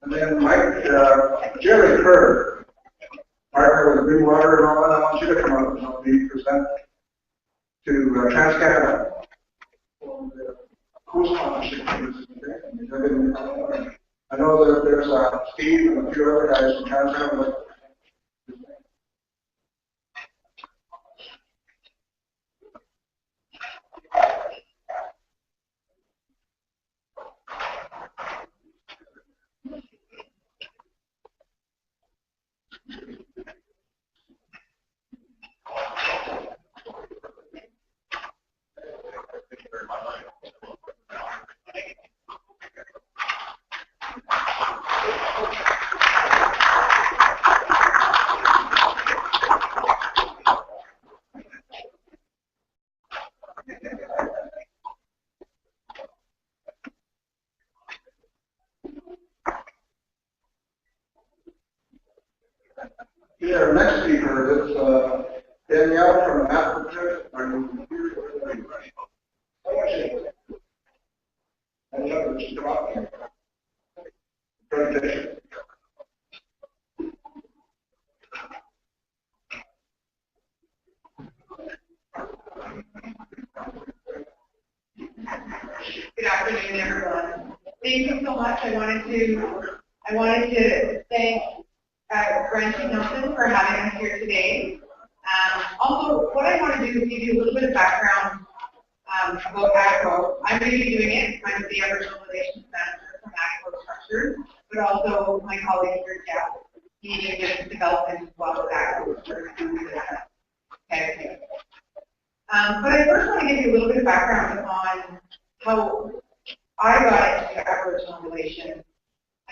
And then Mike, Jerry Kerr, partner with Green Water and all that, I want you to come up and help me present to TransCanada. Cool sponsorship. I know that there's Steve and a few other guys from TransCanada. Yeah, our next speaker is Danielle from Atco. Are you here? Danielle, just come up here. Presentation. Good afternoon, everyone. Thank you so much. I wanted to thank Brent and Nelson for having us here today. Also, what I want to do is give you a little bit of background about Atco. I'm going to be doing it. I'm the Aboriginal Relations Manager from Atco Structures, but also my colleague here, Jeff, the Indigenous Development as well as Atco Structures. Okay. But I first want to give you a little bit of background on how I got into Aboriginal relations.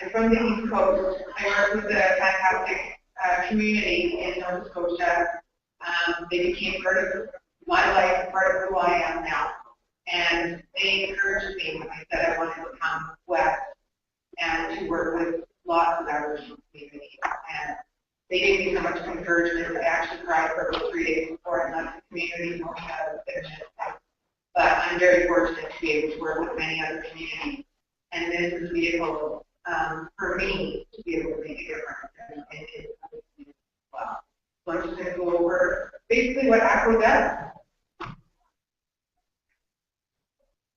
I'm from the East Coast. I work with a fantastic community in Nova Scotia. They became part of my life, part of who I am now. And they encouraged me when I said I wanted to come west and to work with lots of Aboriginal communities. And they gave me so much encouragement that I actually cried for about 3 days before I left the community, knowing that I was going to miss them. But I'm very fortunate to be able to work with many other communities. And this is a vehicle for me to be able to make a difference in other communities as well. So I'm just going to go over basically what Atco does.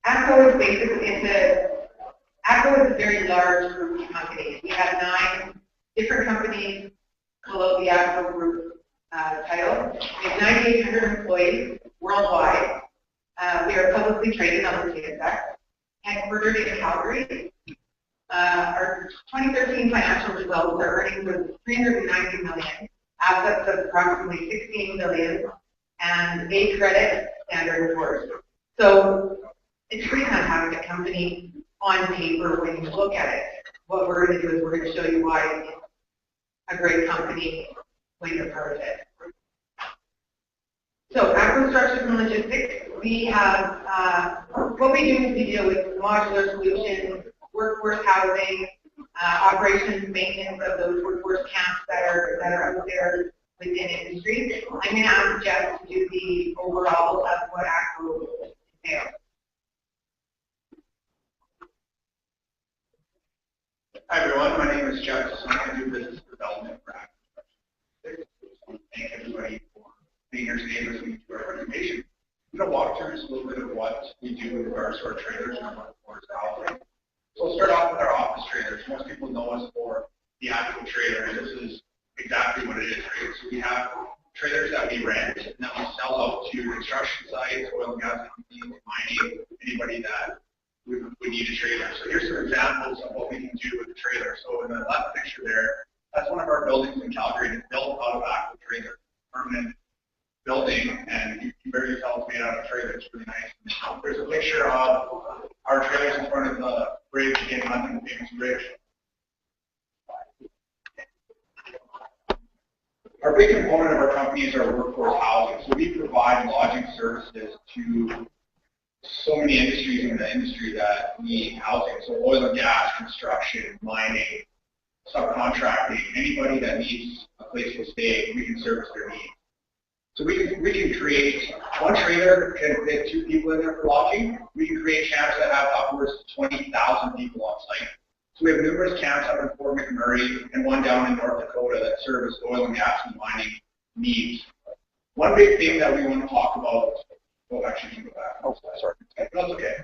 Atco is a very large group of companies. We have 9 different companies below the Atco Group title. We have 9,800 employees worldwide. We are publicly traded on the TSX, headquartered in Calgary. Our 2013 financial results, our earnings was $390 million, assets of approximately $16 million, and A credit Standard & Poor's. So it's a pretty fantastic company on paper when you look at it. What we're going to do is we're going to show you why it's a great company when you're part of it. So Atco Structures and Logistics, we have, what we do is we deal with modular solutions, workforce housing, operations, maintenance of those workforce camps that are out there within industry. I'm going to ask Jeff to do the overall of what Atco entails. Hi everyone, my name is Jeff. I do business development for Atco Structures. Thank everybody for being here today and listening to our presentation. I'm going to walk through just a little bit of what we do in regards to our trailers and our workforce housing. So we'll start off with our office trailers. Most people know us for the Atco trailer. This is exactly what it is, right? So we have trailers that we rent and that we sell out to construction sites, oil and gas companies, mining, anybody that would need a trailer. So here's some examples of what we can do with a trailer. So in the left picture there, that's one of our buildings in Calgary. It's built out of Atco trailer, permanent building, and you can barely tell it's made out of a trailer. It's really nice. There's a picture of our trailers in front of the bridge in London, the famous bridge. Our big component of our company is our workforce housing. So we provide lodging services to so many industries in the industry that need housing. So oil and gas, construction, mining, subcontracting, anybody that needs a place to stay, we can service their needs. So we can create, one trailer can fit 2 people in there for lodging. We can create camps that have upwards to 20,000 people on site. So we have numerous camps up in Fort McMurray and one down in North Dakota that service oil and gas and mining needs. One big thing that we want to talk about, oh, actually, you can go back. Oh, sorry. That's okay.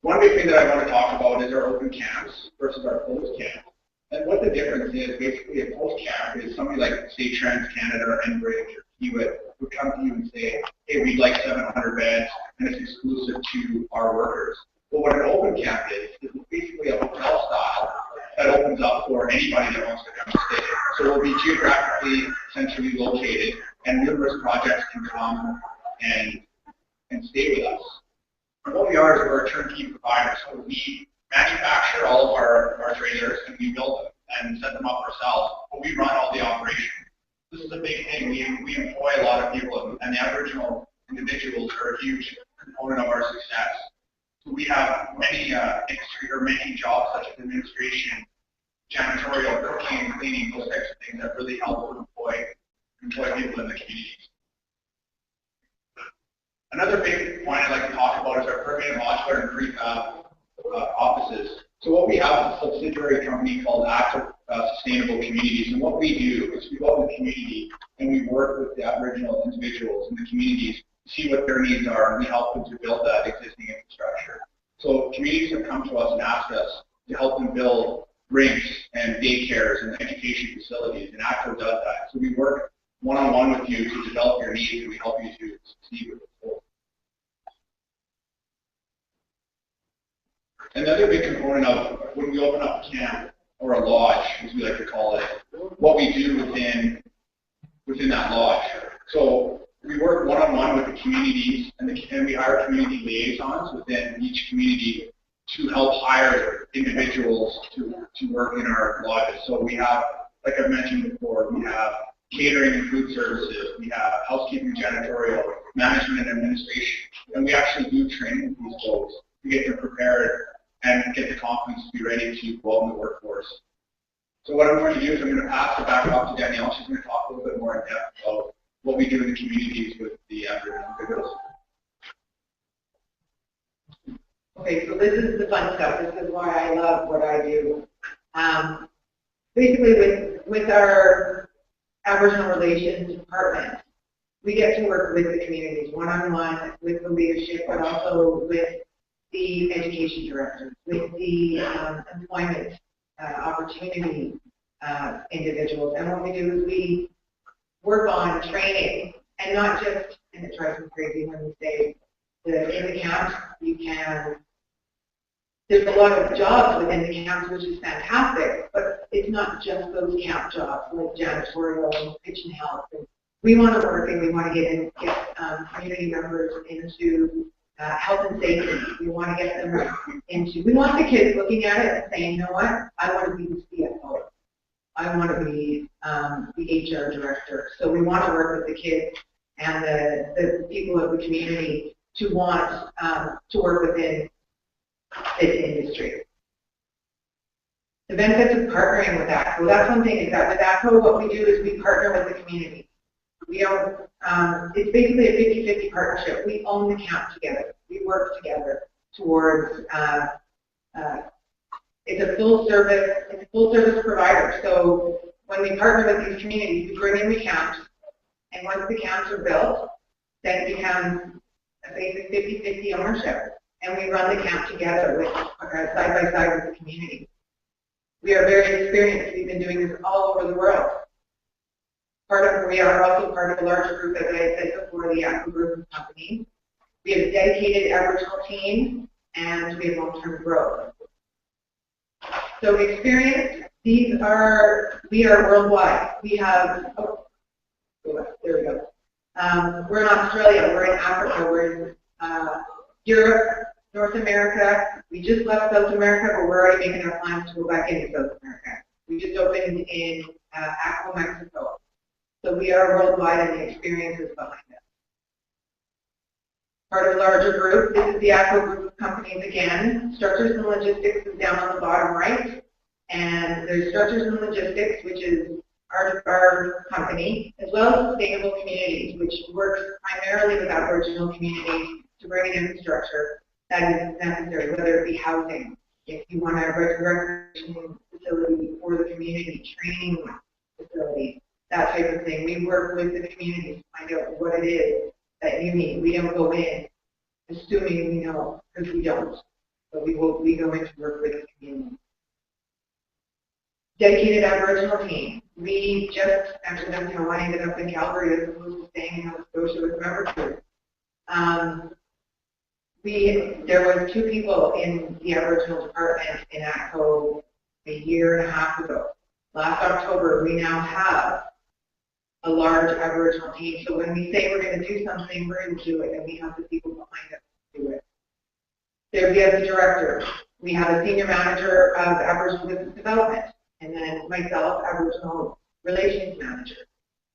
One big thing that I want to talk about is our open camps versus our closed camps. And what the difference is, basically a closed camp is somebody like, say, TransCanada or Enbridge or Keynote would come to you and say, hey, we'd like 700 beds, and it's exclusive to our workers. But what an open camp is basically a hotel style that opens up for anybody that wants to come and stay. So we'll be geographically centrally located, and numerous projects can come and stay with us. And what we are is we're a turnkey provider, so we manufacture all of our trailers and we build them and set them up ourselves, but we run all the operation. This is a big thing. We employ a lot of people, and the Aboriginal individuals are a huge component of our success. So we have many industry or many jobs such as administration, janitorial, cooking, and cleaning, those types of things that really help to employ people in the communities. Another big point I'd like to talk about is our permanent modular and prefab offices. So what we have is a subsidiary company called Atco Sustainable Communities, and what we do is we go out in the community and we work with the Aboriginal individuals in the communities to see what their needs are, and we help them to build that existing infrastructure. So communities have come to us and asked us to help them build rinks and daycares and education facilities, and Atco does that. So we work one-on-one with you to develop your needs, and we help you to succeed with the goal. Another big component of when we open up a camp or a lodge, as we like to call it, what we do within that lodge. So we work one-on-one with the communities, and we hire community liaisons within each community to help hire individuals to work in our lodges. So we have, like I've mentioned before, we have catering and food services, we have housekeeping, janitorial, management and administration, and we actually do training with these folks to get them prepared and get the confidence to be ready to go out in the workforce. So what I'm going to do is I'm going to pass it back off to Danielle. She's going to talk a little bit more in depth about what we do in the communities with the Aboriginal individuals. Okay, so this is the fun stuff. This is why I love what I do. Basically, with our Aboriginal Relations Department, we get to work with the communities one-on-one, with the leadership, but also with the education directors, with the employment opportunity individuals. And what we do is we work on training, and not just, and it drives me crazy when we say that in the camps you can, there's a lot of jobs within the camps, which is fantastic, but it's not just those camp jobs like janitorial and kitchen help. We want to work and we want to get community members into health and safety. We want to get them into, we want the kids looking at it and saying, you know what, I want to be the CFO. I want to be the HR director. So we want to work with the kids and the people of the community to want to work within this industry. The benefits of partnering with ATCO, that's one thing, is that with ATCO what we do is we partner with the community. We don't, it's basically a 50-50 partnership. We own the camp together. We work together towards, it's a full service provider. So when we partner with these communities, we bring in the camps, and once the camps are built, then it becomes a basic 50-50 ownership. And we run the camp together with side by side with the community. We are very experienced. We've been doing this all over the world. We are also part of a larger group, as I said before, the Atco Group of companies. We have a dedicated Aboriginal team, and we have long-term growth. So experience, we are worldwide. We have, oh, there we go. We're in Australia, we're in Africa, we're in Europe, North America. We just left South America, but we're already making our plans to go back into South America. We just opened in Atco, Mexico. So we are worldwide in the experiences behind it. Part of a larger group, this is the Atco group of companies again. Structures and Logistics is down on the bottom right. And there's Structures and Logistics, which is our company, as well as Sustainable Communities, which works primarily with Aboriginal communities to bring in infrastructure that is necessary, whether it be housing, if you want a recreation facility for the community, training facilities, that type of thing. We work with the community to find out what it is that you need. We don't go in assuming we know, because we don't. But we go in to work with the community. Dedicated Aboriginal team. We just, actually that's how I ended up in Calgary as opposed to staying in Nova Scotia with member group. There was 2 people in the Aboriginal department in Atco a year and a half ago. Last October, we now have a large Aboriginal team. So when we say we're going to do something, we're going to do it, and we have the people behind us to do it. There we have the director. We have a senior manager of Aboriginal business development, and then myself, Aboriginal relations manager.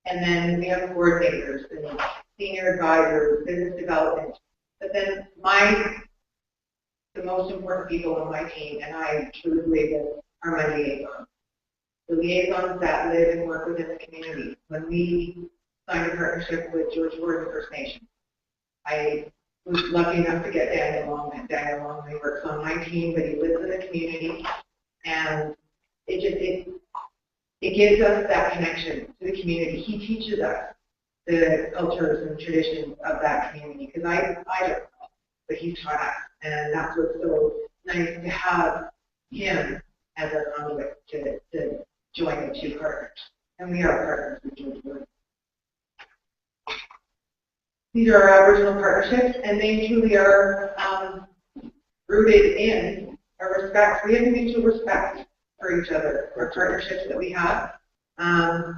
And then we have coordinators and senior advisors, business development. But then the most important people on my team, and I truly believe this, are my liaisons. The liaisons that live and work within the community. When we signed a partnership with George Gordon First Nation, I was lucky enough to get Daniel Long, and Daniel Long, he works on my team, but he lives in the community, and it gives us that connection to the community. He teaches us the cultures and traditions of that community, because I don't know, but he's taught us, and that's what's so nice to have him as a conduit to join the 2 partners. And we are partners with George Wood. These are our Aboriginal partnerships, and they truly are rooted in a respect. We have a mutual respect for each other, for partnerships that we have.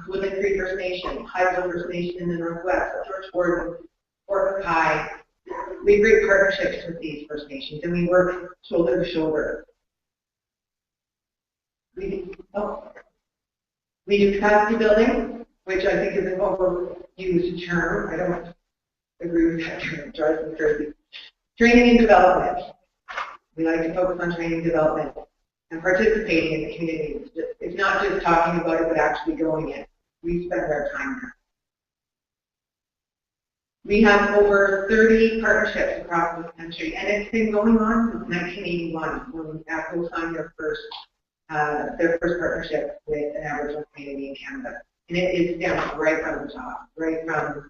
Woodland Creek First Nation, Highville First Nation in the Northwest, George Gordon, Fort Mackay. We have great partnerships with these First Nations, and we work shoulder to shoulder. We do capacity building, which I think is an overused term. I don't agree with that term. It drives me crazy. Training and development. We like to focus on training and development and participating in the community. It's not just talking about it, but actually going in. We spend our time there. We have over 30 partnerships across the country, and it's been going on since 1981 when Atco signed their first partnership with an Aboriginal community in Canada. And it is down right from the top, right from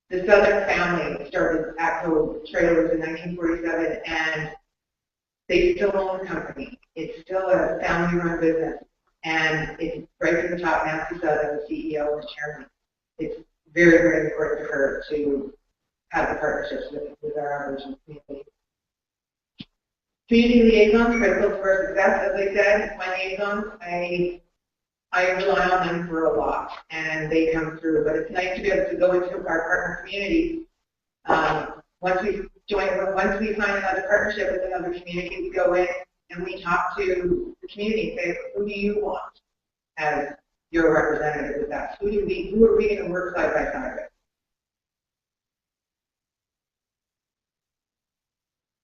the Southern family started Atco Trailers in 1947, and they still own the company. It's still a family-run business, and it's right from the top. Nancy Southern, the CEO and chairman. It's very, very important to her to have the partnerships with our Aboriginal community. Community liaisons, critical to our success. As I said, my liaisons, I rely on them for a lot, and they come through. But it's nice to be able to go into our partner communities. Once we sign another partnership with another community, we go in and we talk to the community and say, who do you want as your representative with us? Who are we going to work side by side with?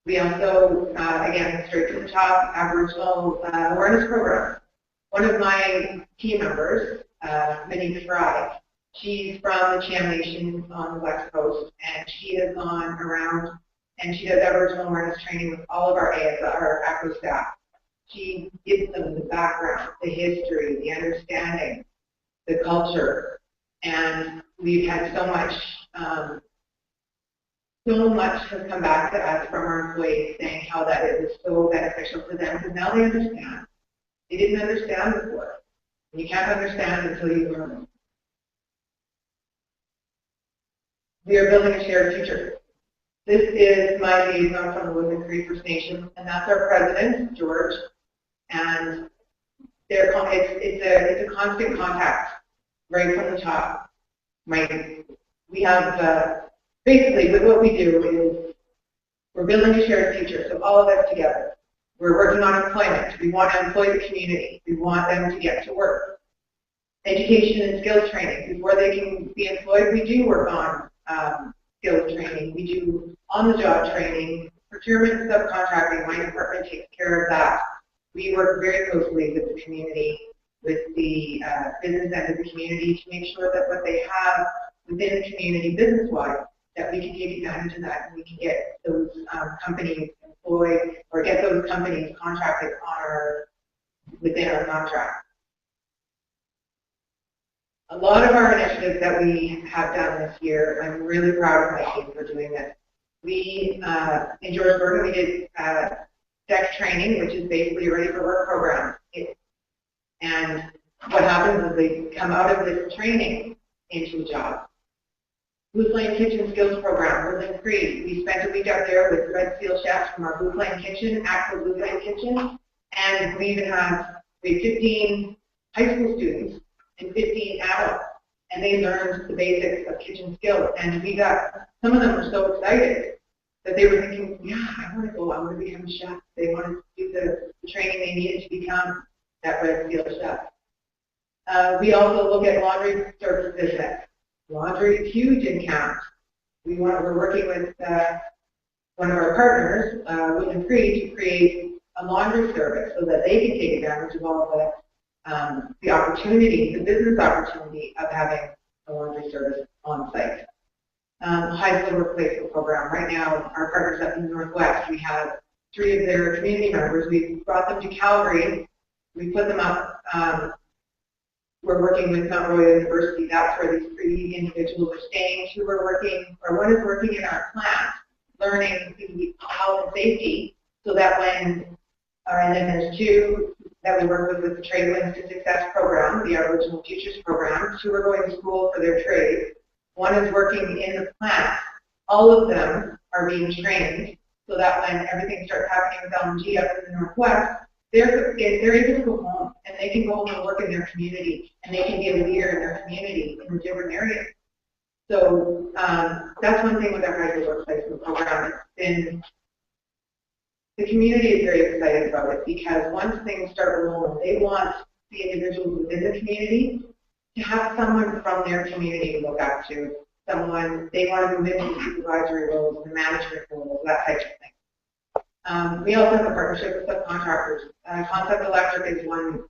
We also, again, straight to the top, Aboriginal awareness program. One of my team members, Minnie Fry, she's from the Cham Nation on the West Coast, and she has gone around and she does Aboriginal awareness training with all of our Atco staff. She gives them the background, the history, the understanding, the culture, and we've had so much has come back to us from our employees saying how that it was so beneficial to them, because now they understand. They didn't understand before. And you can't understand until you learn. We are building a shared future. This is my liaison from the Woodland Creek First Nation, and that's our president, George. And it's a constant contact right from the top. We have basically what we do is we're building a shared future. So all of us together. We're working on employment. We want to employ the community. We want them to get to work. education and skills training. Before they can be employed, we do work on skills training. We do on-the-job training, procurement, subcontracting. My department takes care of that. We work very closely with the community, with the business end of the community to make sure that what they have within the community business-wise, that we can take advantage of that and we can get those companies employed or get those companies contracted on within our contract. A lot of our initiatives that we have done this year, I'm really proud of my team for doing this. We, in Georgesburg, we did DEX training, which is basically a ready for work program. And what happens is they come out of this training into a job. Blue Flame Kitchen Skills Program was in Cree. We spent a week out there with Red Seal chefs from our Blue Flame Kitchen, Atco Blue Flame Kitchen, and we even have 15 high school students and 15 adults, and they learned the basics of kitchen skills. And we got, some of them were so excited that they were thinking, yeah, I want to go, I want to become a chef. They wanted to do the training they needed to become that Red Seal chef. We also look at laundry service business. Laundry is huge in Count. We're working with one of our partners, William Cree, to create a laundry service so that they can take advantage of all the opportunity, the business opportunity of having a laundry service on site. High School Replacement Program. Right now, our partners up in the Northwest, we have 3 of their community members. We brought them to Calgary. We put them up. We're working with Mount Royal University. That's where these 3 individuals are staying. 2 are working, or 1 is working in our plant, learning the health and safety, so that when, and then there's 2 that we work with the Trade Links to Success program, the Aboriginal Futures program. 2 are going to school for their trades. 1 is working in the plant. All of them are being trained so that when everything starts happening with LNG up in the Northwest, they're able to go home and they can go home and work in their community and they can be a leader in their community in the different areas. So that's one thing with our high school workplace program. It's been, the community is very excited about it because once things start rolling, they want the individuals within the community to have someone from their community to look up to, someone, they want to move into the supervisory roles, the management roles, that type of thing. We also have a partnership with subcontractors. Concept Electric is one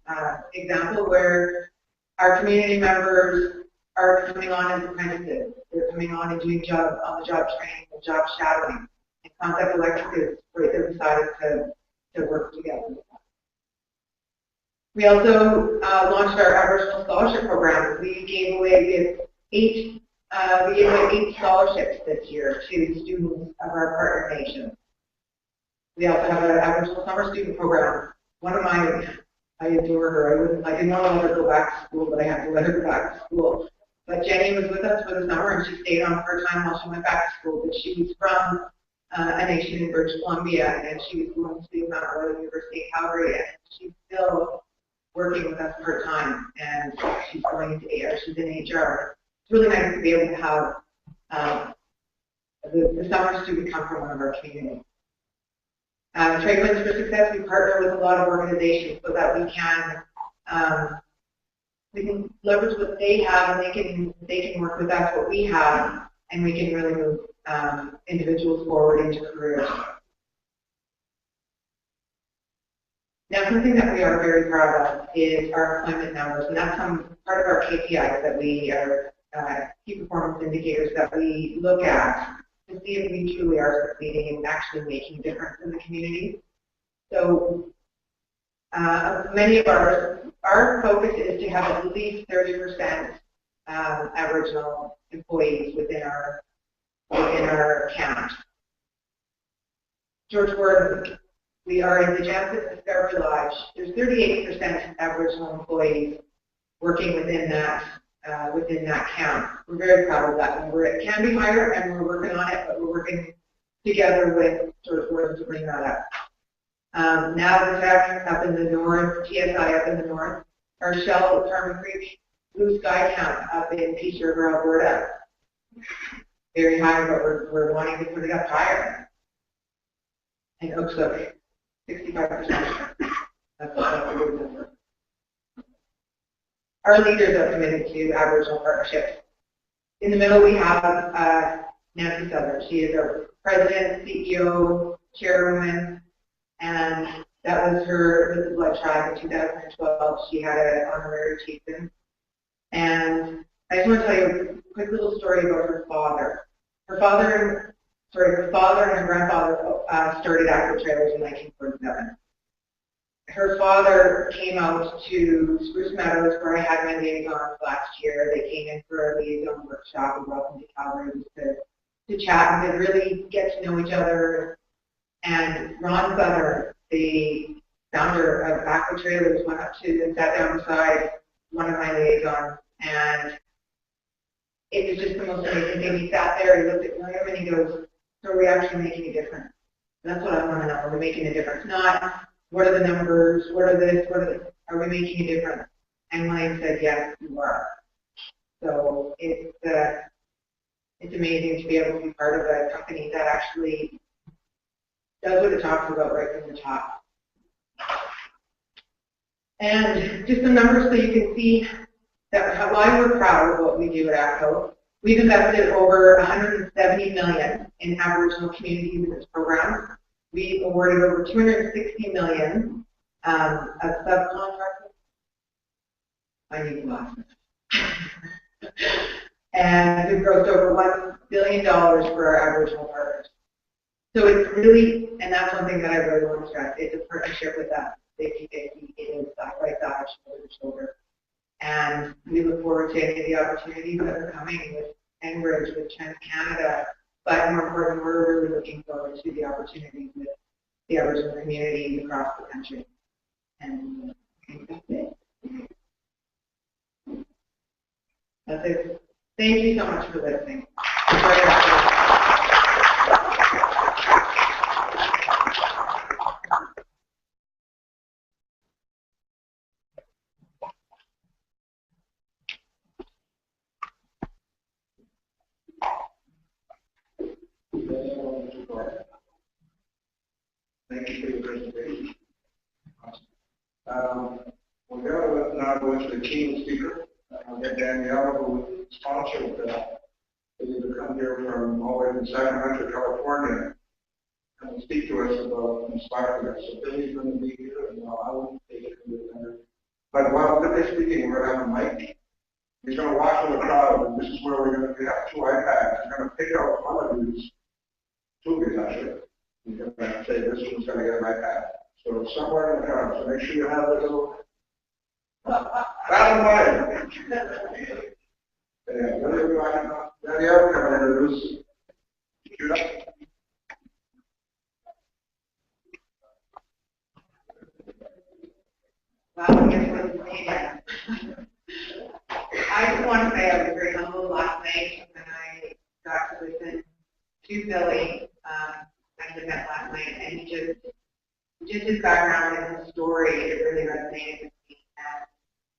example where our community members are coming on as apprentices. They're coming on and doing on-the-job training and job shadowing. And Concept Electric is great. They've decided to work together. We also launched our Aboriginal Scholarship Program. We gave away 8 scholarships this year to students of our partner nations. We also have an Aboriginal Summer Student Program. One of mine, I adore her. I didn't want to let her go back to school, but I had to let her go back to school. But Jenny was with us for the summer, and she stayed on for a time while she went back to school. But she was from a nation in British Columbia, and she was going to Mount Royal University, Calgary, and she's still working with us part-time, and she's going to she's in HR. It's really nice to be able to have the summer student come from one of our communities. Trade Links for Success, we partner with a lot of organizations so that we can leverage what they have, and they can work with us what we have, and we can really move individuals forward into careers. Now, something that we are very proud of is our employment numbers, and that's part of our KPIs that we are key performance indicators that we look at to see if we truly are succeeding and actually making a difference in the community. So, many of our focus is to have at least 30% Aboriginal employees within our count. Georgesburg, we are in the Jansen Discovery Lodge. There's 38% Aboriginal employees working within that count. We're very proud of that. It can be higher, and we're working on it, but we're working together with Georgesburg to bring that up. Now the Tavern up in the north, TSI up in the north, our Shell, Carmen Creek, Blue Sky count up in Peace River, Alberta. Very high, but we're wanting to put it up higher. And Oaksook, 65%. That's a good number. our leaders are committed to Aboriginal partnerships. In the middle, we have Nancy Southern. She is our president, CEO, chairwoman, and that was her with the Blood Tribe in 2012. She had an honorary chieftain. And I just want to tell you a quick little story about her father. Her father and her grandfather started Atco Trailers in 1947. Her father came out to Spruce Meadows, where I had my liaisons last year. They came in for a liaison workshop and welcome to Calgary to chat and to really get to know each other. And Ron Southern, the founder of Atco Trailers, went up to and sat down beside one of my liaisons, and it was just the most amazing thing. He sat there, he looked at William, and he goes, "So are we actually making a difference?" That's what I want to know. Are we making a difference? Not what are the numbers, what are this, are we making a difference? And William said, yes, you are. So it's amazing to be able to be part of a company that actually does what it talks about right from the top. And just some numbers so you can see that why we're proud of what we do at Atco. We've invested over $170 million in Aboriginal communities in this program. We awarded over $260 million of subcontractors. I need glasses. And we've grossed over $1 billion for our Aboriginal partners. So it's really, and that's one thing that I really want to stress, it's a partnership with us. 50-50, it is side by side, shoulder to shoulder. And we look forward to any of the opportunities that are coming with Enbridge, with TransCanada. But more important, we're really looking forward to the opportunities with the Aboriginal communities across the country. And I think that's it. That's it. Thank you so much for listening. Thank you for your presentation. We're going to now go into the keynote speaker. I'll get Danielle, who sponsored to come here from all the way from Sacramento, California, and speak to us about inspiring us. So Billy's going to be here, and I won't take it from the But while Billy's speaking, we're going to have a mic. He's going to watch from the crowd, and this is where we're going to have two iPads. We're going to pick out one of these, two of these actually. He's going to say this one's going to get an iPad. So somewhere in the crowd, so make sure you have the little battle line. Yeah, Danielle can introduce. Wow, I just want to say I was very humbled last night when I got to listen to Billy at the event last night, and just his background and his story, it really resonated with me. And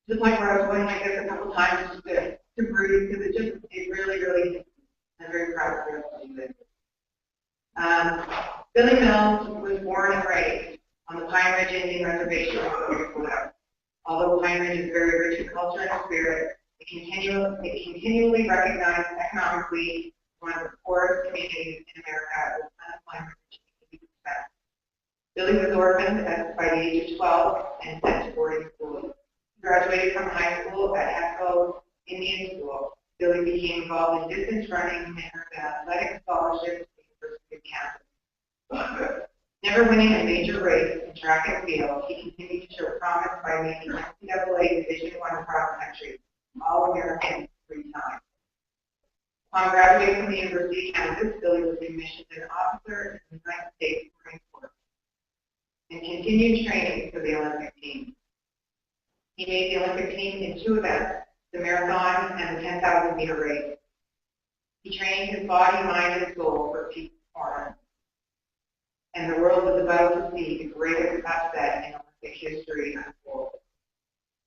to the point where I was going like this a couple times just to breathe, because it really, I'm very proud of what he did. Billy Mills was born and raised on the Pine Ridge Indian Reservation in Minnesota. Although Pine Ridge is very rich in culture and spirit, it continually recognized economically one of the poorest communities in America with unemployment of 80%. Billy was orphaned by the age of 12 and sent to boarding school. He graduated from high school at Atco Indian School. Billy became involved in distance running and earned athletic scholarships to the University of Kansas. Never winning a major race in track and field, he continued to show promise by making NCAA Division I cross country, All-American 3 times. Upon graduating from the University of Kansas, Billy was commissioned an officer in the United States Marine Corps and continued training for the Olympic team. He made the Olympic team in 2 events, the marathon and the 10,000-meter race. He trained his body, mind, and soul for peak performance. And the world was about to see the greatest upset in Olympic history unfold.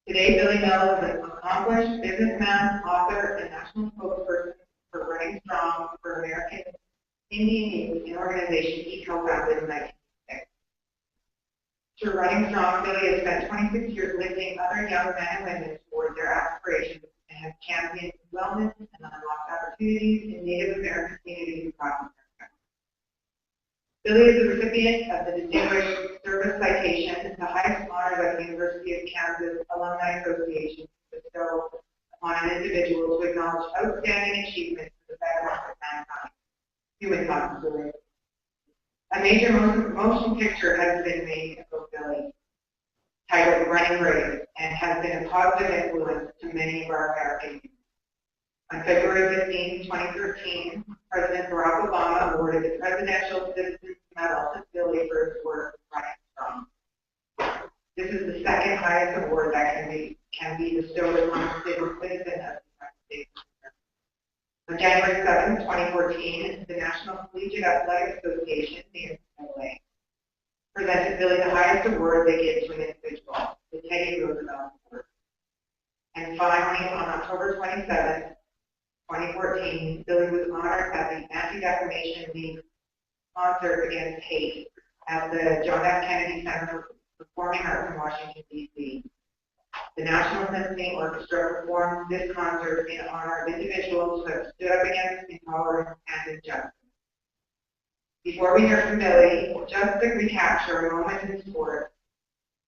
Today, Billy Mills is an accomplished businessman, author, and national spokesperson for Running Strong for American Indian Youth, an organization he co-founded in 1996. Through Running Strong, Billy has spent 26 years lifting other young men and women toward their aspirations and has championed wellness and unlocked opportunities in Native American communities across America. Billy is the recipient of the Distinguished Service Citation, the highest honor that the University of Kansas Alumni Association bestows upon an individual to acknowledge outstanding achievements for the betterment of mankind. Humankind. A major motion picture has been made of Billy, titled Running Race, and has been a positive influence to many of our American youth. On February 15, 2013, President Barack Obama awarded the Presidential Citizens Medal to Billy for his work running strong. This is the second highest award that can be bestowed upon a citizen of the United States. On January 7, 2014, the National Collegiate Athletic Association, the NCAA, presented Billy the highest award they give to an individual, the Teddy Roosevelt Award. And finally, on October 27, 2014, Billy was honored at the Anti-Defamation League concert against hate at the John F. Kennedy Center for Performing Arts in Washington, D.C. The National Symphony Orchestra performed this concert in honor of individuals who have stood up against intolerance and injustice. Before we hear from Billy, just to recapture a moment in sport,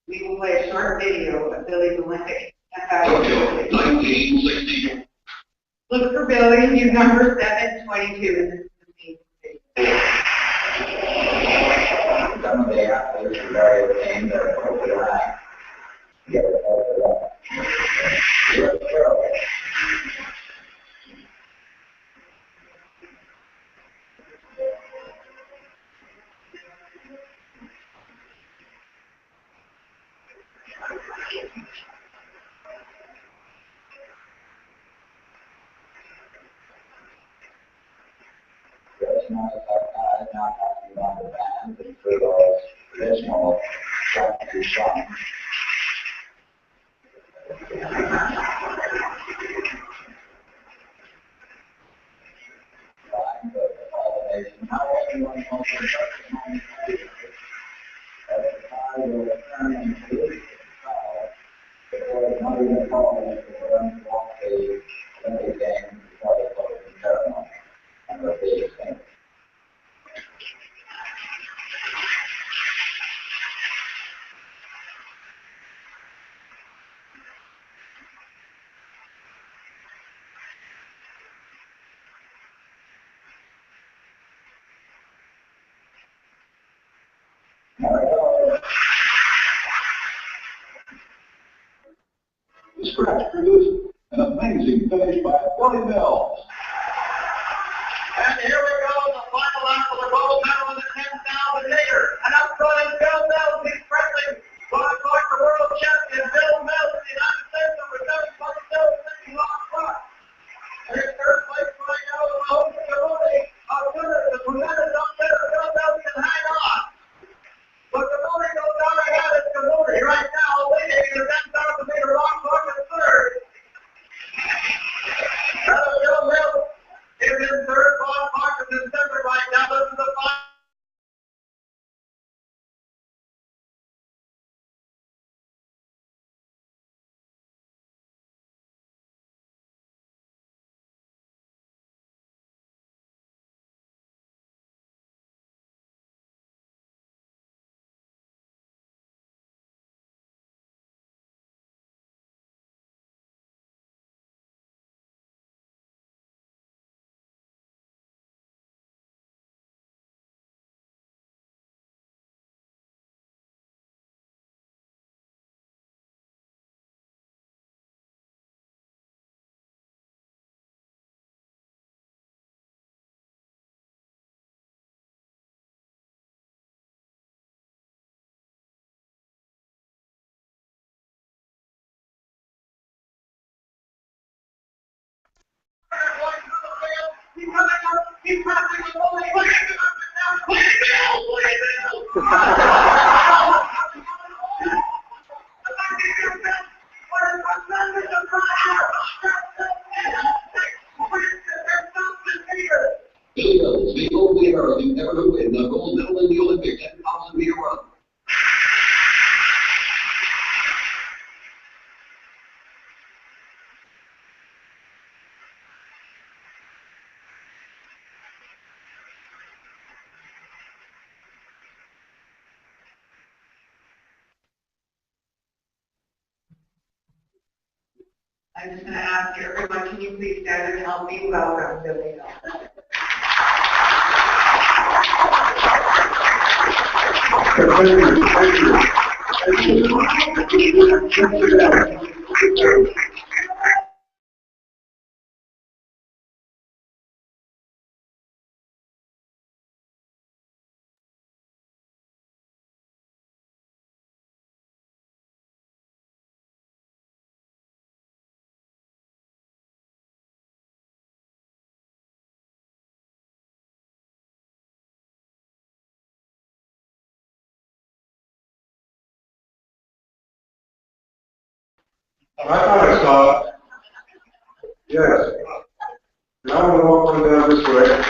we will play a short video of Billy's Olympic 10,000. 1960. Look for Billy, he's number 722 in this amazing video. Some of the athletes are very named their appropriate line. Get it over that. It's not happy on the band, but for those traditional country songs. How everyone wants to will turn into not even calling it the run off the Olympic Games before the closing ceremony and the biggest thing. The scratch produced an amazing finish by Billy Mills. And here we go, the final lap for the gold medal in the 10,000 meter. And up front is Bill Mills. He's pressing. Going for the world champion, Bill Mills, the United States, number 722, sitting on front. Here's third place right now, the host of the tremendous upset of Bill Mills can hang on. But the movie goes down ahead. It's the movie right now, leading the 10,000 meter long clock in third. Bill Mills is in third. Bob Parker is in second right now. This is the final. He's coming up, he's passing the ball, he's putting it up and down, play Billy Mills, the only American ever to win the gold medal in the Olympic 10,000 meter run. I'm just going to ask everyone, can you please stand and help me welcome Billy Nelson? I thought I saw it. Yes. Now I'm going to walk on down this way.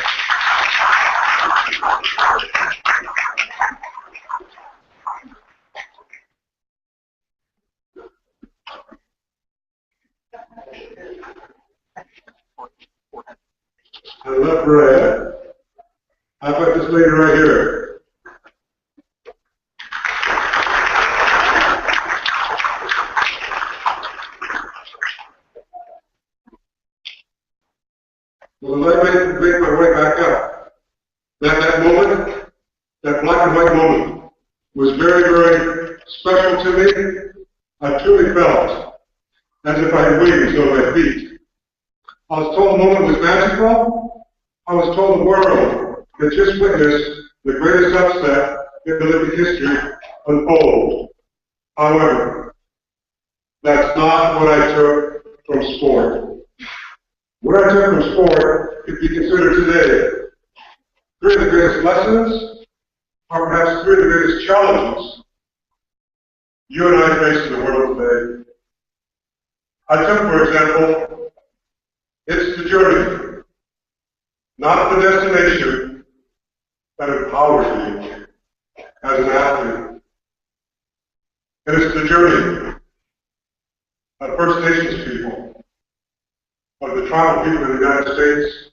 And look red. I've got this lady right here. Well, let me make my way back up. That moment, that black and white moment, was very, very special to me. I truly felt as if I had wings on my feet. I was told the moment was magical. I was told the world had just witnessed the greatest upset in living history unfold. However, that's not what I took from sport. What I took from sport could be considered today three of the greatest lessons, or perhaps three of the greatest challenges you and I face in the world today. I took, for example, it's the journey, not the destination, that empowers you as an athlete. And it's the journey of First Nations people, of the tribal people in the United States,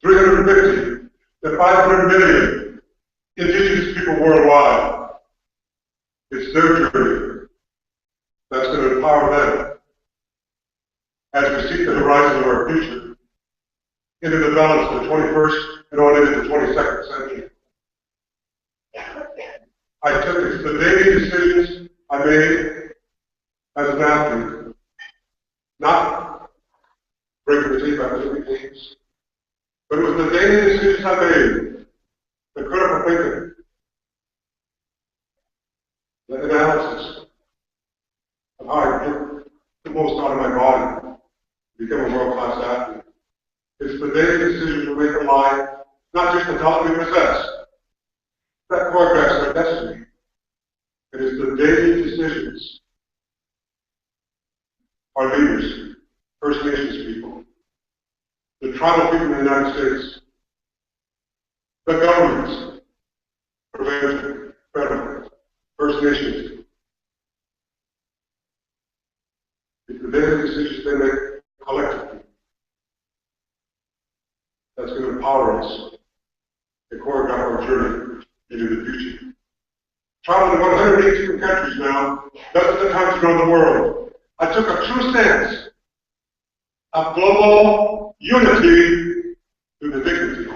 350 to 500 million Indigenous people worldwide. It's their journey that's going to empower them as we seek the horizon of our future into the balance of the 21st and on into the 22nd century. I took it. The daily decisions I made as an athlete, not breaking the tape after every games, but it was the daily decisions I made, the critical thinking, the analysis of how I get the most out of my body to become a world-class athlete. It's the daily decisions we make in life, not just the talent we possess, that choreographs our destiny. It is the daily decisions our leaders, First Nations people, the tribal people in the United States, the governments, provincial, federal, First Nations. It's the daily decisions they make collectively that's going to empower us to choreograph our journey into the future. Traveling to 182 countries now, dozens of times around the world, I took a true stance of global unity through the dignity,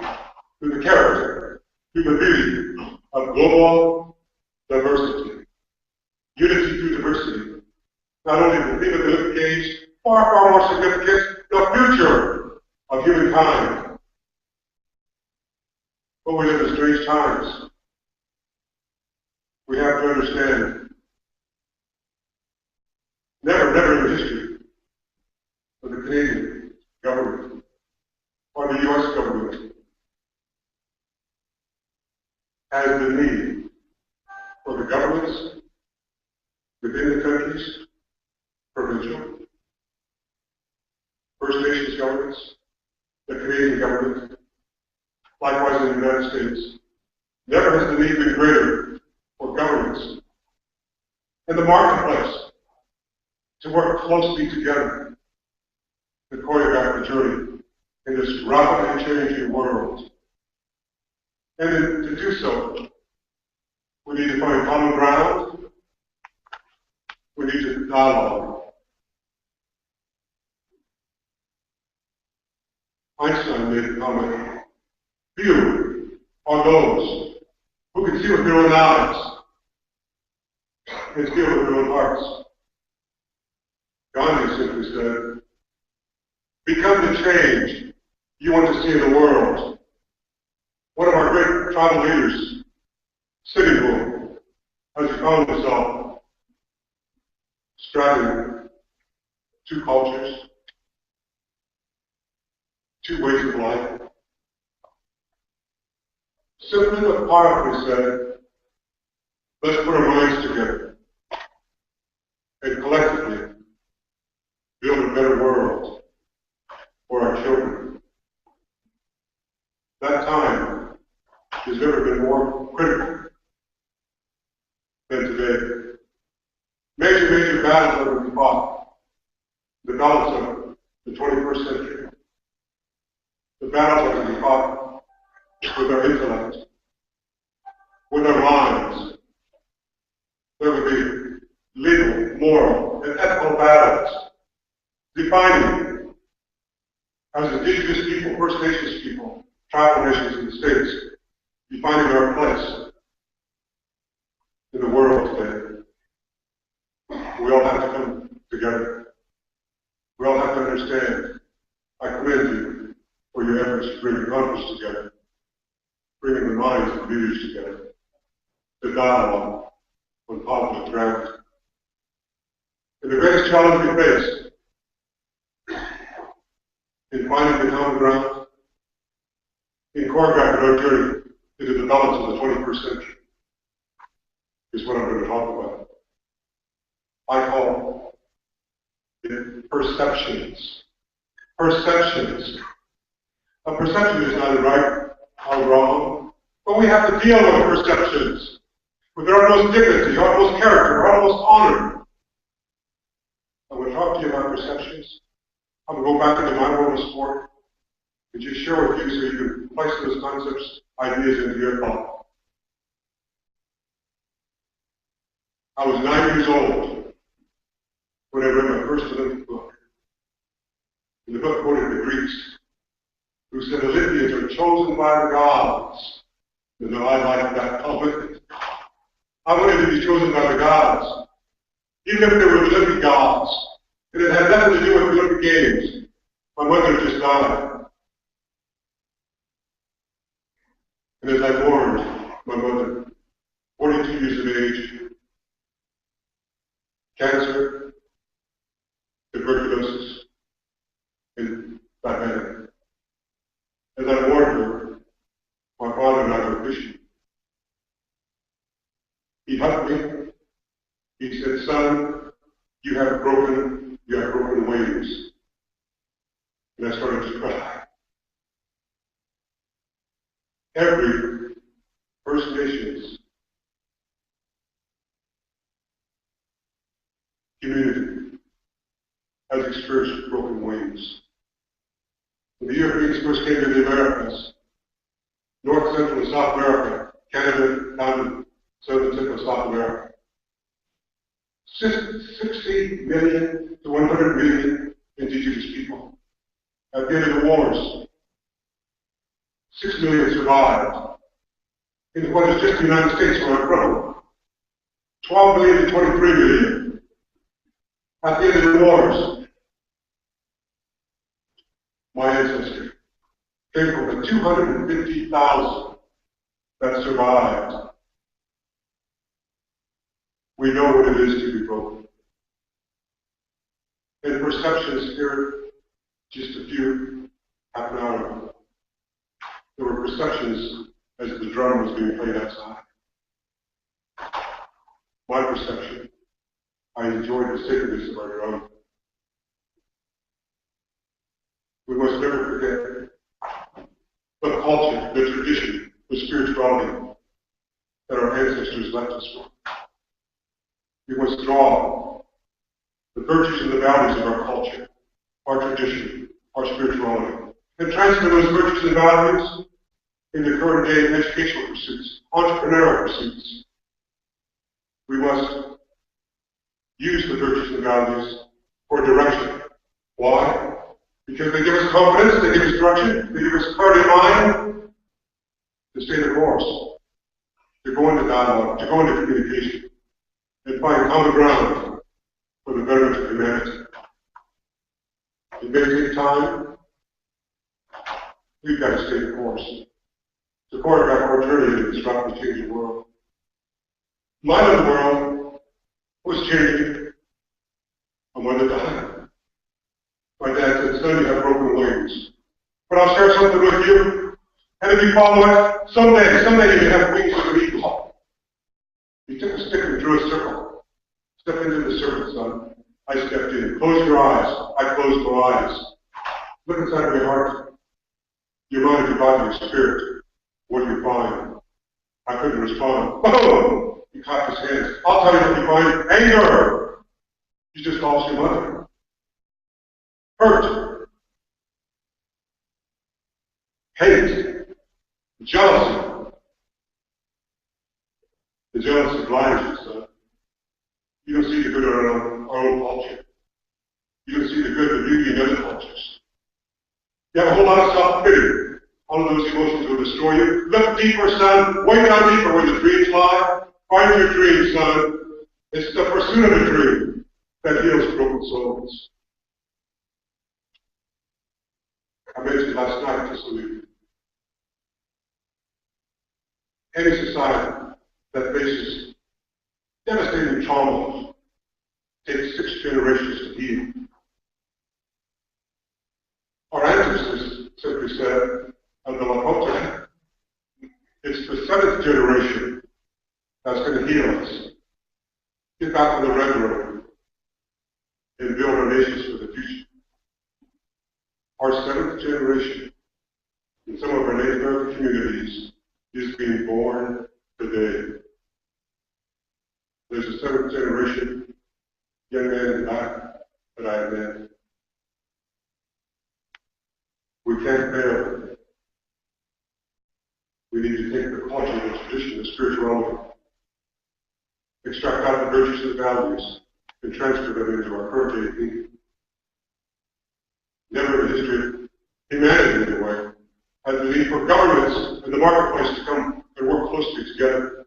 through the character, through the beauty of global diversity. Unity through diversity. Not only the theme of the age, far, far more significant, the future of humankind. But we live in strange times. We have to understand, never in history of the Canadian government or the U.S. government has the need for the governments within the countries, provincial, First Nations governments, the Canadian government, likewise in the United States. Never has the need been greater for governments and the marketplace to work closely together to choreograph the journey in this rapidly changing world. And to do so, we need to find common ground. We need to dialogue. made the comment, few are those who can see with their own eyes and feel with their own hearts. Gandhi simply said, become the change you want to see in the world. One of our great tribal leaders, Sitting Bull, has found himself straddling two cultures, two ways of life. Simply but powerfully said, let's put our minds together and collectively build a better world for our children. That time has never been more critical than today. Major battles that we fought, the battles of the 21st century, the battles that we fought with our intellect, with our minds. There would be legal, moral, and ethical battles defining as Indigenous people, First Nations people, tribal nations in the States, defining our place in the world today. We all have to come together. We all have to understand. I commend you for your efforts to bring the conference together, bringing the minds of leaders together, to dialogue on positive ground. And the greatest challenge we face in finding the common ground, in choreographing our journey into the balance of the 21st century, is what I'm going to talk about. I call it perceptions. Perceptions. A perception is neither right or wrong, but we have to deal with perceptions with our utmost dignity, our utmost character, our utmost honor. I'm going to talk to you about perceptions. I'm going to go back into my world of sport and just share with you so you can place those concepts, ideas into your thought. I was 9 years old when I read my first Olympic book. And the book quoted the Greeks, who said Olympians are chosen by the gods. And I like that comment. I wanted to be chosen by the gods, even if they were Olympic gods. And it had nothing to do with the Olympic Games. My mother just died. And as I mourned my mother, 42 years of age, cancer, tuberculosis, and diabetic. As I mourned her, my father and I were fishing. He hugged me. He said, son, you have broken waves. And I started to cry. Every First Nations community has experienced broken waves. When the Europeans first came to the Americas, North, Central, and South America, Canada, down to Southern, Central, South America, 60 million to 100 million Indigenous people. At the end of the wars, 6 million survived. In what is just the United States where I'm from, 12 million to 23 million. At the end of the wars, my ancestry came from the 250,000 that survived. We know what it is to be broken. And perceptions here, just a few, half an hour ago. There were perceptions as the drum was being played outside. My perception, I enjoyed the sacredness of our drum. We must never forget the culture, the tradition, the spirituality that our ancestors left us with. We must draw the virtues and the values of our culture, our tradition, our spirituality, and transfer those virtues and values into current day educational pursuits, entrepreneurial pursuits. We must use the virtues and values for direction. Why? Because they give us confidence, they give us direction, they give us clarity of mind to stay the course, to go into dialogue, to go into communication, and find common ground for the betterment of humanity. It may take time. We've got to stay the course. To quarterback our journey to disrupt and change the world. My little world was changing. My mother died. My dad said, son, you have broken wings. But I'll share something with you. And if you follow it, someday you may have wings of an eagle. He took a stick and drew a circle. Step into the circle, son. I stepped in. Close your eyes. I closed my eyes. Look inside of your heart. Your mind, your body, your spirit. What do you find? I couldn't respond. Oh! He clapped his hands. I'll tell you what you find. Anger! You just lost your mother. Hurt. Hate. Jealousy. The jealousy blinds you, son. You don't see the good in our own culture. You don't see the good, the beauty in other cultures. You have a whole lot of self-pity. All of those emotions will destroy you. Look deeper, son. Way down deeper where the dreams lie. Find your dream, son. It's the pursuit of a dream that heals broken souls. I mentioned last night to some of you. Any society that faces devastating trauma takes 6 generations to heal. Our ancestors simply said, under La Potta, it's the 7th generation that's going to heal us. Get back on the red road and build our nations for the future. Our 7th generation in some of our Native American communities is being born today. There's a 7th generation young man in the back that I have met. We can't fail. We need to take the culture, the tradition, the spirituality, extract out the virtues and values, and transfer them into our current day thinking. Never in the history of humanity, anyway, has the need for governments and the marketplace to come and work closely together.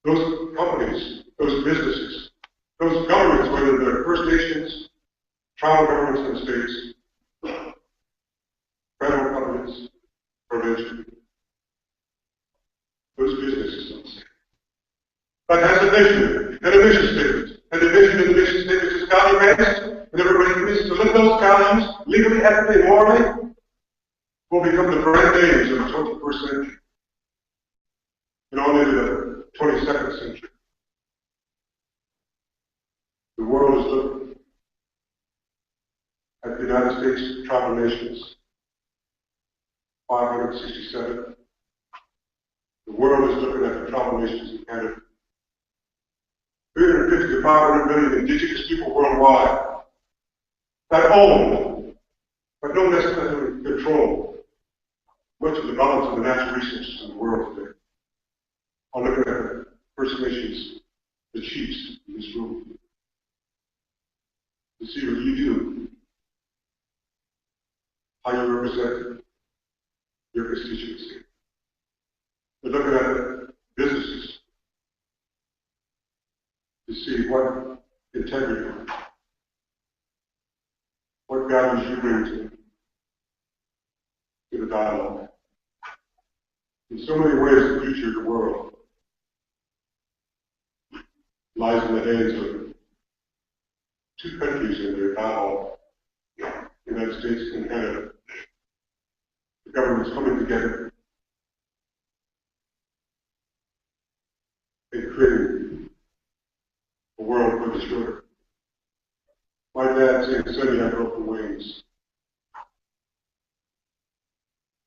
Those companies, those businesses, those governments, whether they're First Nations, tribal governments and states, federal governments, provincial, those businesses, but has a vision and a mission statement. And the vision and the mission statement is value-based, and everybody commits to live those values legally, ethically, morally, will become the brand names of the 21st century and on into the 22nd century. The world is looking at the United States tribal nations, 567. The world is looking at the tribal nations in Canada. 350 to 500 million indigenous people worldwide that own, but don't necessarily control, much of the balance of the natural resources in the world today. I'm looking at the First Nations, the chiefs in this room, to see what you do, how you represent your constituency. We're looking at the businesses to see what integrity, what values you bring to the dialogue. In so many ways, the future of the world lies in the hands of 2 countries in their dialogue, the United States and Canada. The governments coming together and creating a world for the children. My dad saying, son, you have broken wings.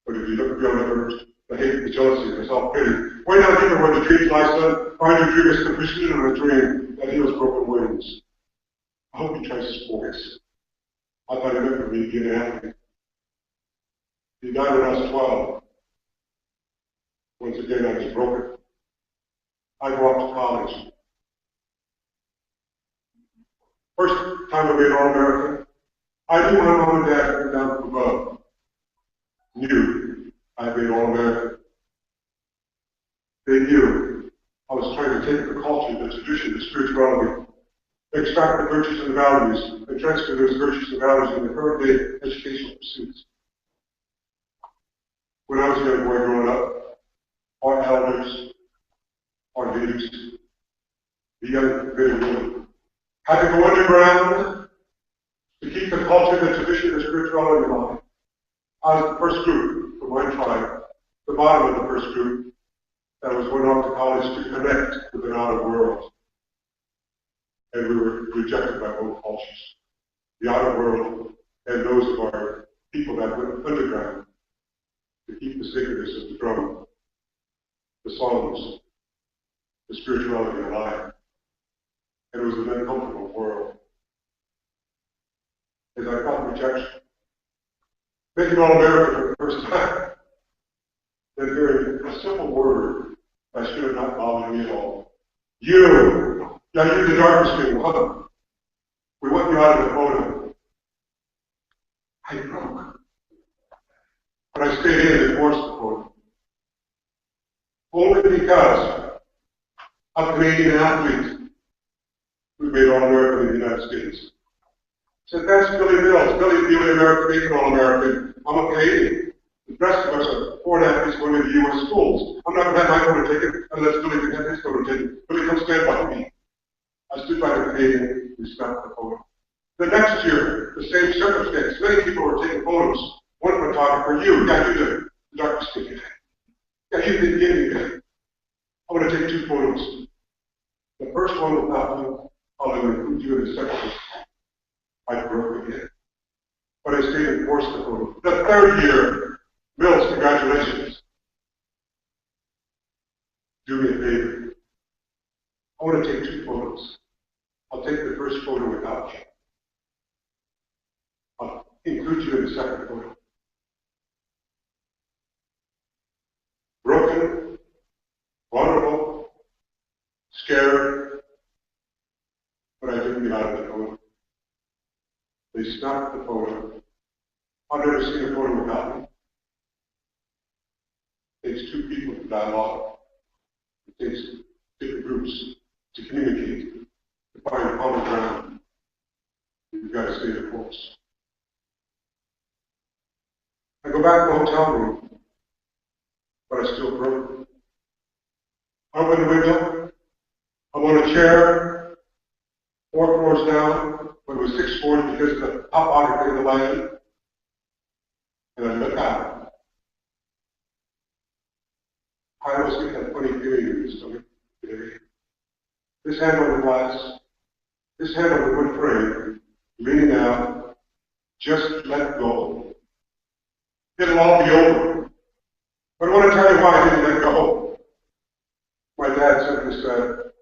But if you look beyond the hate, the jealousy, the self-pity, way down deeper where the dreams lie, son, find your dream is the pursuit of a dream that heals broken wings. I hope he tries sports. I thought he meant for me to be an athlete. He died when I was 12. Once again, I was broken. I go off to college. First time of being All-American, I knew my mom and dad coming down from above knew I'd been All-American. They knew I was trying to take the culture, the tradition, the spirituality, extract the virtues and the values, and transfer those virtues and values in the current day educational pursuits. When I was a young boy growing up, our elders, our leaders, the young men and women, had to go underground to keep the culture, the tradition, the spirituality alive. I was the first group from my tribe, the bottom of the first group, that was going off to college to connect with an outer world. And we were rejected by both cultures, the outer world and those of our people that went underground to keep the sacredness of the drum, the songs, the spirituality alive. And it was an uncomfortable world. As I felt rejection, making All-American for the first time, and hearing a simple word that should have not bothered me at all. You! Yeah, you're the darkest thing, huh? We want you out of the photo. I broke. But I stayed in and forced the photo. Only because of Canadian athletes who made All-American in the United States. Said, that's Billy Mills. Billy's the only American making All-American. I'm a Canadian. The rest of us are foreign athletes going into U.S. schools. I'm not going to have my photo taken unless Billy can have his photo taken. Billy, come stand by me. I stood by the Canadian, we snapped the photo. The next year, the same circumstance. Many people were taking photos. One photographer, you the darkest thing. Yeah, you didn't give me that. I want to take 2 photos. The first one without you, I'll include you in the second one. I broke again. But I stayed and forced the photo. The third year, Mills, congratulations. Do me a favor. I want to take 2 photos. I'll take the first photo without you. I'll include you in the second photo. Broken, vulnerable, scared, but I didn't get out of the photo. They snapped the photo. I've never seen a photo without me. It takes 2 people to dialogue. It takes different groups to communicate, to find common ground. You've got to stay the course. I go back to the hotel room, but I still broke. I open the window. I'm on a chair, 4 floors down, but it was 6 floors because of the topography of the land. And I look out. I always get that funny feeling in the stomach today. This hand on the glass, this hand on the wood frame, leaning out, just let go. It'll all be over. But I want to tell you why I didn't let go. My dad simply said,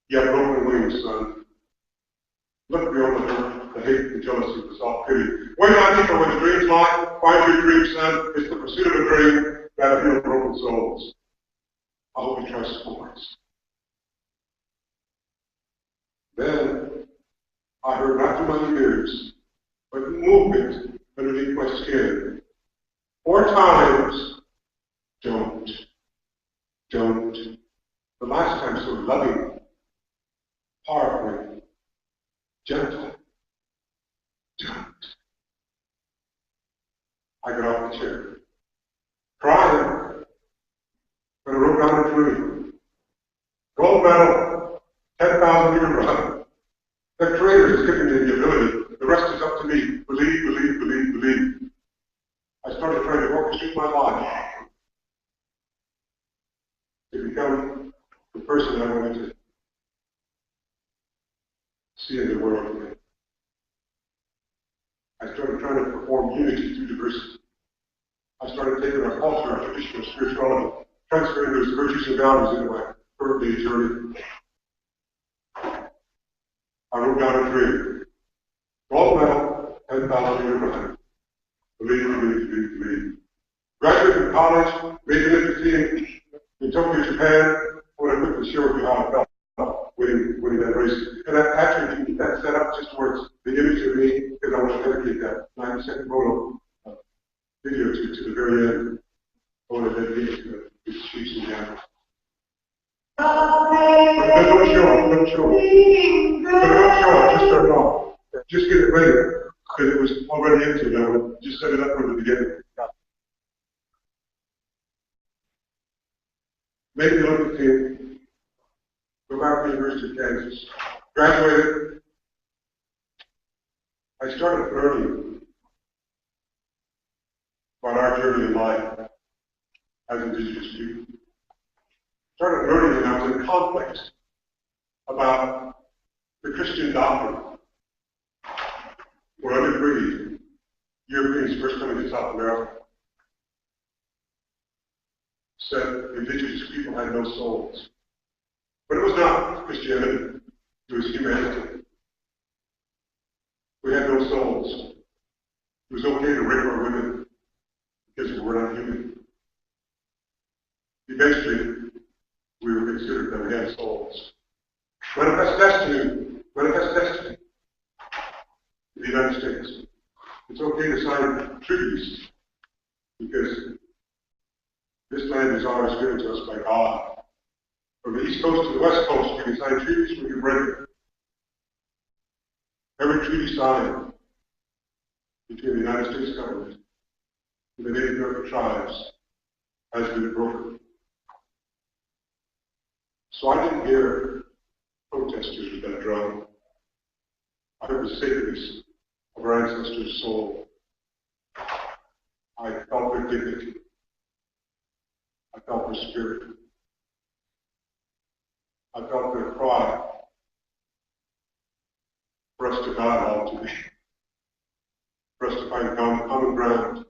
you have broken wings, son. Look beyond the hate, the jealousy, the self-pity. Wait on people when the dreams lie. Find your dream, son. It's the pursuit of a dream that heals broken souls. I hope you try sports. Then I heard not through my ears, but movement underneath my skin. 4 times, don't. The last time so loving, powerfully, gentle. Don't. I got off the chair, crying, but I wrote down a dream. Gold medal, 10,000 meter run. The Creator has given me the ability. The rest is up to me. Believe, believe, believe, believe. I started trying to orchestrate my life to become the person I wanted to see in the world again. I started trying to perform unity through diversity. I started taking our culture, our traditional spirituality, transferring those virtues and values into my birthday journey. I wrote down a dream. Gold medal, 10,000 meter run. Believe, believe, believe, believe. Graduate from college, made an entry team in Tokyo, Japan. I want to quickly share with you how I felt with winning that race. And actually, if you keep that set up just towards the image of me, because I want to dedicate that 90-second photo video to the very end. I want to dedicate it to the Chiefs and Gamblers. But don't show it. But don't show it, just start it off. Just get it ready, because it was already into it. I would just set it up from the beginning. Make it look at the go back to the University of Kansas. Graduated. I started learning about our journey in life as Indigenous people. Started learning, and I was in conflict about the Christian doctrine. Where under breed, Europeans first coming to South America said Indigenous people had no souls. But it was not Christianity, it was humanity. We had no souls. It was okay to rape our women because we were not human. Eventually, we were considered that we had souls. Manifest destiny in the United States. It's okay to sign treaties because this land is ours, given to us by God. From the East Coast to the West Coast, you can sign treaties when you break it. Every treaty signed between the United States government and the Native American tribes has been broken. So I didn't hear protesters with that drum. I heard the sacredness of our ancestors' soul. I felt their dignity. I felt their spirit. I felt their cry for us to dialogue today, for us to find common ground,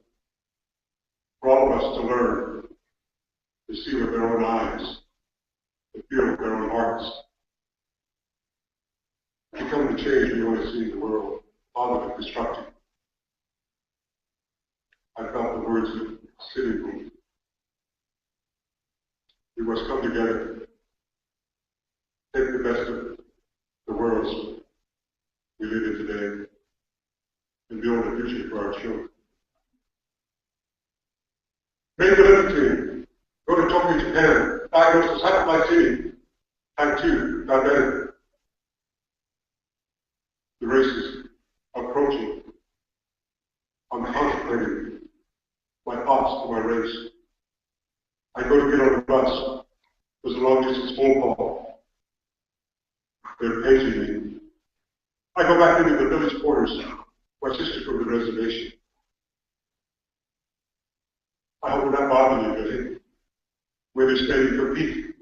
for all of us to learn, to see with their own eyes, to feel with their own hearts, to come to change we want to see in the world, positive, constructive. I felt the words of City Room. We must come together, take the best of the worlds we live in today, and build a future for our children. Make a living team. Go to Tokyo, Japan. Diagnosed with hypoglycemia. Type 2. Diabetic. The race is approaching. I'm contemplating my thoughts to my race. I go to get on the bus. There's a long distance phone call. They're paging me. I go back into the village quarters. My sister from the reservation. I hope we're not bothering you, Billy. We understand you compete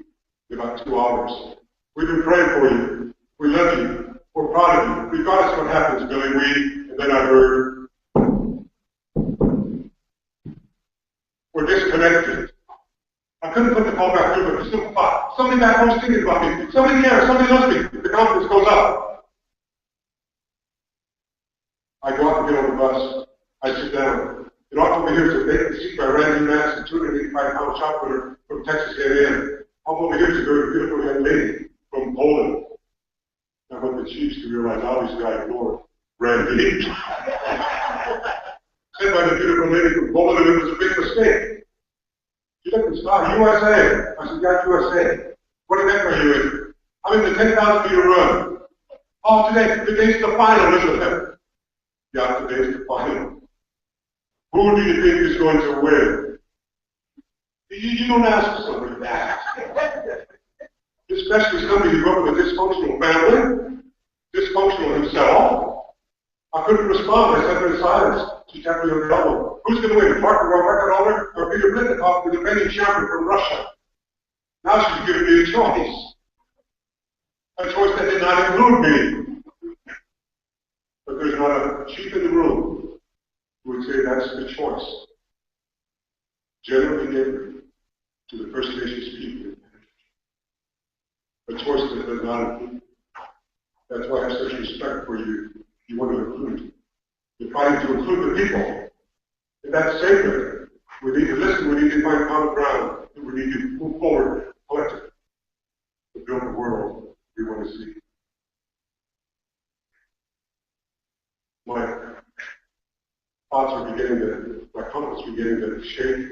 in about 2 hours. We've been praying for you. We love you. We're proud of you. Regardless of what happens, Billy, and then I heard, we're disconnected. I couldn't put the call back through, but still thought, somebody back home's thinking about me. Somebody cares. Somebody loves me. The confidence goes up. I go out and get on the bus. I sit down. It ought to be here to vacant seat by Randy Madison, 285-pound shot putter from Texas A&M. I'm over here to go to a beautiful young lady from Poland. I want the Chiefs to realize obviously I ignored Randy. Said by the beautiful lady from Poland, and it was a big mistake. She looked and started, USA. I said, yeah, USA. What event are you in? I'm in the 10,000 meter run. Oh, today's the final, isn't it? Yeah, today's the final. Who do you think is going to win? You don't ask somebody that. Especially somebody who grew up in a dysfunctional family, dysfunctional himself. I couldn't respond. I sat there in silence. She tapped me on the elbow. Who's going to win, Parker record holder or Peter Blitnikoff, the defending champion from Russia? Now she's giving me a choice. A choice that did not include me. But there's not a chief in the room who would say that's the choice. Generally given to the First Nations people. A choice that does not include. That's why I have such respect for you. You want to include. You're fighting to include the people. And that's sacred. We need to listen. We need to find common ground. And we need to move forward collectively to build the world we want to see. My thoughts are beginning to, my compass beginning to shake.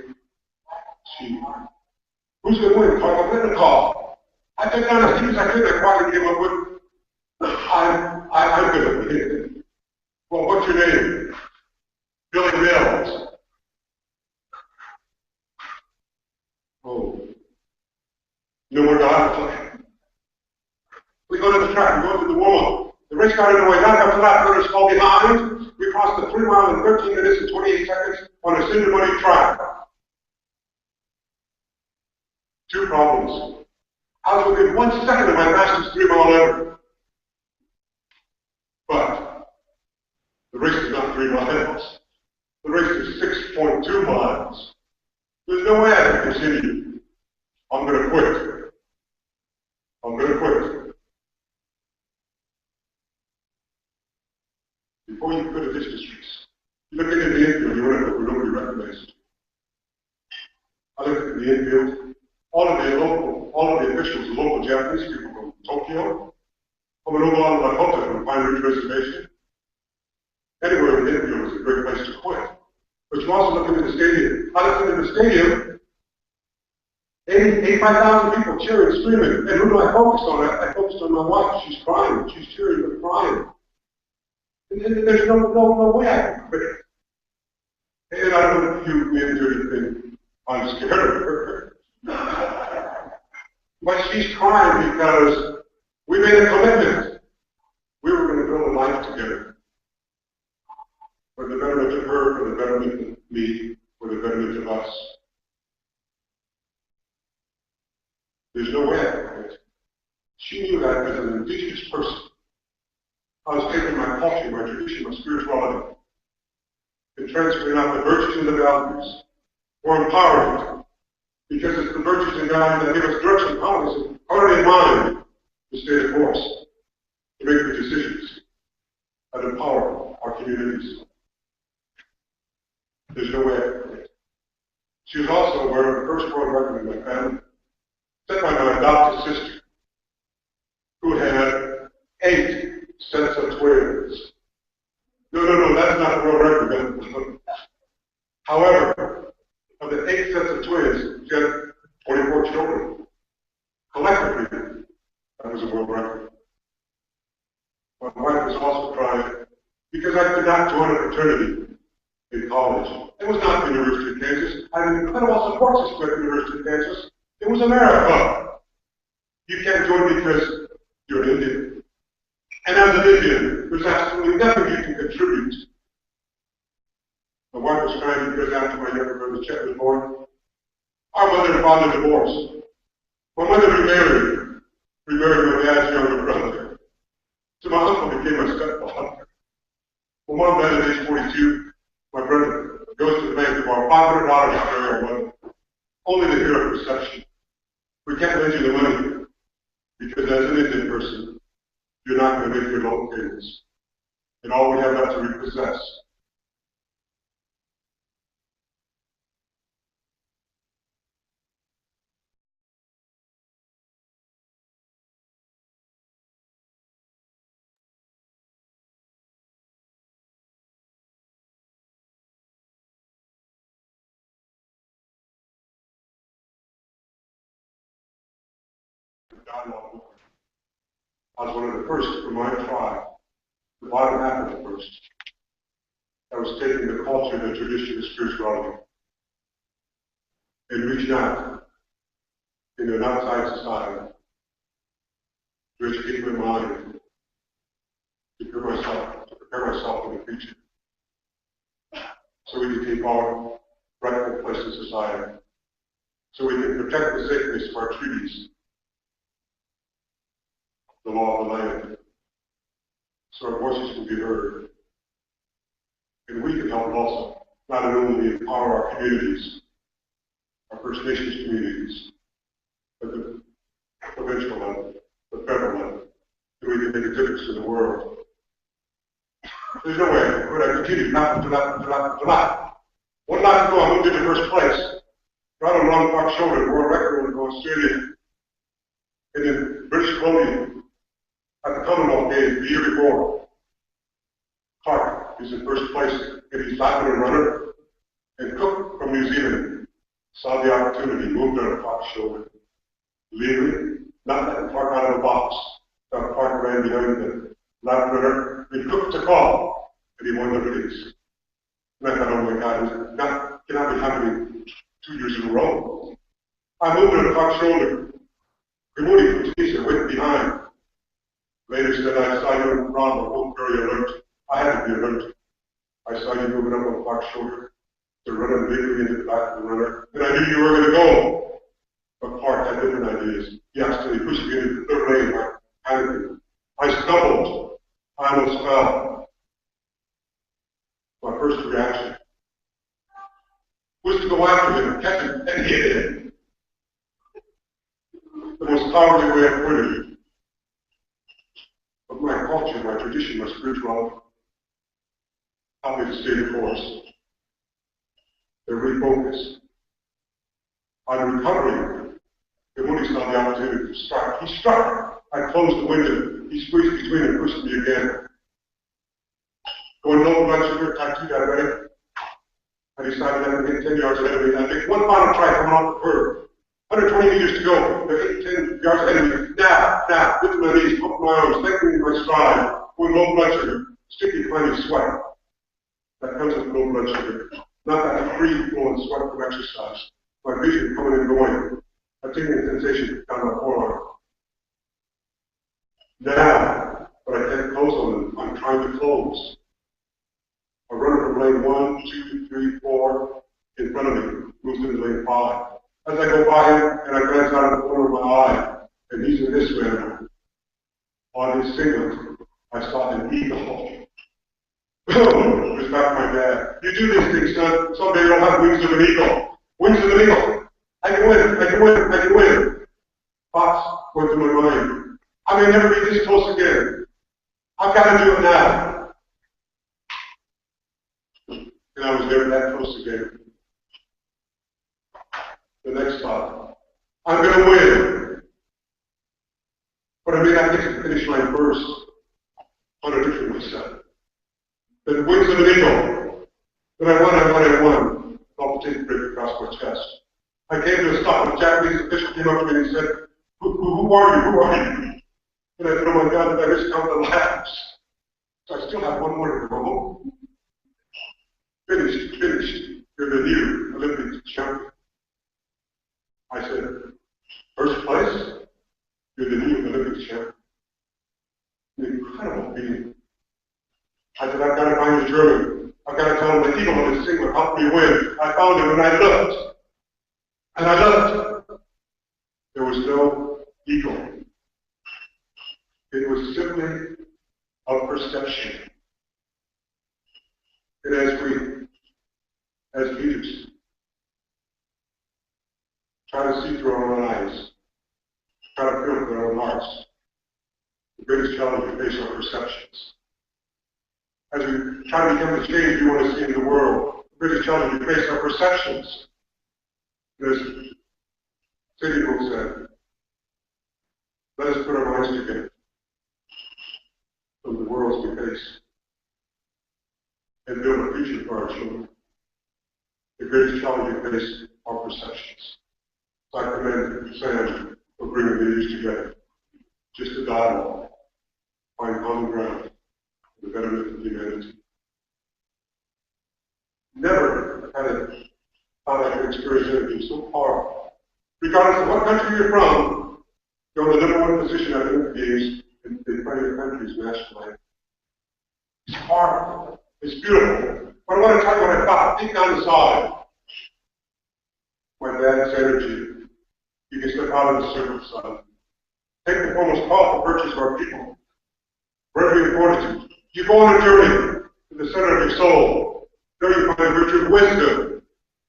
Who's going to win? I'm going to call. I took down as few as I could. I finally came up with, I'm going to win. Well, what's your name? Billy Mills. Oh. No more dog. We go to the track, we go to the wall. The race got underway, not after that, Curtis fall behind. We crossed the 3 mile in 13 minutes and 28 seconds on a cinder muddy track. 2 problems. I was within 1 second of my fastest 3 mile ever. But the race is not 3 miles. The race is 6.2 miles. There's no way I can continue. I'm going to quit. I'm going to quit. Before you quit a distance race, you look into the infield, you run it where nobody recognizes you. I looked at the infield. All of the officials, the local Japanese people from Tokyo, from an Obalama Lakota from Pine Ridge Reservation. Anywhere in the infield is a great place to quit. But you also look into the stadium. I looked into the stadium, 85,000 people cheering, screaming. And who do I focus on? I focused on my wife. She's crying. She's cheering and crying. And there's no way I can quit it. And I don't know if you into anything. I'm scared of her. But she's crying because we made a commitment. We were going to build a life together. For the betterment of her, for the betterment of me, for the betterment of us. There's no way I could quit. She knew that as an Indigenous person, I was taking my culture, my tradition, my spirituality, and transferring out the virtues and the values, or empowering it. Because it's the virtues and values that give us direction and policy, already in mind to stay the course, to make the decisions, and empower our communities. There's no way I could quit. She was also aware of the first world record in my family, set by my adopted sister, who had 8 sets of twins. No, that's not the world record. However, of the 8 sets of twins, she had 24 children. Collectively, that was a world record. My wife was also crying because I could not join a fraternity in college. It was not the University of Kansas. I had an incredible support system at the University of Kansas. It was America. You can't join because you're an Indian. And as an Indian, there's absolutely nothing you can contribute. My wife was crying because after my younger brother Chet was born, our mother and father divorced. My mother remarried my dad's younger brother. So my uncle became my stepfather. When Mom died at age 42, my brother goes to the bank to borrow $500 to bury our mother, only to hear a reception. We can't lend you the money because as an Indian person, you're not going to make your loan payments. And all we have left to repossess. Dialogue. I was one of the first from my tribe, the bottom half of the first, that was taking the culture, the tradition, the spirituality, and reaching out in an outside society to educate my mind, to prepare myself for the future, so we can take our rightful place in society, so we can protect the sacredness of our treaties, the law of the land, so our voices can be heard. And we can help also, not only empower our communities, our First Nations communities, but the provincial level, the federal level, so we can make a difference in the world. There's no way I continue not to not. 1 lap ago, I moved into first place. Right on Long Park Shoulder, world record in Australia, and in British Columbia, Commonwealth Games the year before. Clark is in first place in his 500 runner, and Cook from New Zealand saw the opportunity, moved on Clark's shoulder. Legally, not letting Clark out of the box. Clark ran behind the lap runner, and Cook took off, and he won the race. And I thought, oh my God, cannot be happening 2 years in a row. I moved on Clark's shoulder. Remodi from Tunisia went behind. Later said, I saw you and Ron were both very alert. I had to be alert. I saw you moving up on Clark's shoulder to run immediately into the back of the runner, and I knew you were going to go. But Clark had different ideas. He actually pushed me into the third lane by panicking. I stumbled. I almost fell. My first reaction was to go after him and catch him and hit him. The most cowardly way of putting it. But my culture, my tradition, my spirituality, helped me to stay the course. To refocus. On recovery, Remodi saw the opportunity to strike. He struck. I closed the window. He squeezed between and pushed me again. Going low blood sugar, type 2 diabetic. I decided that I would hit 10 yards ahead of me. I make one final try coming off the curve. 120 meters to go. They're hitting 10 yards ahead of me. Now, lift my knees, open my arms, lengthening my stride. Going low blood sugar, sticky, clammy sweat. That comes with low blood sugar. Not that free flowing sweat from exercise. My vision coming and going. A tingling sensation down my forearm. Now, but I can't close on them. I'm trying to close. I run from lane 1, 2, 3, 4 in front of me, moves into lane 5. As I go by him, and I glance out of the corner of my eye, and he's in this manner. On his singlet, I saw an eagle. It was back my dad. You do these things, son. Someday you'll have wings of an eagle. Wings of an eagle. I can win. I can win. I can win. Thoughts went through my mind. I may never be this close again. I've got to do it now. And I was never that close again. The next thought. I'm going to win. But I may not get to the finish line first. On a different reset. The wings of an eagle. Then I won. Palpitation break across my chest. I came to a stop, and a Japanese official came up to me and he said, who are you? Who are you? And I said, oh my God, did I miscount the laps? So I still have one more to go. Finished. You're the new Olympic champion. I said, first place? You're the new Olympic champion. An incredible feeling. I said, I've got to find the German. I've got to tell him the eagle on his singlet helped me win. I found him and I looked. And I looked. There was no eagle. It was simply a perception. And as leaders, try to see through our own eyes, try to feel with our own hearts. The greatest challenge we face are perceptions. As we try to become the change we want to see in the world, the greatest challenge we face are perceptions. As City Book said, let us put our minds together from the worlds we face and build a future for our children. The greatest challenge we face are perceptions. So I commend Sam for bringing the leaders together. Just a dialogue, find common ground for the betterment of humanity. Never had a thought I could experience energy so powerful. Regardless of what country you're from, you're in the number one position at Olympic Games in front of your country's national anthem. It's powerful. It's beautiful. But I want to tell you what I thought deep down inside. My dad's energy. You can step out of the circle, son. Take the most powerful virtues of our people. Bravery and fortitude. You go on a journey to the center of your soul. There you find the virtue of wisdom.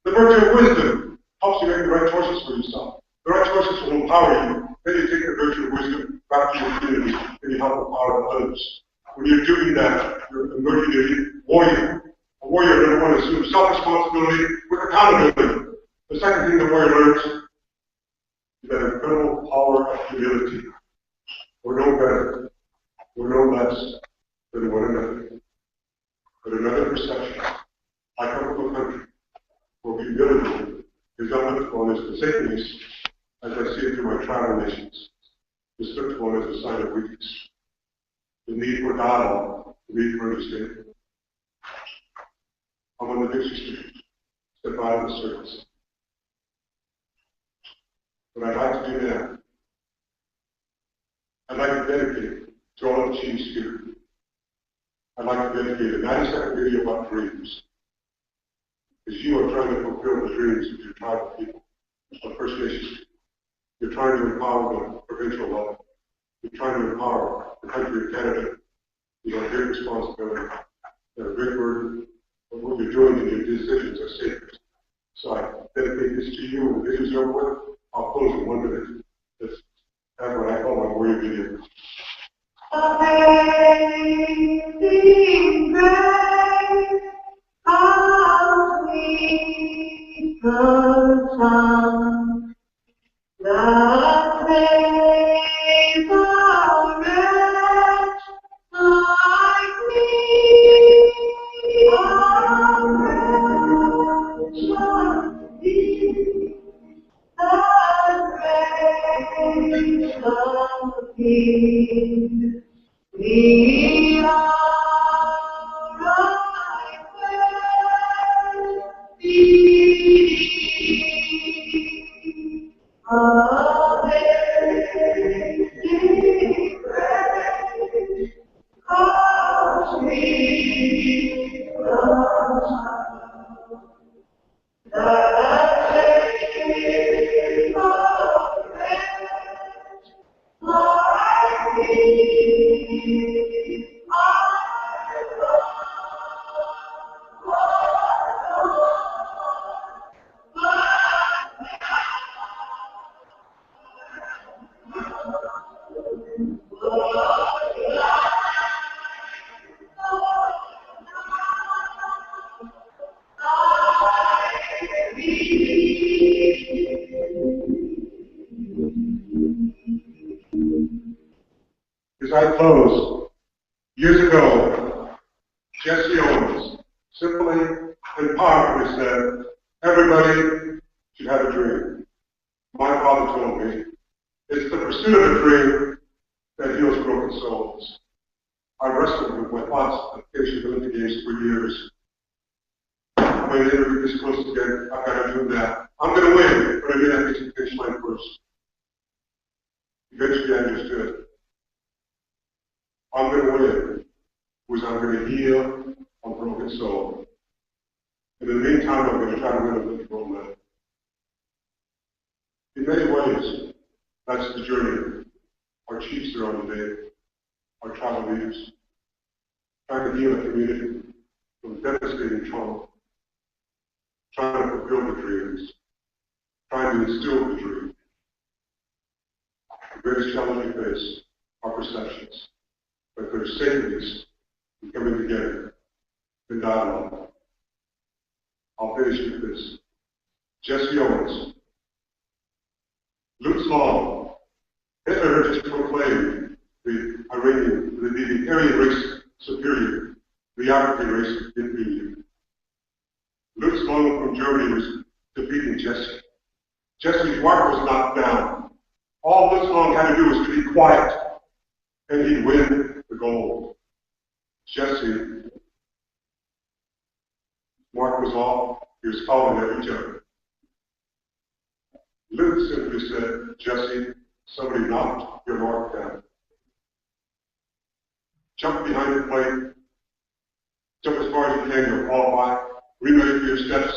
The virtue of wisdom helps you make the right choices for yourself. The right choices will empower you. Then you take the virtue of wisdom back to your community and you help empower others. When you're doing that, you're emerging a warrior. A warrior, number one, assumes self-responsibility with accountability. The second thing the warrior learns is that incredible power of humility. We're no better We're no less than one another. But another perception. I come from a country where humility is not looked upon as forsakeness, as I see it through my travel nations. It's looked upon as a sign of weakness. The need for dialogue, the need for understanding. I'm on the Dixie Street, step out of the service. What I'd like to do now, I'd like to dedicate to all of the chiefs here. I'd like to dedicate a 90-second video about dreams. As you are trying to fulfill the dreams of your tribal people, of First Nations. You're trying to empower the provincial level. You're trying to empower the country of Canada. You have a great responsibility and a great burden. But what you're doing in your decisions are sacred. So I dedicate this to you. When the video's over with, I'll close in 1 minute. Let's have what I call my warrior video. Amazing grace, how sweet the sound that saved a wretch like me. A wretch like me, the grace of King. We are right amazing grace, how sweet the sound that saved a wretch like me. As I close, years ago, Jesse Owens simply and powerfully said, everybody should have a dream. My father told me, it's the pursuit of a dream that heals broken souls. I wrestled with my thoughts of finishing the Olympic Games for years. I'm going to never get this close again. I've got to do that. I'm going to win, but I may not get to finish line first. Eventually I understood. I'm going to win, was I'm going to heal a broken soul. And in the meantime, I'm going to try to win a Olympic gold medal. In many ways, that's the journey our chiefs are on today, our tribal leaders, trying to heal a community from devastating trauma, trying to fulfill the dreams, trying to instill the dream. The greatest challenge we face are perceptions. But there's sacredness in coming together in dialogue. I'll finish with this. Jesse Owens, Luke's Law, Hitler had just proclaimed the Aryan race superior, the African race inferior. Luke's Law from Germany was defeating Jesse. Jesse's mark was knocked down. All Luke's Law had to do was to be quiet, and he'd win the gold. Jesse, mark was off. He was calling at each other. Luke simply said, Jesse, somebody knocked your mark down. Jump behind the plate. Jump as far as you can. You'll qualify. Remeasure your steps.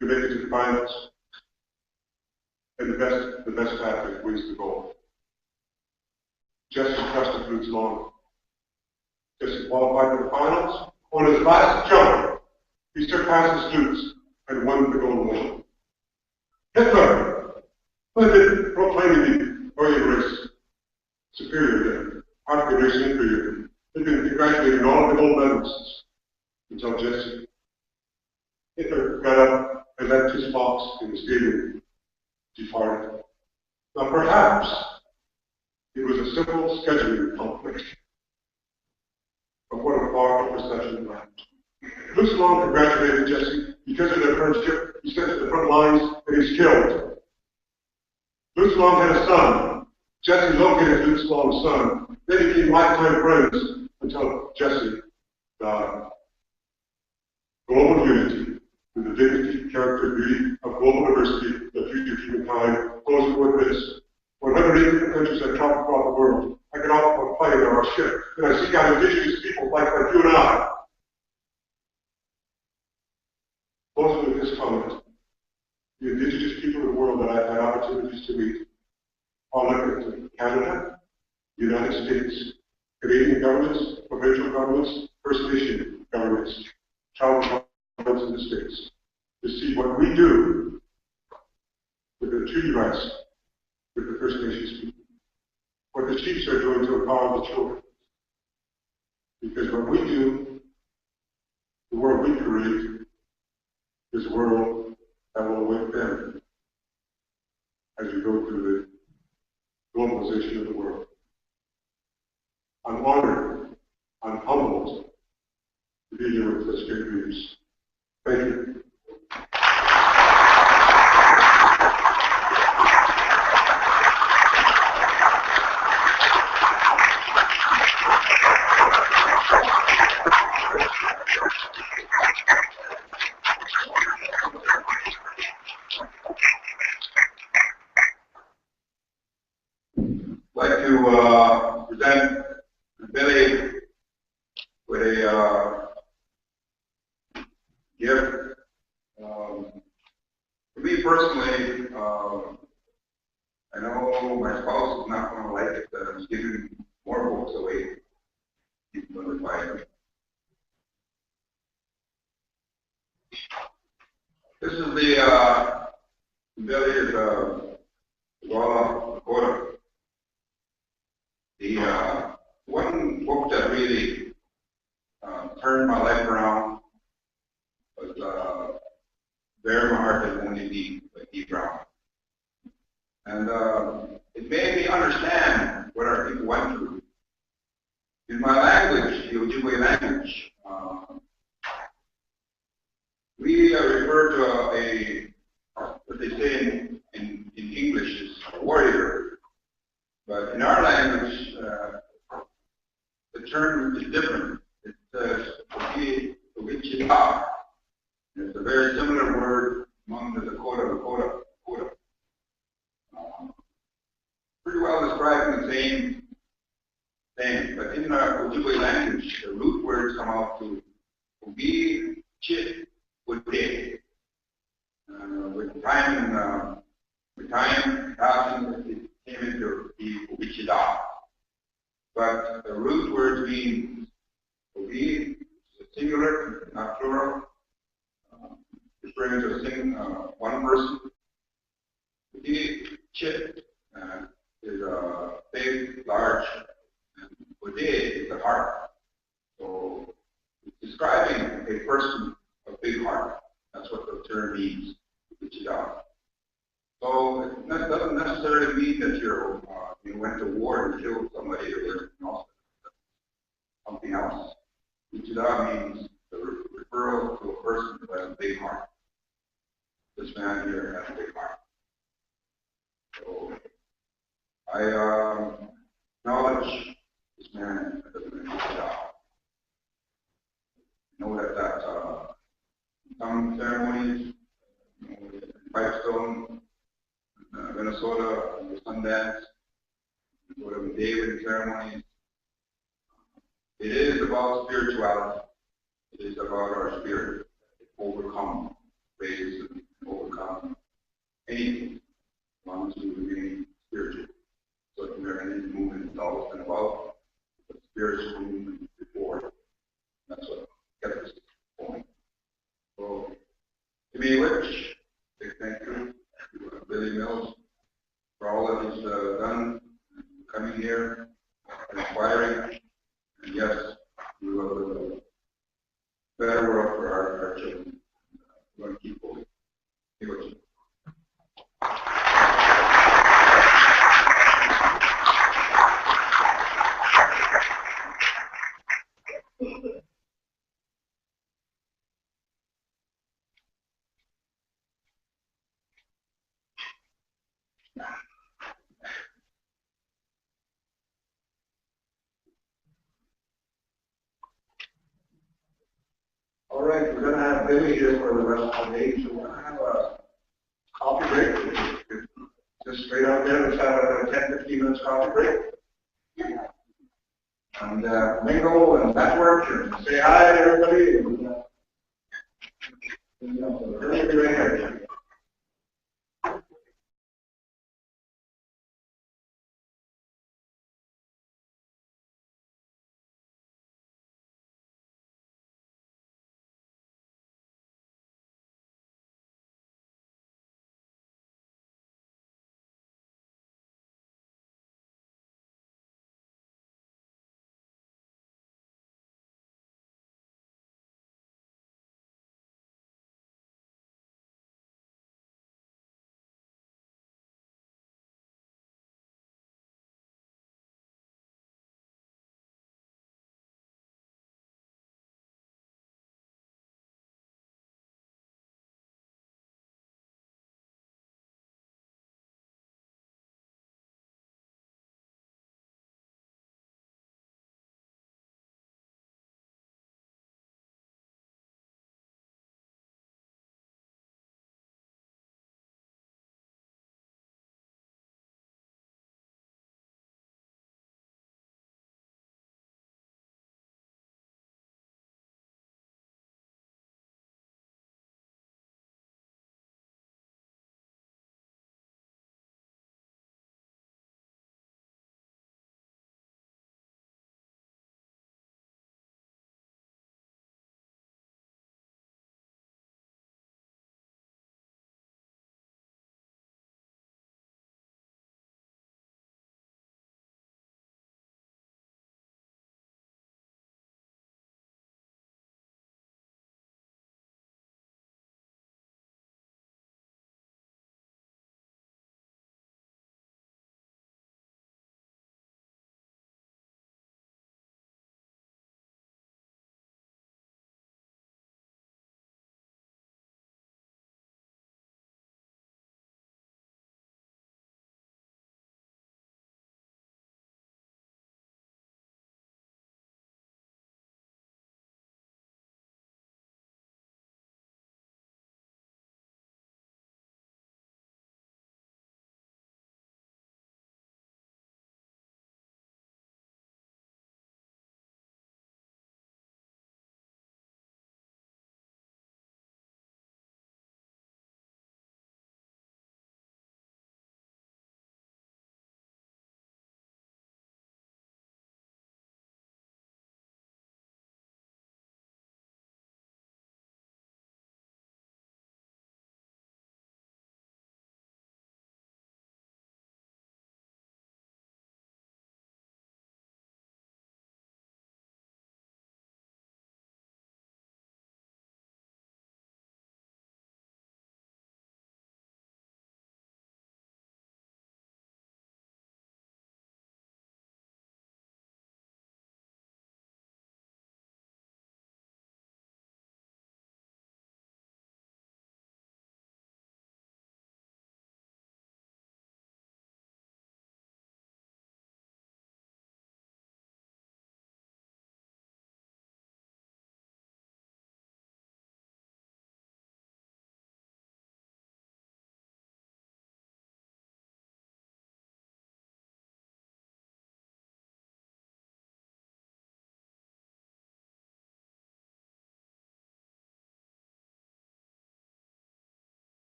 You make it to the finals. And the best athlete wins the gold. Jesse trusted Luke's Law. Jesse qualified for the finals. On his last jump, he surpasses Luke's and won the gold medal. Hitler, who had been proclaiming the Aryan race superior, the African race inferior, had been congratulating all of the gold medalists until Jesse. Hitler got up and left his box in the stadium, departed. Now perhaps It was a simple scheduling conflict of what a far perception was. Luce Long congratulated Jesse because of their friendship. He sent to the front lines and he's killed. Luce Long had a son. Jesse located Luce Long's son. They became lifetime friends until Jesse died. Global unity with the dignity, character, beauty of global diversity, the future of humankind, closing with this. 180 countries I travel throughout the world. I get off on a plane or a ship, and I seek out indigenous people like you and I. Closing with this comment. The indigenous people of the world that I've had opportunities to meet are looking to Canada, the United States, Canadian governments, provincial governments, First Nation governments, tribal governments in the States, to see what we do with the treaty rights with the First Nations people, what the chiefs are doing to empower the children. Because what we do, the world we create, is a world that will await them as we go through the globalization of the world. I'm honored, I'm humbled to be here with such great leaders. Thank you. I'd like to present Billy with a gift. For me personally, I know my spouse is not going to like it that I'm giving more books away. He's going to buy them. This is the Billy is Walla Dakota. The one book that really turned my life around was There My Heart Has Only Beat by Dee Brown. And it made me understand what our people went through. In my language, the Ojibwe language, we refer to what they say in English is a warrior. But in our language, the term is different. It says, it's a very similar word among the Dakota. Pretty well describing the same thing. But in our Ojibwe language, the root words come out to Ogi, Chit, Woodday. With time passing, it came into the Ogichida. But the root word means Ogi, singular, not plural, referring to one person. Ogi, Chit, is big, large, and Woodday is the heart. So it's describing a person of big heart. That's what the term means, Ogichida. So it doesn't necessarily mean that you went to war and killed somebody or something else. Ogichida means the referral to a person who has a big heart. This man here has a big heart. So I acknowledge this man as a good job. Know that some ceremonies, in Pipestone, Minnesota, the Sundance, whatever David ceremonies, it is about spirituality. It is about our spirit. Overcome racism, overcome anything, as long as we remain spiritual. So the American movement has always been about the spiritual movement before. That's what kept us going. So, to me, which big thank you to Billy Mills for all that he's done, coming here, and inspiring, and yes, we will build a better world for our children. We're going to keep going. Thank you. All right, we're gonna have Billy here for the rest of the day, so we're gonna have a coffee break. Just straight out there, let's have a 10-15 minutes coffee break. And mingle and network and say hi to everybody. And, Billy will be right here.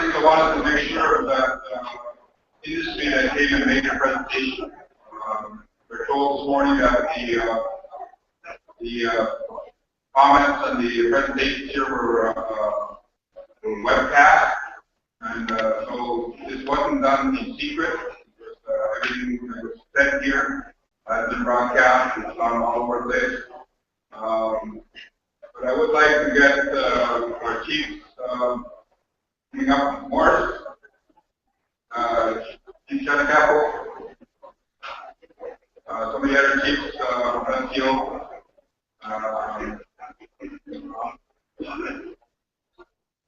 things I wanted to make sure that industry that came and made a presentation. We're told this morning that the comments and the presentations here were webcast, and so this wasn't done in secret. Everything that was said here has been broadcast. It's on all over the place. But I would like to get our chiefs coming up Morris, Chief Shanakapo, some of the other chiefs, Francio.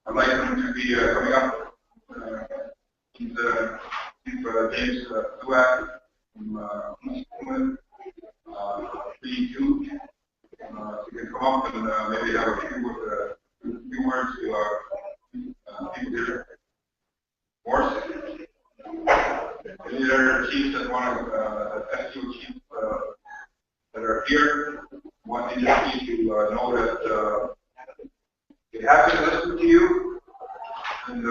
I'd like them to be coming up. Chief James Duac from P2. You can come up and maybe have a few words to people here. Morris? Any other chiefs that want to, SEO chiefs that are here, want the industry to know that they have to listen to you. And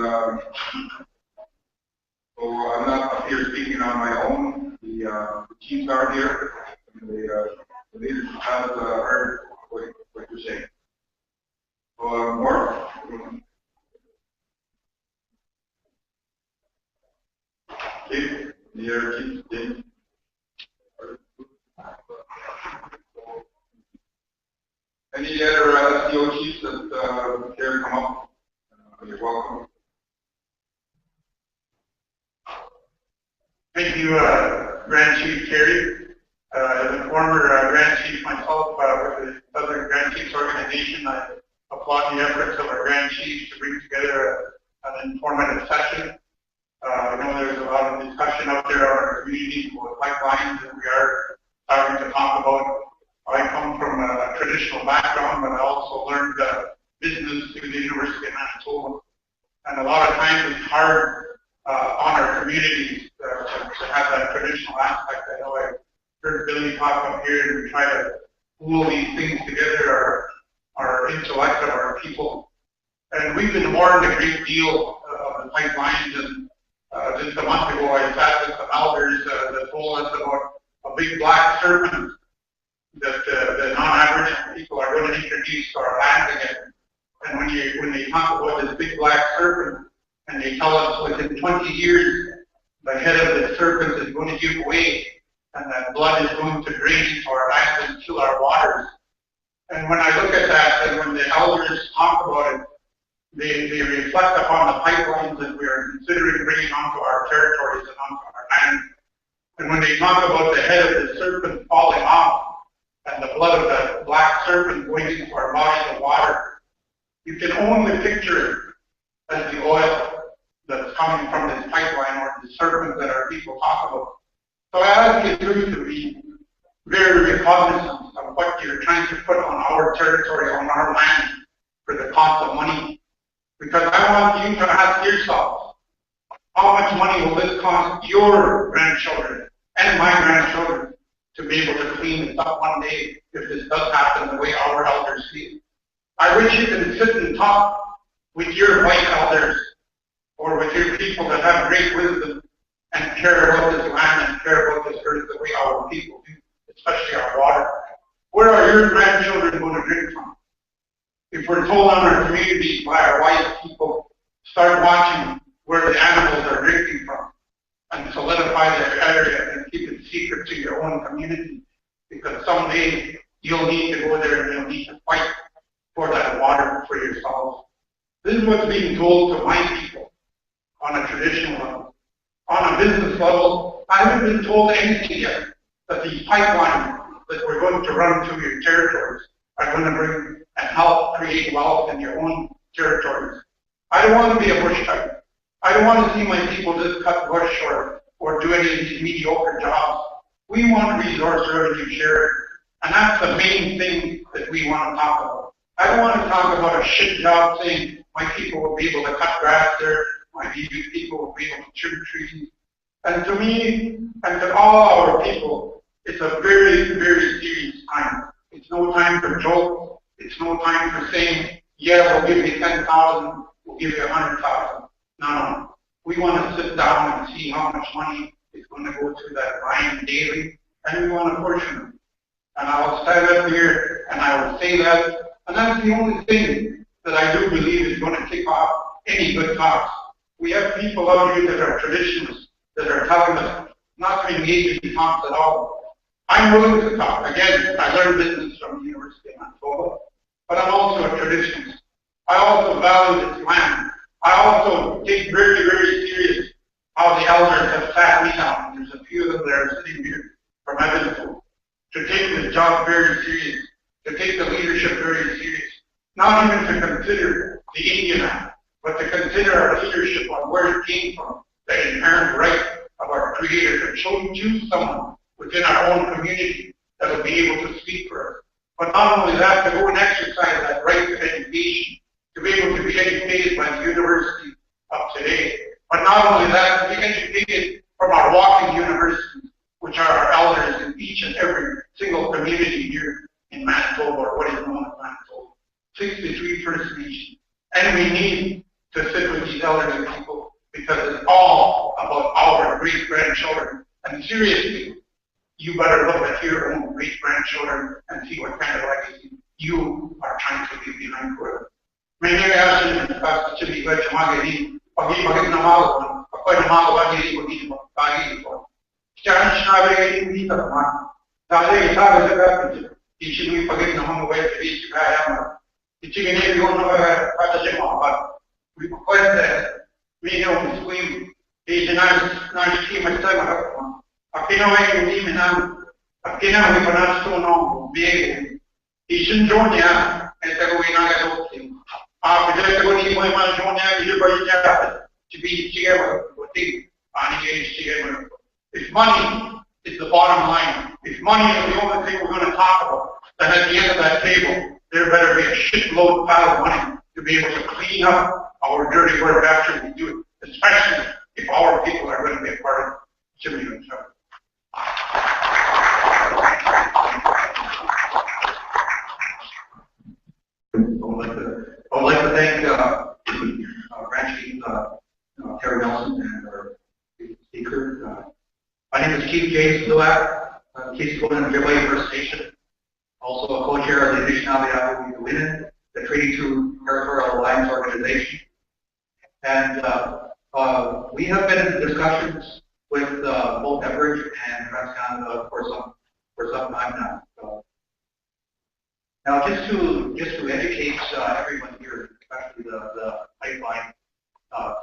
so I'm not up here speaking on my own. The chiefs are here. And the leadership has heard what you're saying. So, Mark? Chief? The other chiefs? James? Any other SEO chiefs that care to come up? You're welcome. Thank you, Grand Chief Terry. As a former Grand Chief myself with the Southern Grand Chiefs Organization, I applaud the efforts of our Grand Chiefs to bring together an informative session. I know there's a lot of discussion out there on our communities about pipelines that we are starting to talk about. I come from a traditional background, but I also learned business through the University of Manitoba. And a lot of times it's hard on our communities to have that traditional aspect. I know I heard Billy talk up here, and we try to pool these things together, our intellect of our people. And we've been warned a great deal of the pipelines, and just a month ago I sat with some elders that told us about a big black serpent that the non-Aboriginal people are going to introduce to our land again. And when they talk about this big black serpent, and they tell us within 20 years, the head of the serpent is going to give way, and that blood is going to drain into our lands and kill our waters. And when I look at that, and when the elders talk about it, they reflect upon the pipelines that we are considering bringing onto our territories and onto our land. And when they talk about the head of the serpent falling off, and the blood of the black serpent going into our bodies of water, you can only picture it as the oil that's coming from this pipeline, or the serpent that our people talk about. So I ask you to be very cognizant of what you're trying to put on our territory, on our land, for the cost of money. Because I want you to ask yourself, how much money will this cost your grandchildren and my grandchildren to be able to clean this up one day if this does happen the way our elders see it? I wish you could sit and talk with your white elders, or with your people that have great wisdom and care about this land and care about this earth the way our people do, especially our water. Where are your grandchildren going to drink from? If we're told on our communities by our white people, start watching where the animals are drinking from, and solidify their area and keep it secret to your own community, because someday you'll need to go there and you'll need to fight for that water for yourselves. This is what's being told to my people on a traditional level. On a business level, I haven't been told anything yet that these pipelines that we're going to run through your territories are going to bring and help create wealth in your own territories. I don't want to be a bush type. I don't want to see my people just cut bush or do any of these mediocre jobs. We want resource revenue sharing, and that's the main thing that we want to talk about. I don't want to talk about a shit job saying my people will be able to cut grass there, my people will be able to trim trees. And to me, and to all our people, it's a very, very serious time. It's no time for jokes. It's no time for saying, yeah, we'll give you 10,000, we'll give you 100,000. No. We want to sit down and see how much money is going to go to that line daily, and we want to portion it. And I will stand up here and I will say that, and that's the only thing that I do believe is going to kick off any good talks. We have people out here that are traditionalists that are telling us not to engage in talks at all. I'm willing to talk. Again, I learned business from the University of Manitoba, but I'm also a traditionalist. I also value this land. I also take very, very serious how the elders have sat me down. There's a few of them that are sitting here from Edmonton, to take this job very serious, to take the leadership very serious, not even to consider the Indian Act, but to consider our leadership on where it came from, the inherent right of our Creator to choose someone within our own community that will be able to speak for us. But not only that, to go and exercise that right to education, to be able to be educated by the university of today. But not only that, to be educated from our walking universities, which are our elders in each and every single community here in Manitoba, or what is known as Manitoba. 63 First Nations. And we need to sit with these elderly people because it's all about our great-grandchildren. And seriously, you better look at your own great-grandchildren and see what kind of legacy you are trying to leave behind for them. Many of us should be good to Magadi, pag-ibagay na malo, ako'y na malo, pag-ibagay mo, pag-ibagay mo. Kaya sinabi kayo yung dito naman. Dahil sabi sa kapit, isipin pag-ibagay na mga way to be kaya mo. Isipin niyo yung mga kata siya mga pag. We request that we know the swim is not team at time. Akinawa yung team na akinawa yung panastuno big. Isinjo niya at gawin na gawin. Because gawin mo yung manjo niya, ilibay niya to be together with the engaged together. If money is the bottom line, if money is the only thing we're going to talk about, then at the end of that table, there better be a shitload pile of money to be able to clean up our dirty work after we do it, especially if our people are going to be a part of it. I would like to thank Ranch Chief Terry Nelson and our speaker. My name is Chief James Luak, Chief Spoken of Ojibwe First Nation, also a co-chair of the Indigenous, the Treaty 2 Territorial Alliance Organization. And we have been in discussions with both Everett and TransCanada for some time now. Now, just to educate everyone here, especially the pipeline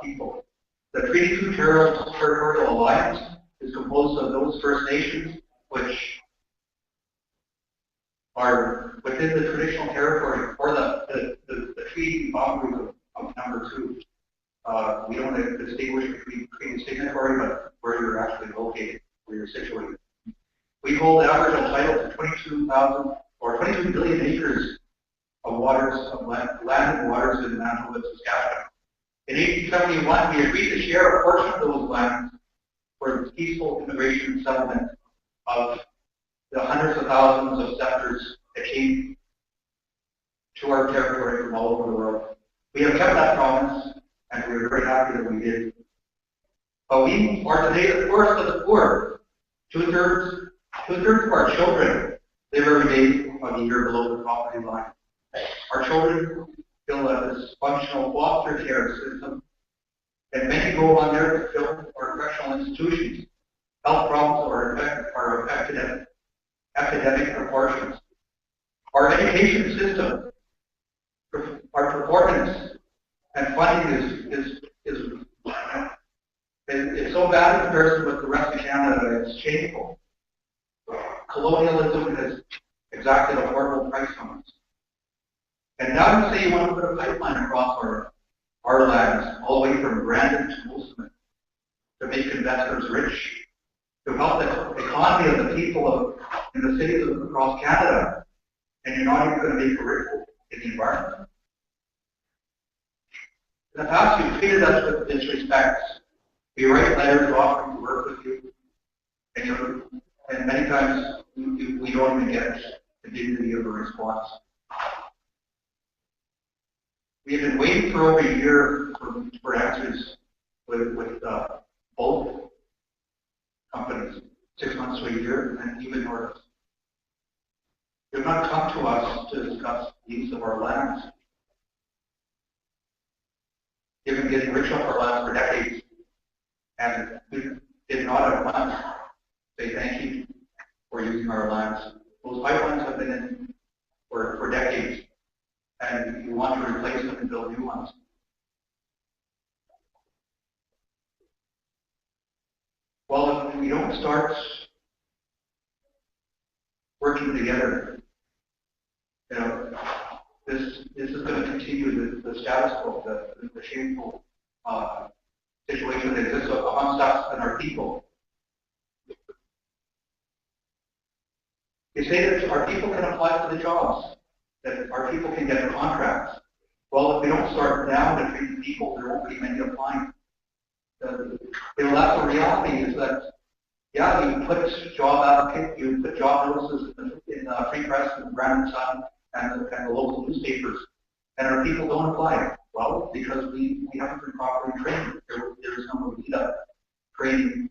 people, the Treaty 2 Territorial Alliance is composed of those First Nations which are within the traditional territory or the treaty boundaries of number 2. We don't distinguish between signatory, but where you're actually located, where you're situated. We hold aboriginal title to 22,000 or 22 billion acres of waters, of land and waters in Manitoba, Saskatchewan. In 1871, we agreed to share a portion of those lands for the peaceful immigration and settlement of the hundreds of thousands of settlers that came to our territory from all over the world. We have kept that promise, and we're very happy that we did. But we are today the poorest of the poor. Two-thirds of our children live every day on the year below the poverty line. Our children fill a dysfunctional foster care system, and many go on there to fill our correctional institutions. Health problems are affected epidemic proportions. Our education system, our performance and funding is so bad in comparison with the rest of Canada, it's shameful. Colonialism has exacted a horrible price on us. And now you say you want to put a pipeline across our lands, all the way from Brandon to Wolfson, to make investors rich, to help the economy of the people in the cities across Canada, and you're not even going to make a ripple in the environment. In the past, you've treated us with disrespect. We write letters offering to work with you, and many times we don't even get the dignity of a response. We have been waiting for over a year for answers with both companies, 6 months to a year, and even ignored us. They've not come to us to discuss the use of our lands. They've been getting rich off our lands for decades, and we did not at once say thank you for using our lands. Those pipelines have been in for decades, and you want to replace them and build new ones. Well, if we don't start working together, you know, this is going to continue the status quo, the shameful situation that exists amongst us and our people. You say that our people can apply for the jobs, that our people can get the contracts. Well, if we don't start now to treat the people, there won't be many applying. You know, that's the reality is that, yeah, you put job applicants, you put job notices in the Free Press and the Brandon Sun and the local newspapers, and our people don't apply. Well, because we haven't been properly trained. There's no lead-up training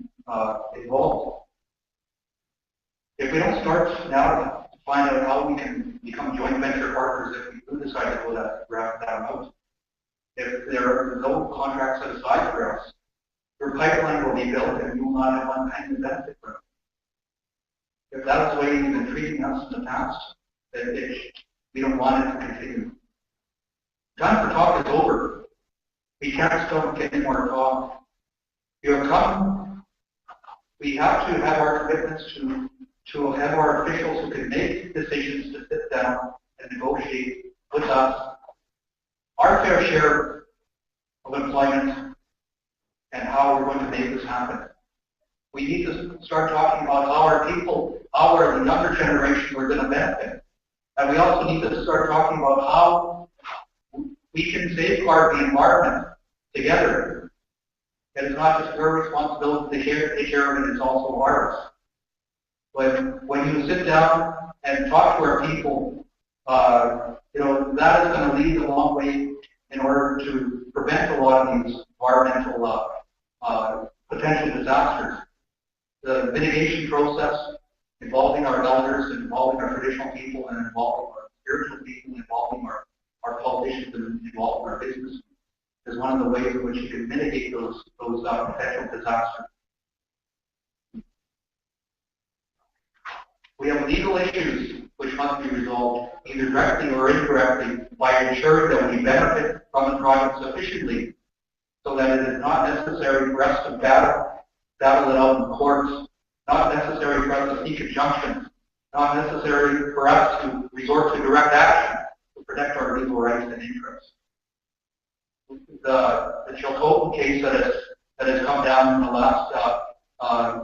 involved. If we don't start now to find out how we can become joint venture partners if we do decide to go that route, if there are no contracts set aside for us, your pipeline will be built and you will not have one penny to benefit from it. If that's the way you've been treating us in the past, then we don't want it to continue. Time for talk is over. We can't still get any more talk. You have come. We have to have our commitments to have our officials who can make decisions to sit down and negotiate with us our fair share of employment and how we're going to make this happen. We need to start talking about how our people, how the younger generation are going to benefit. And we also need to start talking about how we can safeguard the environment together. It is not just your responsibility to take care of it, it's also ours. But when you sit down and talk to our people, you know, that is going to lead a long way in order to prevent a lot of these environmental potential disasters. The mitigation process involving our elders, involving our traditional people, and involving our spiritual people, involving our politicians, and involving our business is one of the ways in which you can mitigate those potential disasters. We have legal issues which must be resolved either directly or indirectly by ensuring that we benefit from the project sufficiently so that it is not necessary for us to battle it out in courts, not necessary for us to seek injunctions, not necessary for us to resort to direct action to protect our legal rights and interests. The Chilcotin case that has come down in the last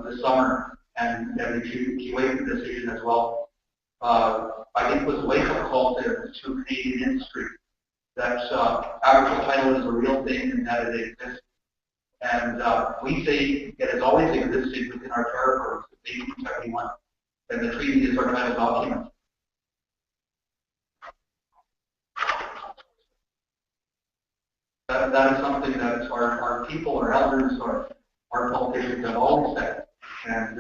this summer, and the Keynote decision as well, I think was a wake-up call to Canadian industry that agricultural title is a real thing and that it exists. And we say it has always existed within our territories since 1871, and the treaty is our title document. That is something that our people, our elders, our politicians have always said. And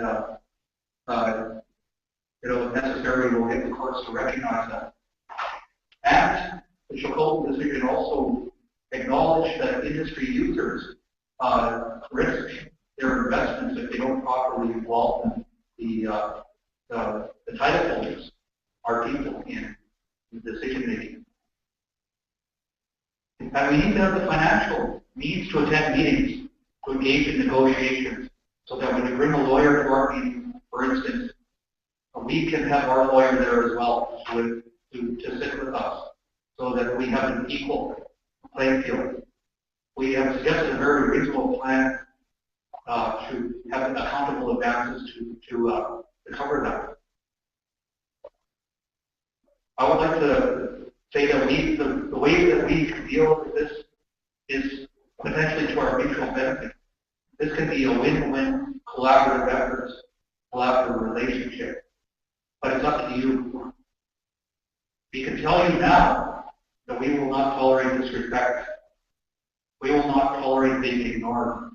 you know, if necessary, we'll get the courts to recognize that. And the Chilcotin decision also acknowledged that industry users risk their investments if they don't properly involve the title holders, our people, in decision making. And we need to have the financial means to attend meetings, to engage in negotiations, so that when we bring a lawyer to our meeting, for instance, we can have our lawyer there as well to sit with us, so that we have an equal playing field. We have suggested a very reasonable plan to have accountable advances to cover that. I would like to say that the way that we can deal with this is potentially to our mutual benefit. This can be a win-win collaborative effort, collaborative relationship, but it's up to you. We can tell you now that we will not tolerate disrespect. We will not tolerate being ignored.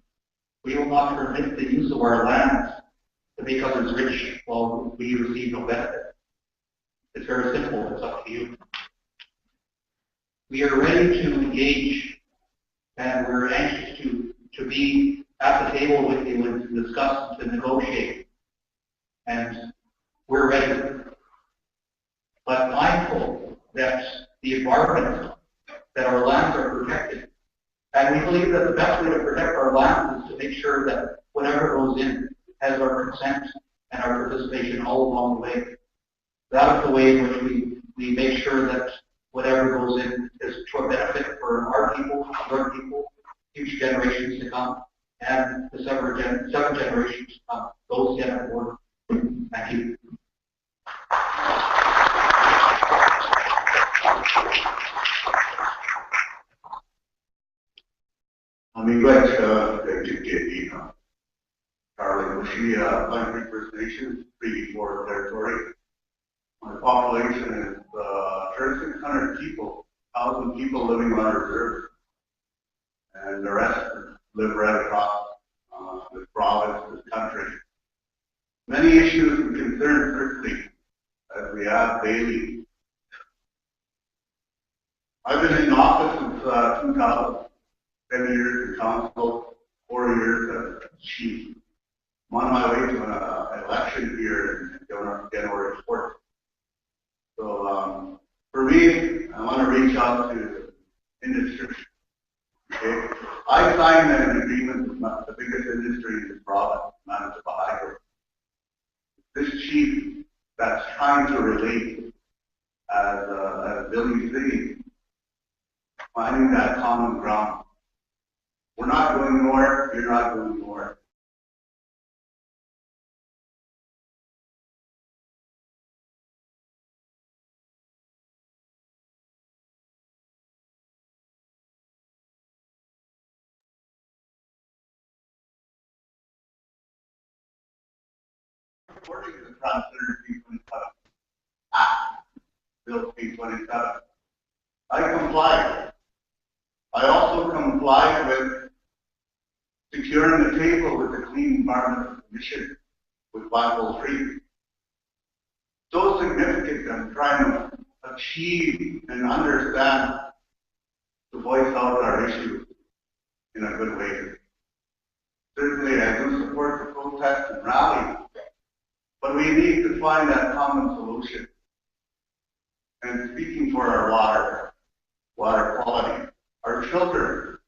We will not permit the use of our lands to make others rich while we receive no benefit. It's very simple. It's up to you. We are ready to engage, and we're anxious to be at the table with you and to discuss, to negotiate. And we're ready. But mindful that the environment, that our lands are protected. And we believe that the best way to protect our lands is to make sure that whatever goes in has our consent and our participation all along the way. That is the way in which we make sure that whatever goes in is to a benefit for our people, your people, future generations to come, and the seven generations to come, those yet unborn. Thank you. Amigos, Charlie Bushy, Pine Creek First Nations, 3D4 territory. My population is 3,600 people, 1,000 people living on reserve, and the rest live right across this province, this country. Many issues and concerns quickly, as we have daily. I've been in office since 2000. 10 years in council, 4 years as chief. I'm on my way to an election here in January 4th. So for me, I want to reach out to industry. Okay? I signed an agreement with the biggest industry in this province, Manitoba Hydro. This chief that's trying to relate as Billy City, finding that common ground. We're not going north, you're not going north. According to the Translator P27 Act, Bill P27, I complied. I also complied with securing the table with the Clean Environment Commission with Bible Free. So significant I'm trying to achieve and understand to voice out our issues in a good way. Certainly I do support the protest and rally, but we need to find that common solution. And speaking for our water quality, our children,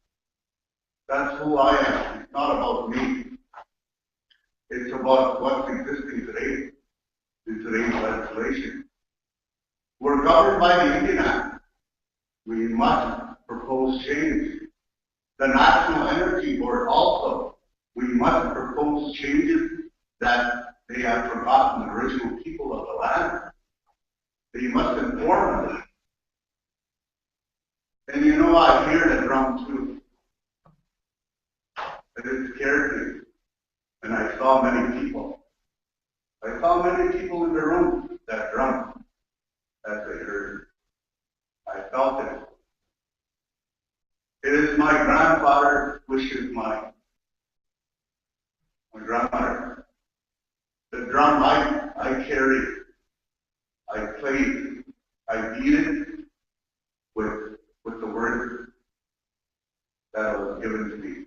that's who I am. It's not about me. It's about what's existing today in today's legislation. We're governed by the Indigenous. We must propose change. The National Energy Board also, we must propose changes that they have forgotten the original people of the land. They must inform them. And you know, I hear the drum too. It scared me. And I saw many people. I saw many people in the room that drum as they heard. I felt it. It is my grandfather's wishes, my grandmother. The drum I carried, I played, I beat it with the word that was given to me.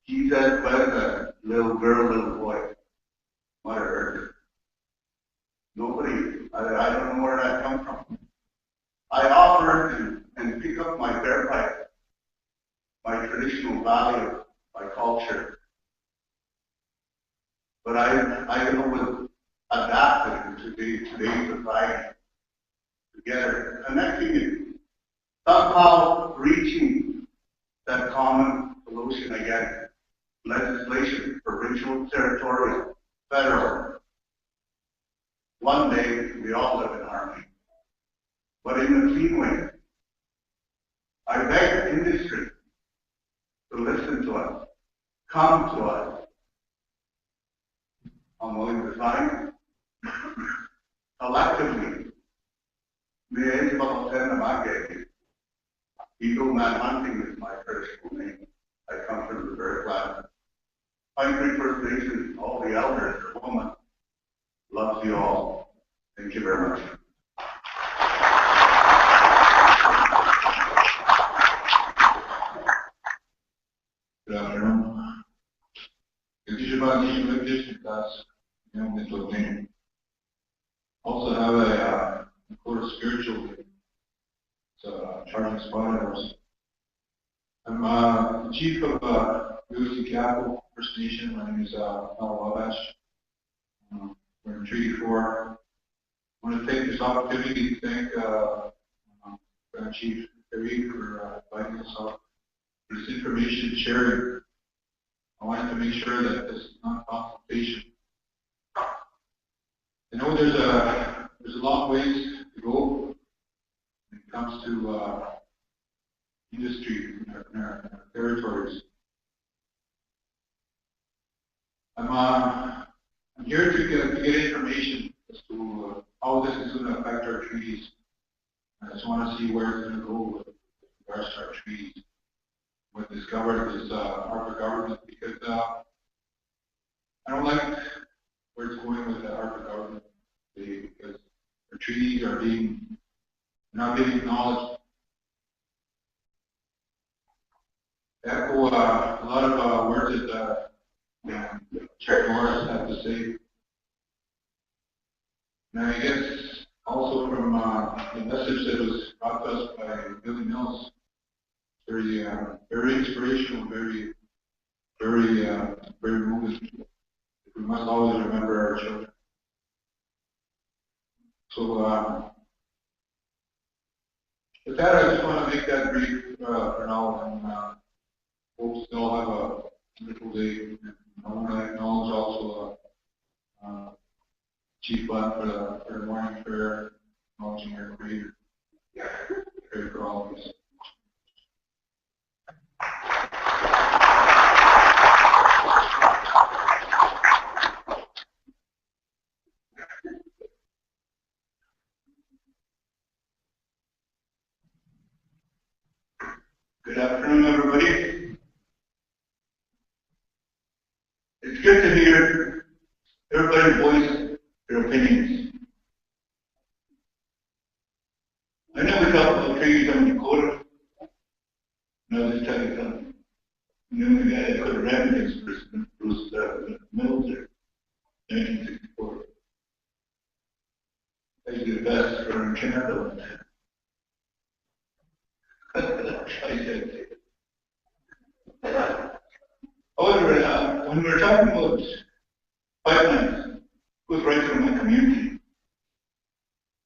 He said, when a little girl, little boy, mother heard it. Nobody, I don't know where that comes from. I offer and pick up my bear pipe, my traditional value, my culture. But I was adapted to today's society, together, connecting it, somehow reaching that common solution again. Legislation, provincial, territorial, federal. One day we all live in harmony, but in a clean way. I beg industry to listen to us, come to us. I'm willing to sign. Collectively, may Isabel send them again. Eagle Man Hunting is my traditional name. I come from the very flat. Pine Creek First Nations, all the elders, the women, loves you all. Thank you very much. Good afternoon. Class, also have a quarter spiritual. It's a charging spot hours. I'm the chief of UC Capital First Nation. My name is Al Wabash. We're in Treaty 4. I want to take this opportunity to thank Chief Perry for inviting us up for this information sharing. I wanted to make sure that this is not consultation. I know there's a long ways to go when it comes to industry in our territories. I'm here to get information as to how this is going to affect our trees. I just want to see where it's going to go with regards to our trees. What discovered is our government, because I don't like where it's going with the ARPA government, because our trees are not being acknowledged. Echo a lot of words that Chair Morris had to say. And I guess also from the message that was brought to us by Billy Mills, very inspirational, very moving. We must always remember our children. So with that, I just want to make that brief for now, and hope still have a wonderful day. And I want to acknowledge also Chief Blunt for the morning prayer, acknowledging our Creator. Pray for all of us. Good afternoon, everybody. It's good to hear everybody voice their opinions. I know we talk about trees on Dakota. Now this tell you something. You know the guy that could have ran against Bruce Mills there, 1964. I did the best for in Canada. However, when we're talking about pipelines, goes right through my community.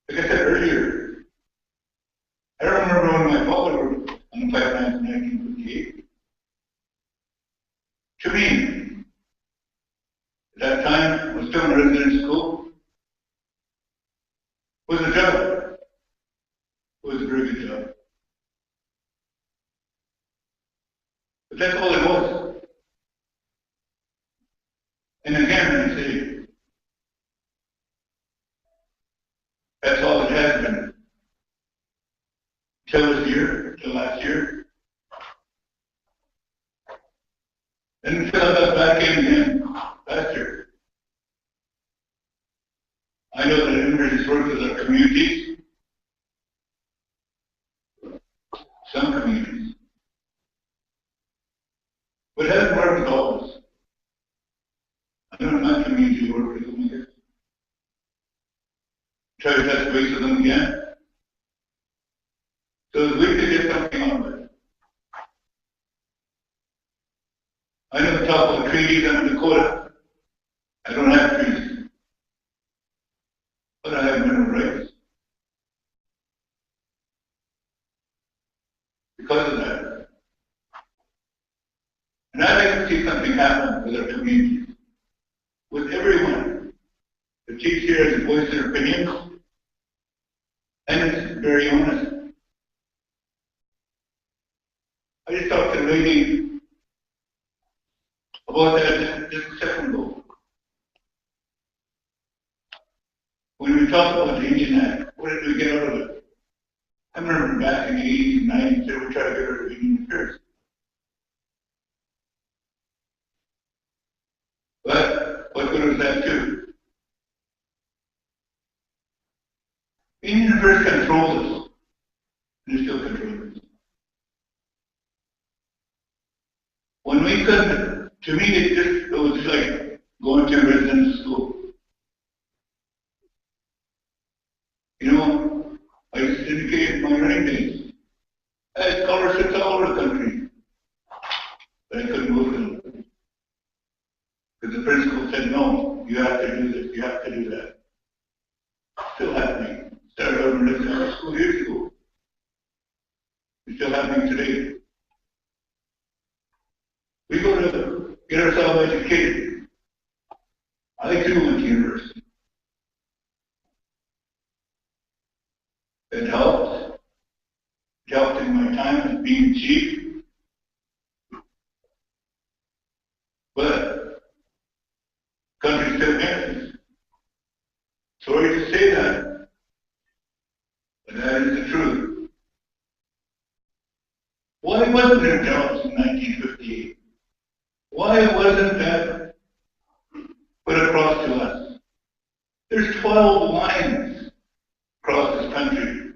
Like I said earlier, I remember when my father worked on the pipelines in 1958. To me, at that time, I was still in residential school, was a job. It was a very good job. But that's all it was. And again, I say, that's all it has been. Till this year, till last year. And until I got back in again last year. I know that Indigenous work with our communities, some communities, but it hasn't worked with all of us. I know my community work with them here. Try to touch base with them again. So that we could get something out of it. I never talk about treaties in Dakota. I don't have treaties. But I have mineral rights. Because of that. And I'd like to see something happen with our communities. With everyone. The chiefs here has voiced their opinions. And it's very honest. I just talked to the lady about that just a second ago. When we talked about the Indian Act, what did we get out of it? I remember back in the 80s and 90s, they would try to get rid of Indian affairs. good was that too? The universe controls us. And it still controls us. When we couldn't, to me it was just like going to residential school. You know, I just indicated my running days. I had scholarships all over the country. But I couldn't move them. Because the principal said, no, you have to do this, you have to do that. Still happening. Started out in residential school years ago. It's still happening today. We go to get ourselves educated. I too went to university. It helped. It helped in my time as being chief. But country still ends. Sorry to say that. But that is the truth. Why wasn't there jobs in 1958? Why wasn't that put across to us? There's 12 lines across this country.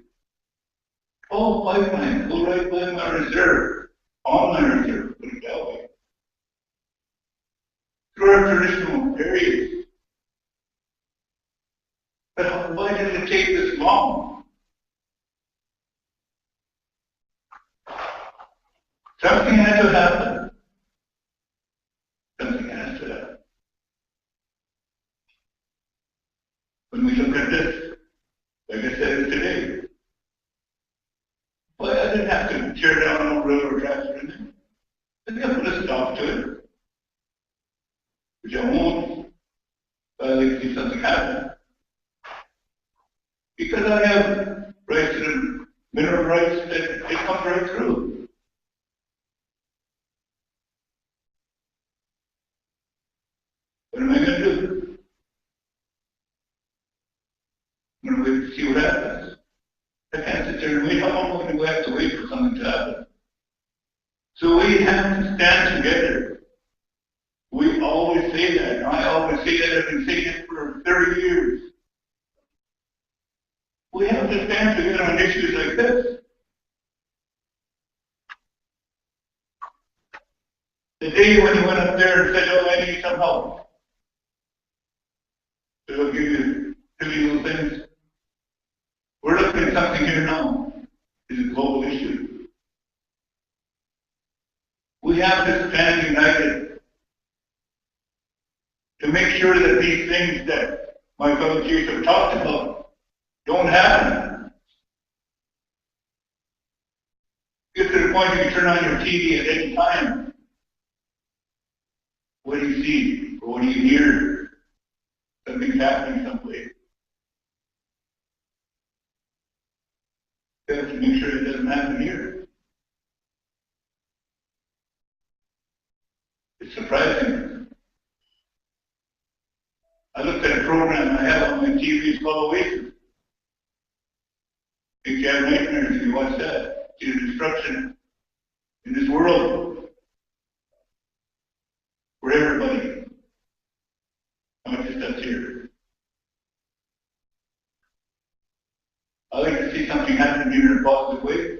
12 pipelines go right by my reserve, on my reserve, put it that way. Through our traditional areas. But why did it take this long? Something had to happen. Something has to happen. When we look at this, like I said today, well, I didn't have to tear down no railroad tracks or anything. I didn't put a stop to it. Which I won't. But I'd like to see something happen. Because I have rights and mineral rights that it comes right through. What am I going to do? I'm going to wait to see what happens. I can't sit there and wait. How long do we have to wait for something to happen? So we have to stand together. We always say that. I always say that. I've been saying it for 30 years. We have to stand together on issues like this. The day when you went up there and said, oh, I need some help. So I'll give you 2 little things. We're looking at something here now. It's a global issue. We have to stand united to make sure that these things that my fellow chiefs have talked about don't happen. Get to the point you can turn on your TV at any time. What do you see? Or what do you hear? Something's happening someplace. You have to make sure it doesn't happen here. It's surprising. I looked at a program I have on my TV, it's called Oasis. If you have nightmares, if you watch that, see the destruction in this world for everybody. Not just us here. I like to see something happen here in a positive way.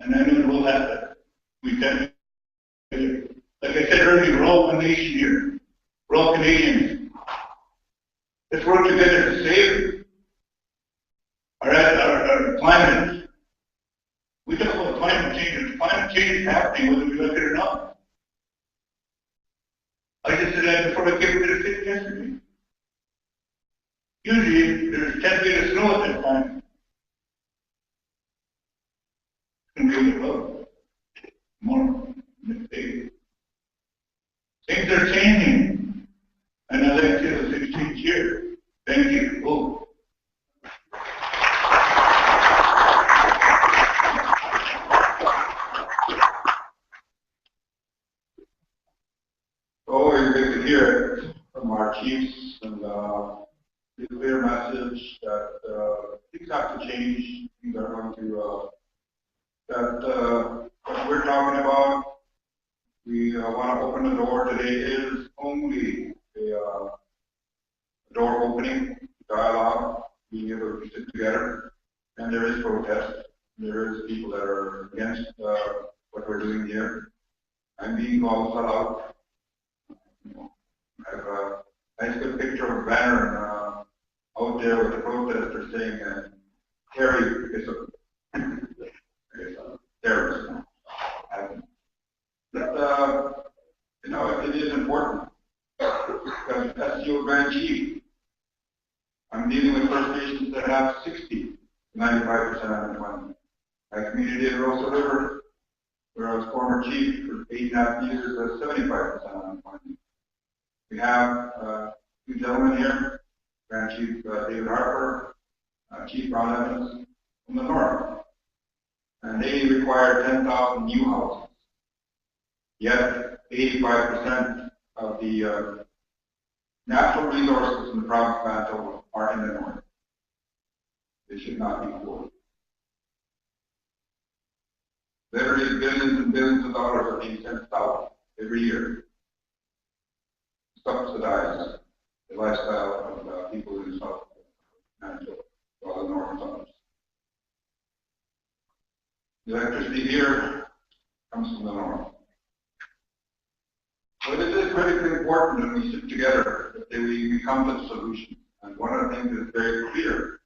And I know it will happen. We can. Like I said earlier, we're all one nation here. We're all Canadians. Let's work together to save our climate. We talk about climate change. Climate change is happening whether we like it or not. I just said that before I came to the city yesterday. Usually there's 10 feet of snow at that time. It's going to be a little more next day. Things are changing. And I'd like to change here. Thank you. Oh. Always good to hear from our chiefs and the clear message that things have to change. Things are going to, that what we're talking about, we want to open the door. Today is only a door opening, dialogue, being able to sit together. And there is protest. There is people that are against what we're doing here. I'm being called sellout. I have a nice good picture of a banner out there with the protesters saying Terry is a terrorist. But, you know, it is important. Because as your Grand Chief, I'm dealing with First Nations that have 60 to 95% unemployment. My community in Rosa River, where I was former chief for 8.5 years, has 75% unemployment. We have two gentlemen here, Grand Chief David Harper, Chief Ron Evans from the north. And they require 10,000 new houses. Yet 85% of the natural resources in the province of Manitoba are in the north. They should not be poor. Literally billions and billions of dollars are being sent south every year to subsidize the lifestyle of people in South Manitoba, while the north suburbs. The electricity here comes from the north. But it is critically important that we sit together, that we come to the solution. And one of the things that's very clear,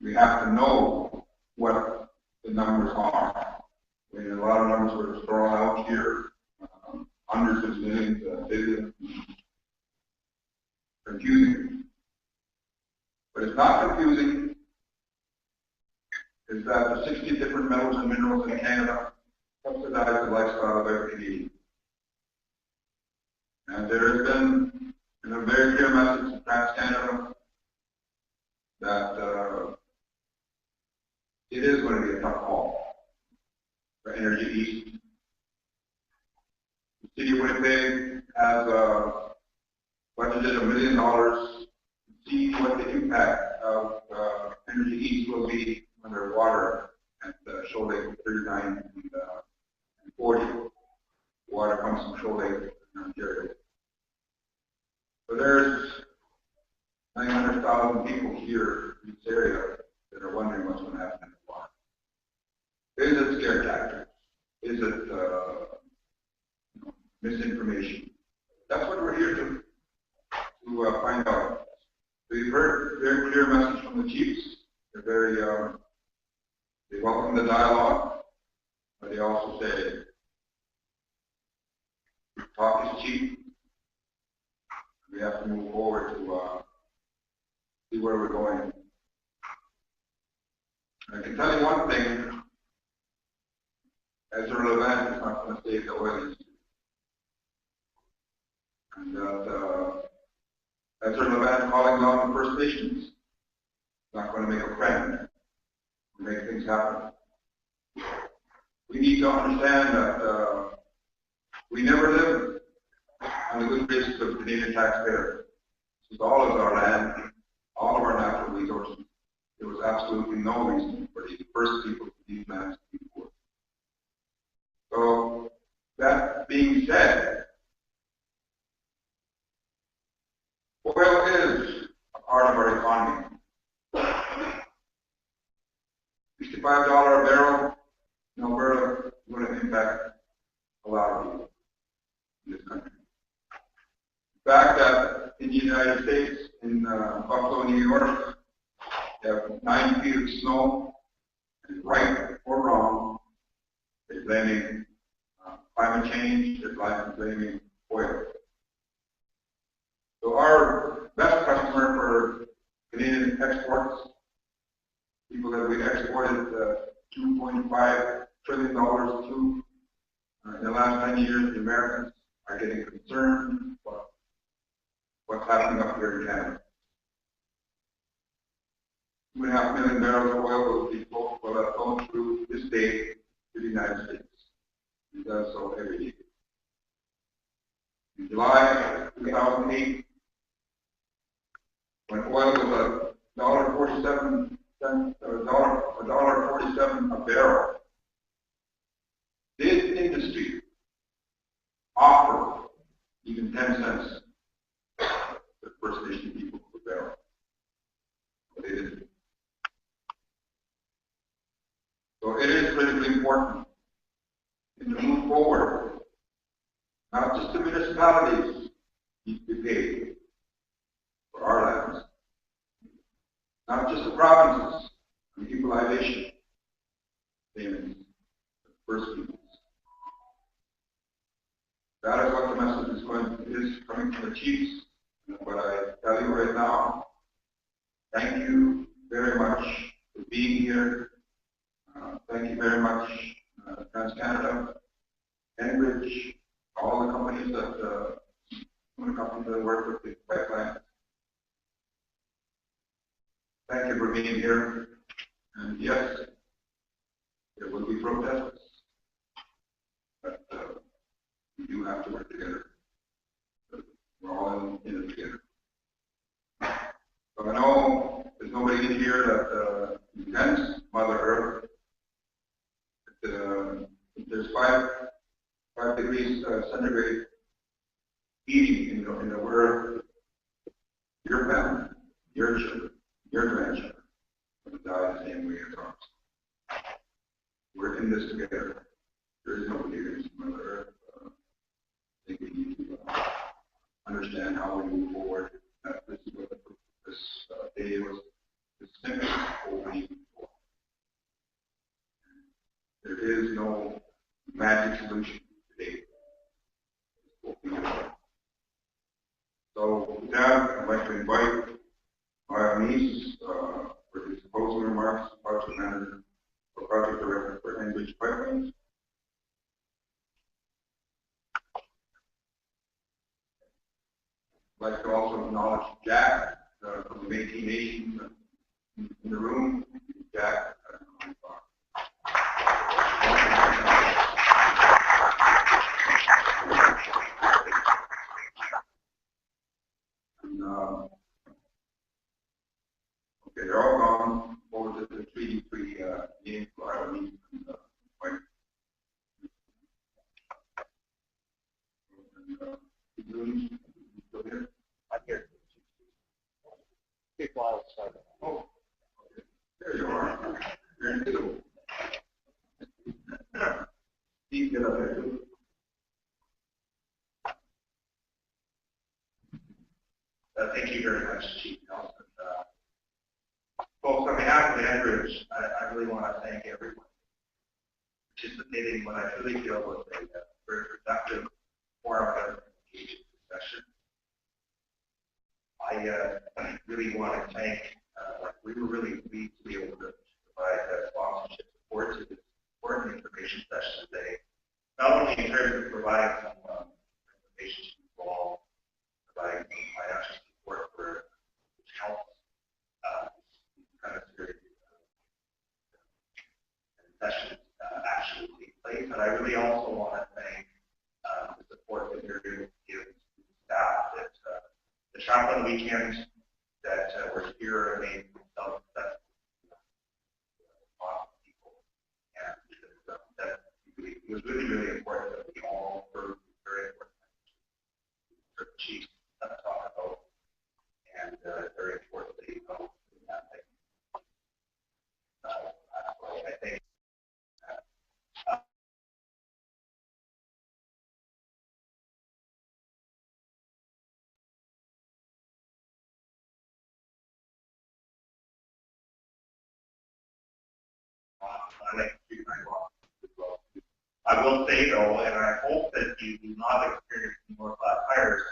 we have to know what the numbers are. I mean, a lot of numbers were thrown out here, hundreds of millions, billions, confusing. But it's not confusing, is that the 60 different metals and minerals in Canada subsidize the lifestyle of every Canadian. And there has been a very clear message to TransCanada that it is going to be a tough call for Energy East. The City of Winnipeg has budgeted $1 million to see what the impact of Energy East will be when their water at Shoal Lake 39 and 40. Water comes from Shoal Lake in Ontario. So there's 900,000 people here in this area that are wondering what's going to happen in the water. Is it scare tactics? Is it misinformation? That's what we're here to find out. We've heard a very clear message from the chiefs. They're very, they welcome the dialogue, but they also say, talk is cheap. We have to move forward to see where we're going. I can tell you one thing, Ezra Levant is not going to save the oil industry. And that Ezra Levant calling on the First Nations is not going to make a friend or make things happen. We need to understand that we never lived on the good basis of Canadian taxpayers. This is all of our land, all of our natural resources. There was absolutely no reason for the first people to these lands to be poor. So, that being said, oil is a part of our economy. $65 a barrel in Alberta would have impacted a lot of people in this country. The fact that in the United States, in Buffalo, New York, they have 9 feet of snow, and right or wrong, they're blaming climate change, they're blaming oil. So our best customer for Canadian exports, people that we exported $2.5 trillion to in the last 10 years, the Americans are getting concerned about what's happening up here in Canada. 2.5 million barrels of oil will have flown through this day to the United States. It does so every day. In July 2008, when oil was $1.47 a barrel, this industry even 10 cents the First Nation people per barrel. But they didn't. So it is critically important to move forward. Not just the municipalities need to be paid for our lands. Not just the provinces and equalization payments, but First Peoples. That is what the message is coming from the chiefs. And what I tell you right now, thank you very much for being here. Thank you very much, TransCanada, Enbridge, all the companies that work with the pipeline. Thank you for being here. And yes, there will be protests, but we do have to work together. We're all in it together. So I know there's nobody in here that defends Mother Earth. If there's 5 degrees centigrade heating in the Earth, your family, your children, your grandchildren will die the same way as ours. We're in this together. There is nobody against Mother Earth. I think we need to understand how we move forward. This is what this day was simply hoping for. There is no magic solution today. So with that, I'd like to invite my niece for his closing remarks, project manager or project director for Enbridge Pipelines. I'd like to also acknowledge Jack from the Métis Nation in the room. Jack. And, okay, they're all gone over to the treaty-free meeting for our meeting. Still here? I'm here. Big while started. Oh, okay. There you are. You're in the middle. Steve, get up there too. Thank you very much, Chief Nelson. Folks, on behalf of Enbridge, I really want to thank everyone participating in what I really feel was a very productive forum session. I really want to thank, we were really pleased to be able to provide sponsorship support to this important information session today. Not only in terms of providing some information to you all, providing some financial support for which helps kind of serious sessions actually take place. But I really also want to thank the support that you're able to give to the staff. That the chaplain weekend that we're here made self-assessment people, and that it was really, really important that we all were very important for the chiefs to talk about, and very importantly, in that thing. I think I like to do my walk as well. I will say though, and I hope that you do not experience more flat tires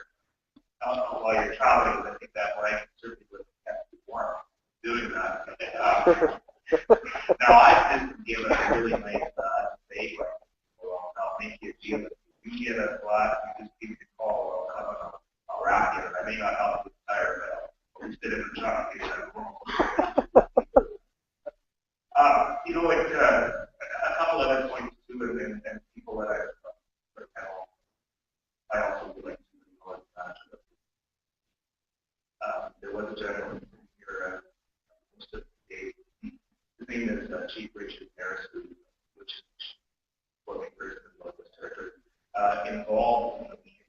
while you're traveling. I think that blanket certainly would have kept you warm doing that. Now I didn't give it a really nice steak. Well, I'll make you feel it. If you get a flat, you just give me a call. I'll come and I'll wrap you. I may not help with the tire, but I'll just sit in the truck and get it home. You know, a couple other points too, and people that I also would like to acknowledge that. There was a gentleman here most of the day. His name is Chief Richard Harris, which is what we first in Northwest Territory, involved in the meeting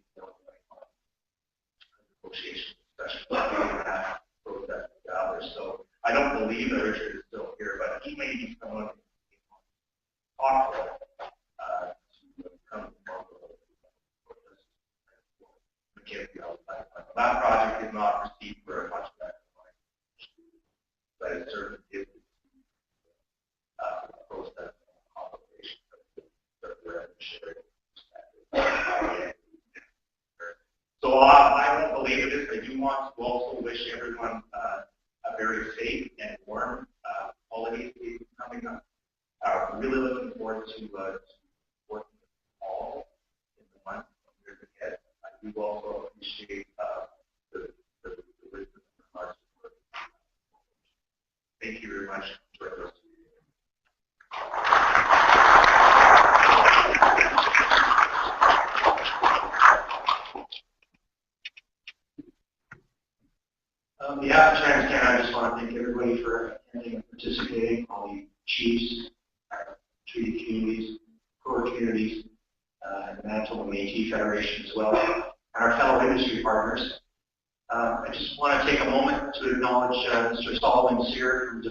get the outside. That project did not receive very much of that money, but it certainly did the process obligation that we're sharing. So I won't belabor this. I do want to also wish everyone a very safe and warm holiday season coming up. Really looking forward to working with all in the months and years ahead. I do also appreciate the wisdom and our support. Thank you very much. Enjoy the rest of your day. On behalf of TransCanada, I just want to thank everybody for attending and participating, all the chiefs, treaty communities, core communities, the Manitoba Métis Federation as well, and our fellow industry partners. I just want to take a moment to acknowledge Mr. Solomon Sear from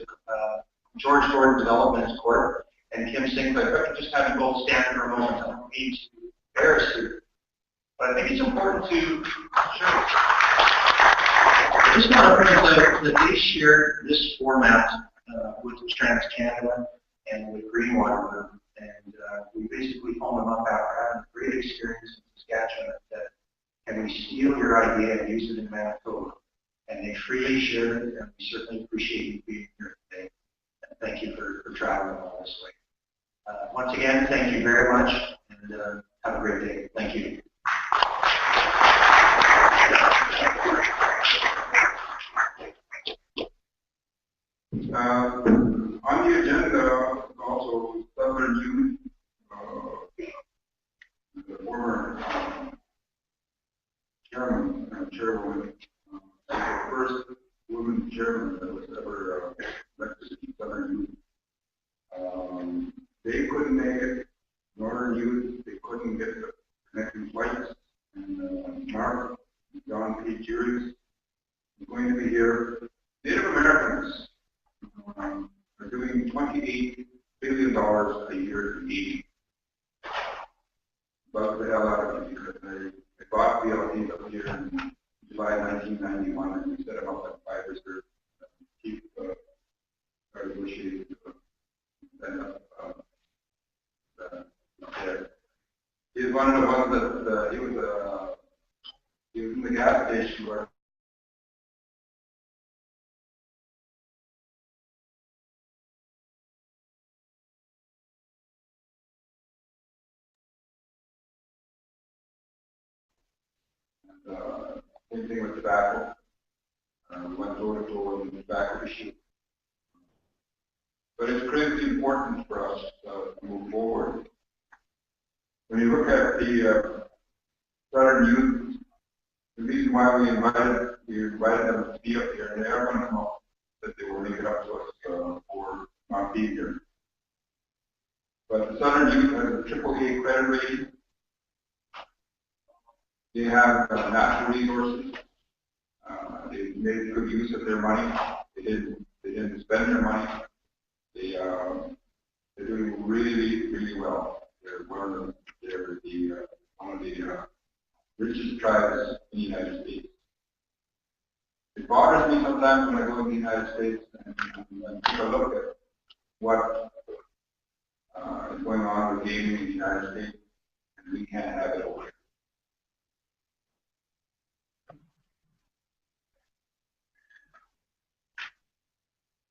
George Gordon Development Corp. and Kim Sinclair. If I could just have you both stand for a moment. I don't mean to embarrass you, but I think it's important to I just want to bring up that they shared this format with TransCanada and with Greenwater, and we basically phoned them up after having a great experience in Saskatchewan that can we steal your idea and use it in Manitoba? And they freely shared it, and we certainly appreciate you being here today. And thank you for traveling all this way. Once again, thank you very much, and have a great day. Thank you. On the agenda, also Southern Youth, the former chairman and chairwoman, the first woman chairman that was ever elected to Southern Youth. They couldn't make it. Northern Youth, they couldn't get the connecting flights. And Mark, John P. Juries, is going to be here. Native Americans are doing $28 billion a year in aid. Bug the hell out of me because they bought BLTs up here in July 1991 and we set them up at 5 reserve to keep our negotiating to set up there. He's one of the ones that he was in the gas station where same thing with tobacco. We went door to door on the tobacco issue. But it's critically important for us to move forward. When you look at the Southern Youth, the reason why we invited them to be up here, and they are going to come up, that they will make it up to us for not being here. But the Southern Youth has a AAA credit rating. They have natural resources. They made good use of their money. They didn't spend their money. They're doing really, really well. They're one of the richest tribes in the United States. It bothers me sometimes when I go to the United States and take a look at what is going on with gaming in the United States, and we can't have it over here.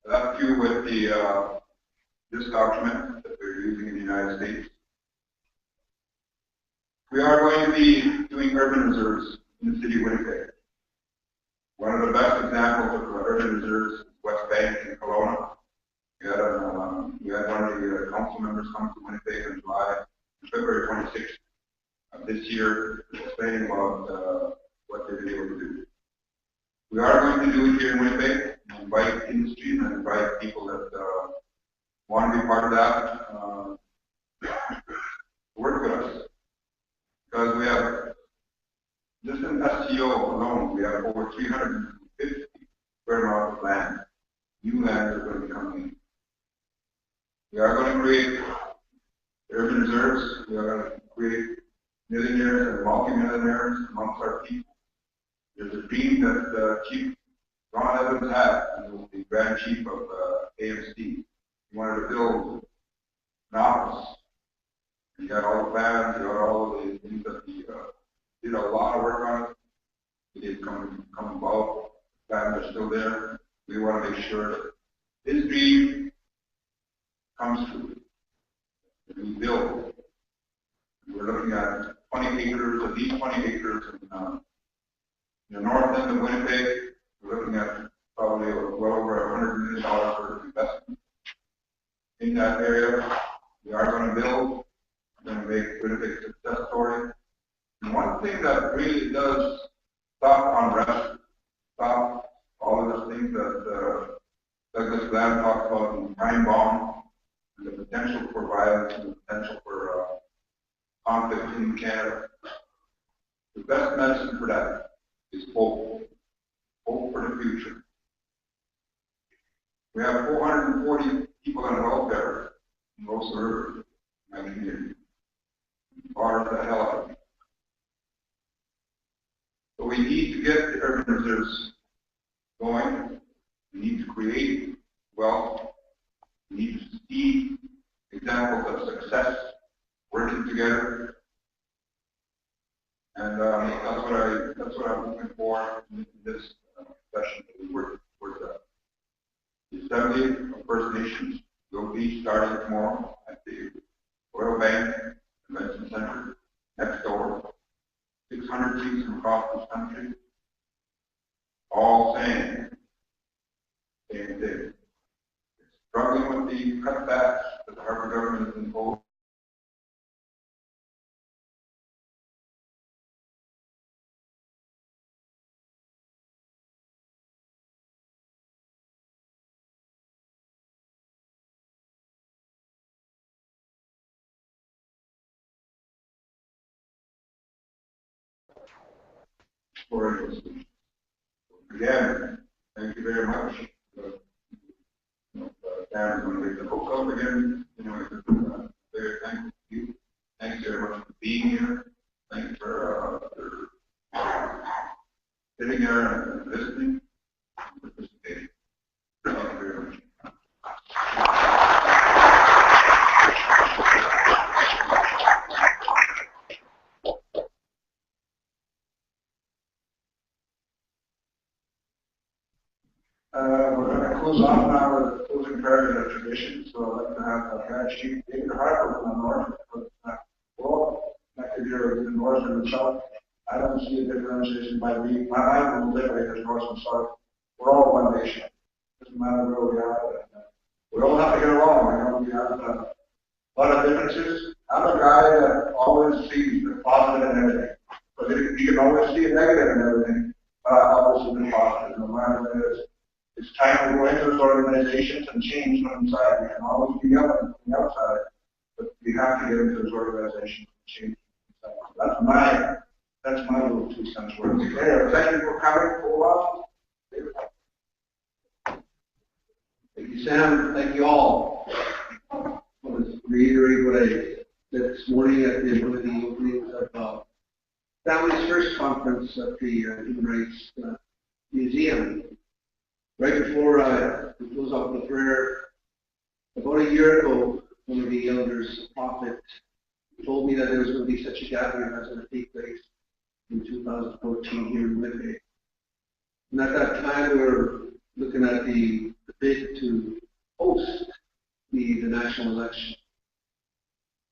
That's due with this document that we're using in the United States. We are going to be doing urban reserves in the city of Winnipeg. One of the best examples of urban reserves is West Bank in Kelowna. We had one of the council members come to Winnipeg in February 26th of this year, explaining about what they've been able to do. We are going to do it here in Winnipeg. Invite industry and invite people that want to be part of that work with us. Because we have, just in SCO alone, we have over 350 square miles of land. New lands are going to be coming in. We are going to create urban reserves. We are going to create millionaires and multi-millionaires amongst our people. There's a dream that Chief Ron Evans had, who was the Grand Chief of AMC. He wanted to build an office. He got all the plans, he got all of the things that he did a lot of work on it. He didn't come about. The plans are still there. We want to make sure that his dream comes true. We build. We're looking at 20 acres, at least 20 acres in the north end of Winnipeg. We're looking at probably well over $100 million worth of investment in that area. We are going to build. We're going to make Winnipeg a success story. And one thing that really does stop unrest, stop all of the things that Douglas Glenn talks about in time bomb, and the potential for violence and the potential for conflict in Canada. The best medicine for that is hope. Hope for the future. We have 440 people on welfare in Rosa River, my community. Bothers the hell out of me. So we need to get the urban reserves going. We need to create wealth. We need to see examples of success working together. And that's what I'm looking for in this session that we work towards that. The Assembly of First Nations will be starting tomorrow at the Royal Bank Convention Center next door. 600 seats from across this country, all saying the same thing. Struggling with the cutbacks that the Harper government has imposed. Again, thank you very much. Darren's going to take the hook up again. Very thankful to you. Thanks very much for being here. Thanks for sitting there and listening and participating. Thank you very much. We're going to close off now with the closing prayer of the tradition. So I'd like to have our Grand Chief David Harper from the north. We're all connected here in the north and the south. I don't see a differentiation by me. My mind will liberate as north and south. We're all one nation. Doesn't matter where we are. We all have to get along. I know we have a lot of differences. I'm a guy that always sees the positive in everything. But you can always see a negative in everything. But I always see the positive, no matter what it is. It's time to go into those organizations and change from inside. We can always be yelling from the outside, but we have to get into those organizations and change from inside. That's my little 2 cents worth. Okay, thank you for coming for a while. Thank you, Sam. Thank you all. I want to reiterate what I said this morning at one of the openings of Family's First Conference at the Human Rights Museum. Right before I close off the prayer, about a year ago, one of the elders, prophet, told me that there was going to be such a gathering that was going to take place in 2014 here in Winnipeg. And at that time, we were looking at the bid to host the national election.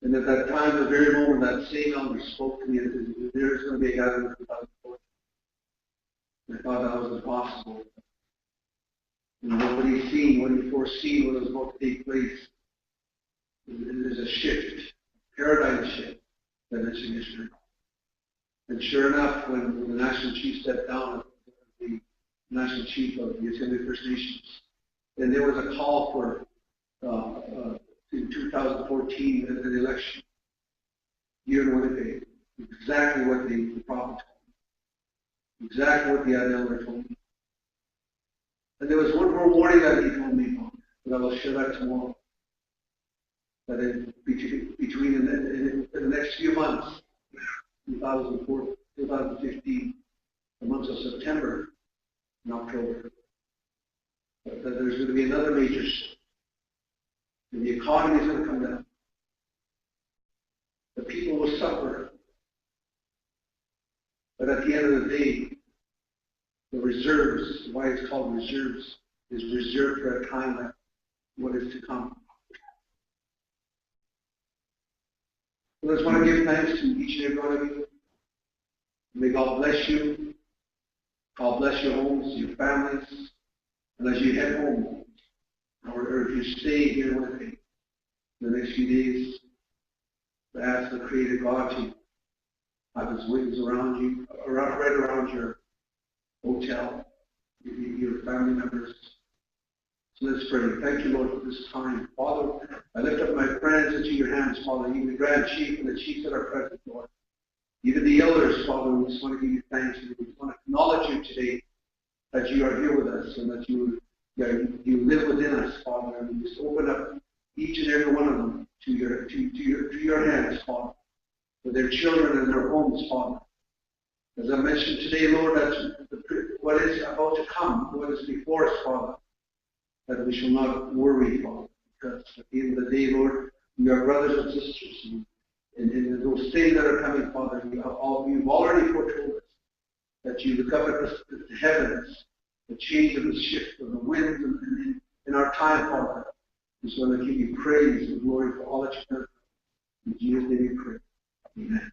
And at that time, the very moment that same elder spoke to me, that there's going to be a gathering in 2014. I thought that was impossible. And what he foreseen what was about to take place is a shift, paradigm shift that is in history. And sure enough, when the national chief stepped down, the national chief of the Assembly of First Nations, then there was a call for in 2014 an election here in Winnipeg. Exactly what the prophet told me. Exactly what the elder told me. And there was one more warning that he told me about, but I will share that tomorrow. That in the next few months, 2015, the months of September and October. But that there's going to be another major shift. And the economy is going to come down. The people will suffer. But at the end of the day, the reserves, why it's called reserves, is reserved for a time like what is to come. So I just want to give thanks to each and every one of you. May God bless you. God bless your homes, your families. And as you head home, or if you stay here with me the next few days, I ask the Creator God to have His wings around you, right around your hotel, your family members. So let's pray. Thank you, Lord, for this time. Father, I lift up my friends into your hands, Father, even the Grand Chief and the chiefs that are present, Lord. Even the elders, Father, we just want to give you thanks and we want to acknowledge you today that you are here with us and that you live within us, Father, and we just open up each and every one of them to your hands, Father, for their children and their homes, Father. As I mentioned today, Lord, that's what is about to come, what is before us, Father, that we shall not worry, Father, because at the end of the day, Lord, we are brothers and sisters, and those things that are coming, Father, you've already foretold us that you look up at the heavens, the change of the shift of the winds in our time, Father. We just want to give you praise and glory for all that you've done. In Jesus' name we pray. Amen.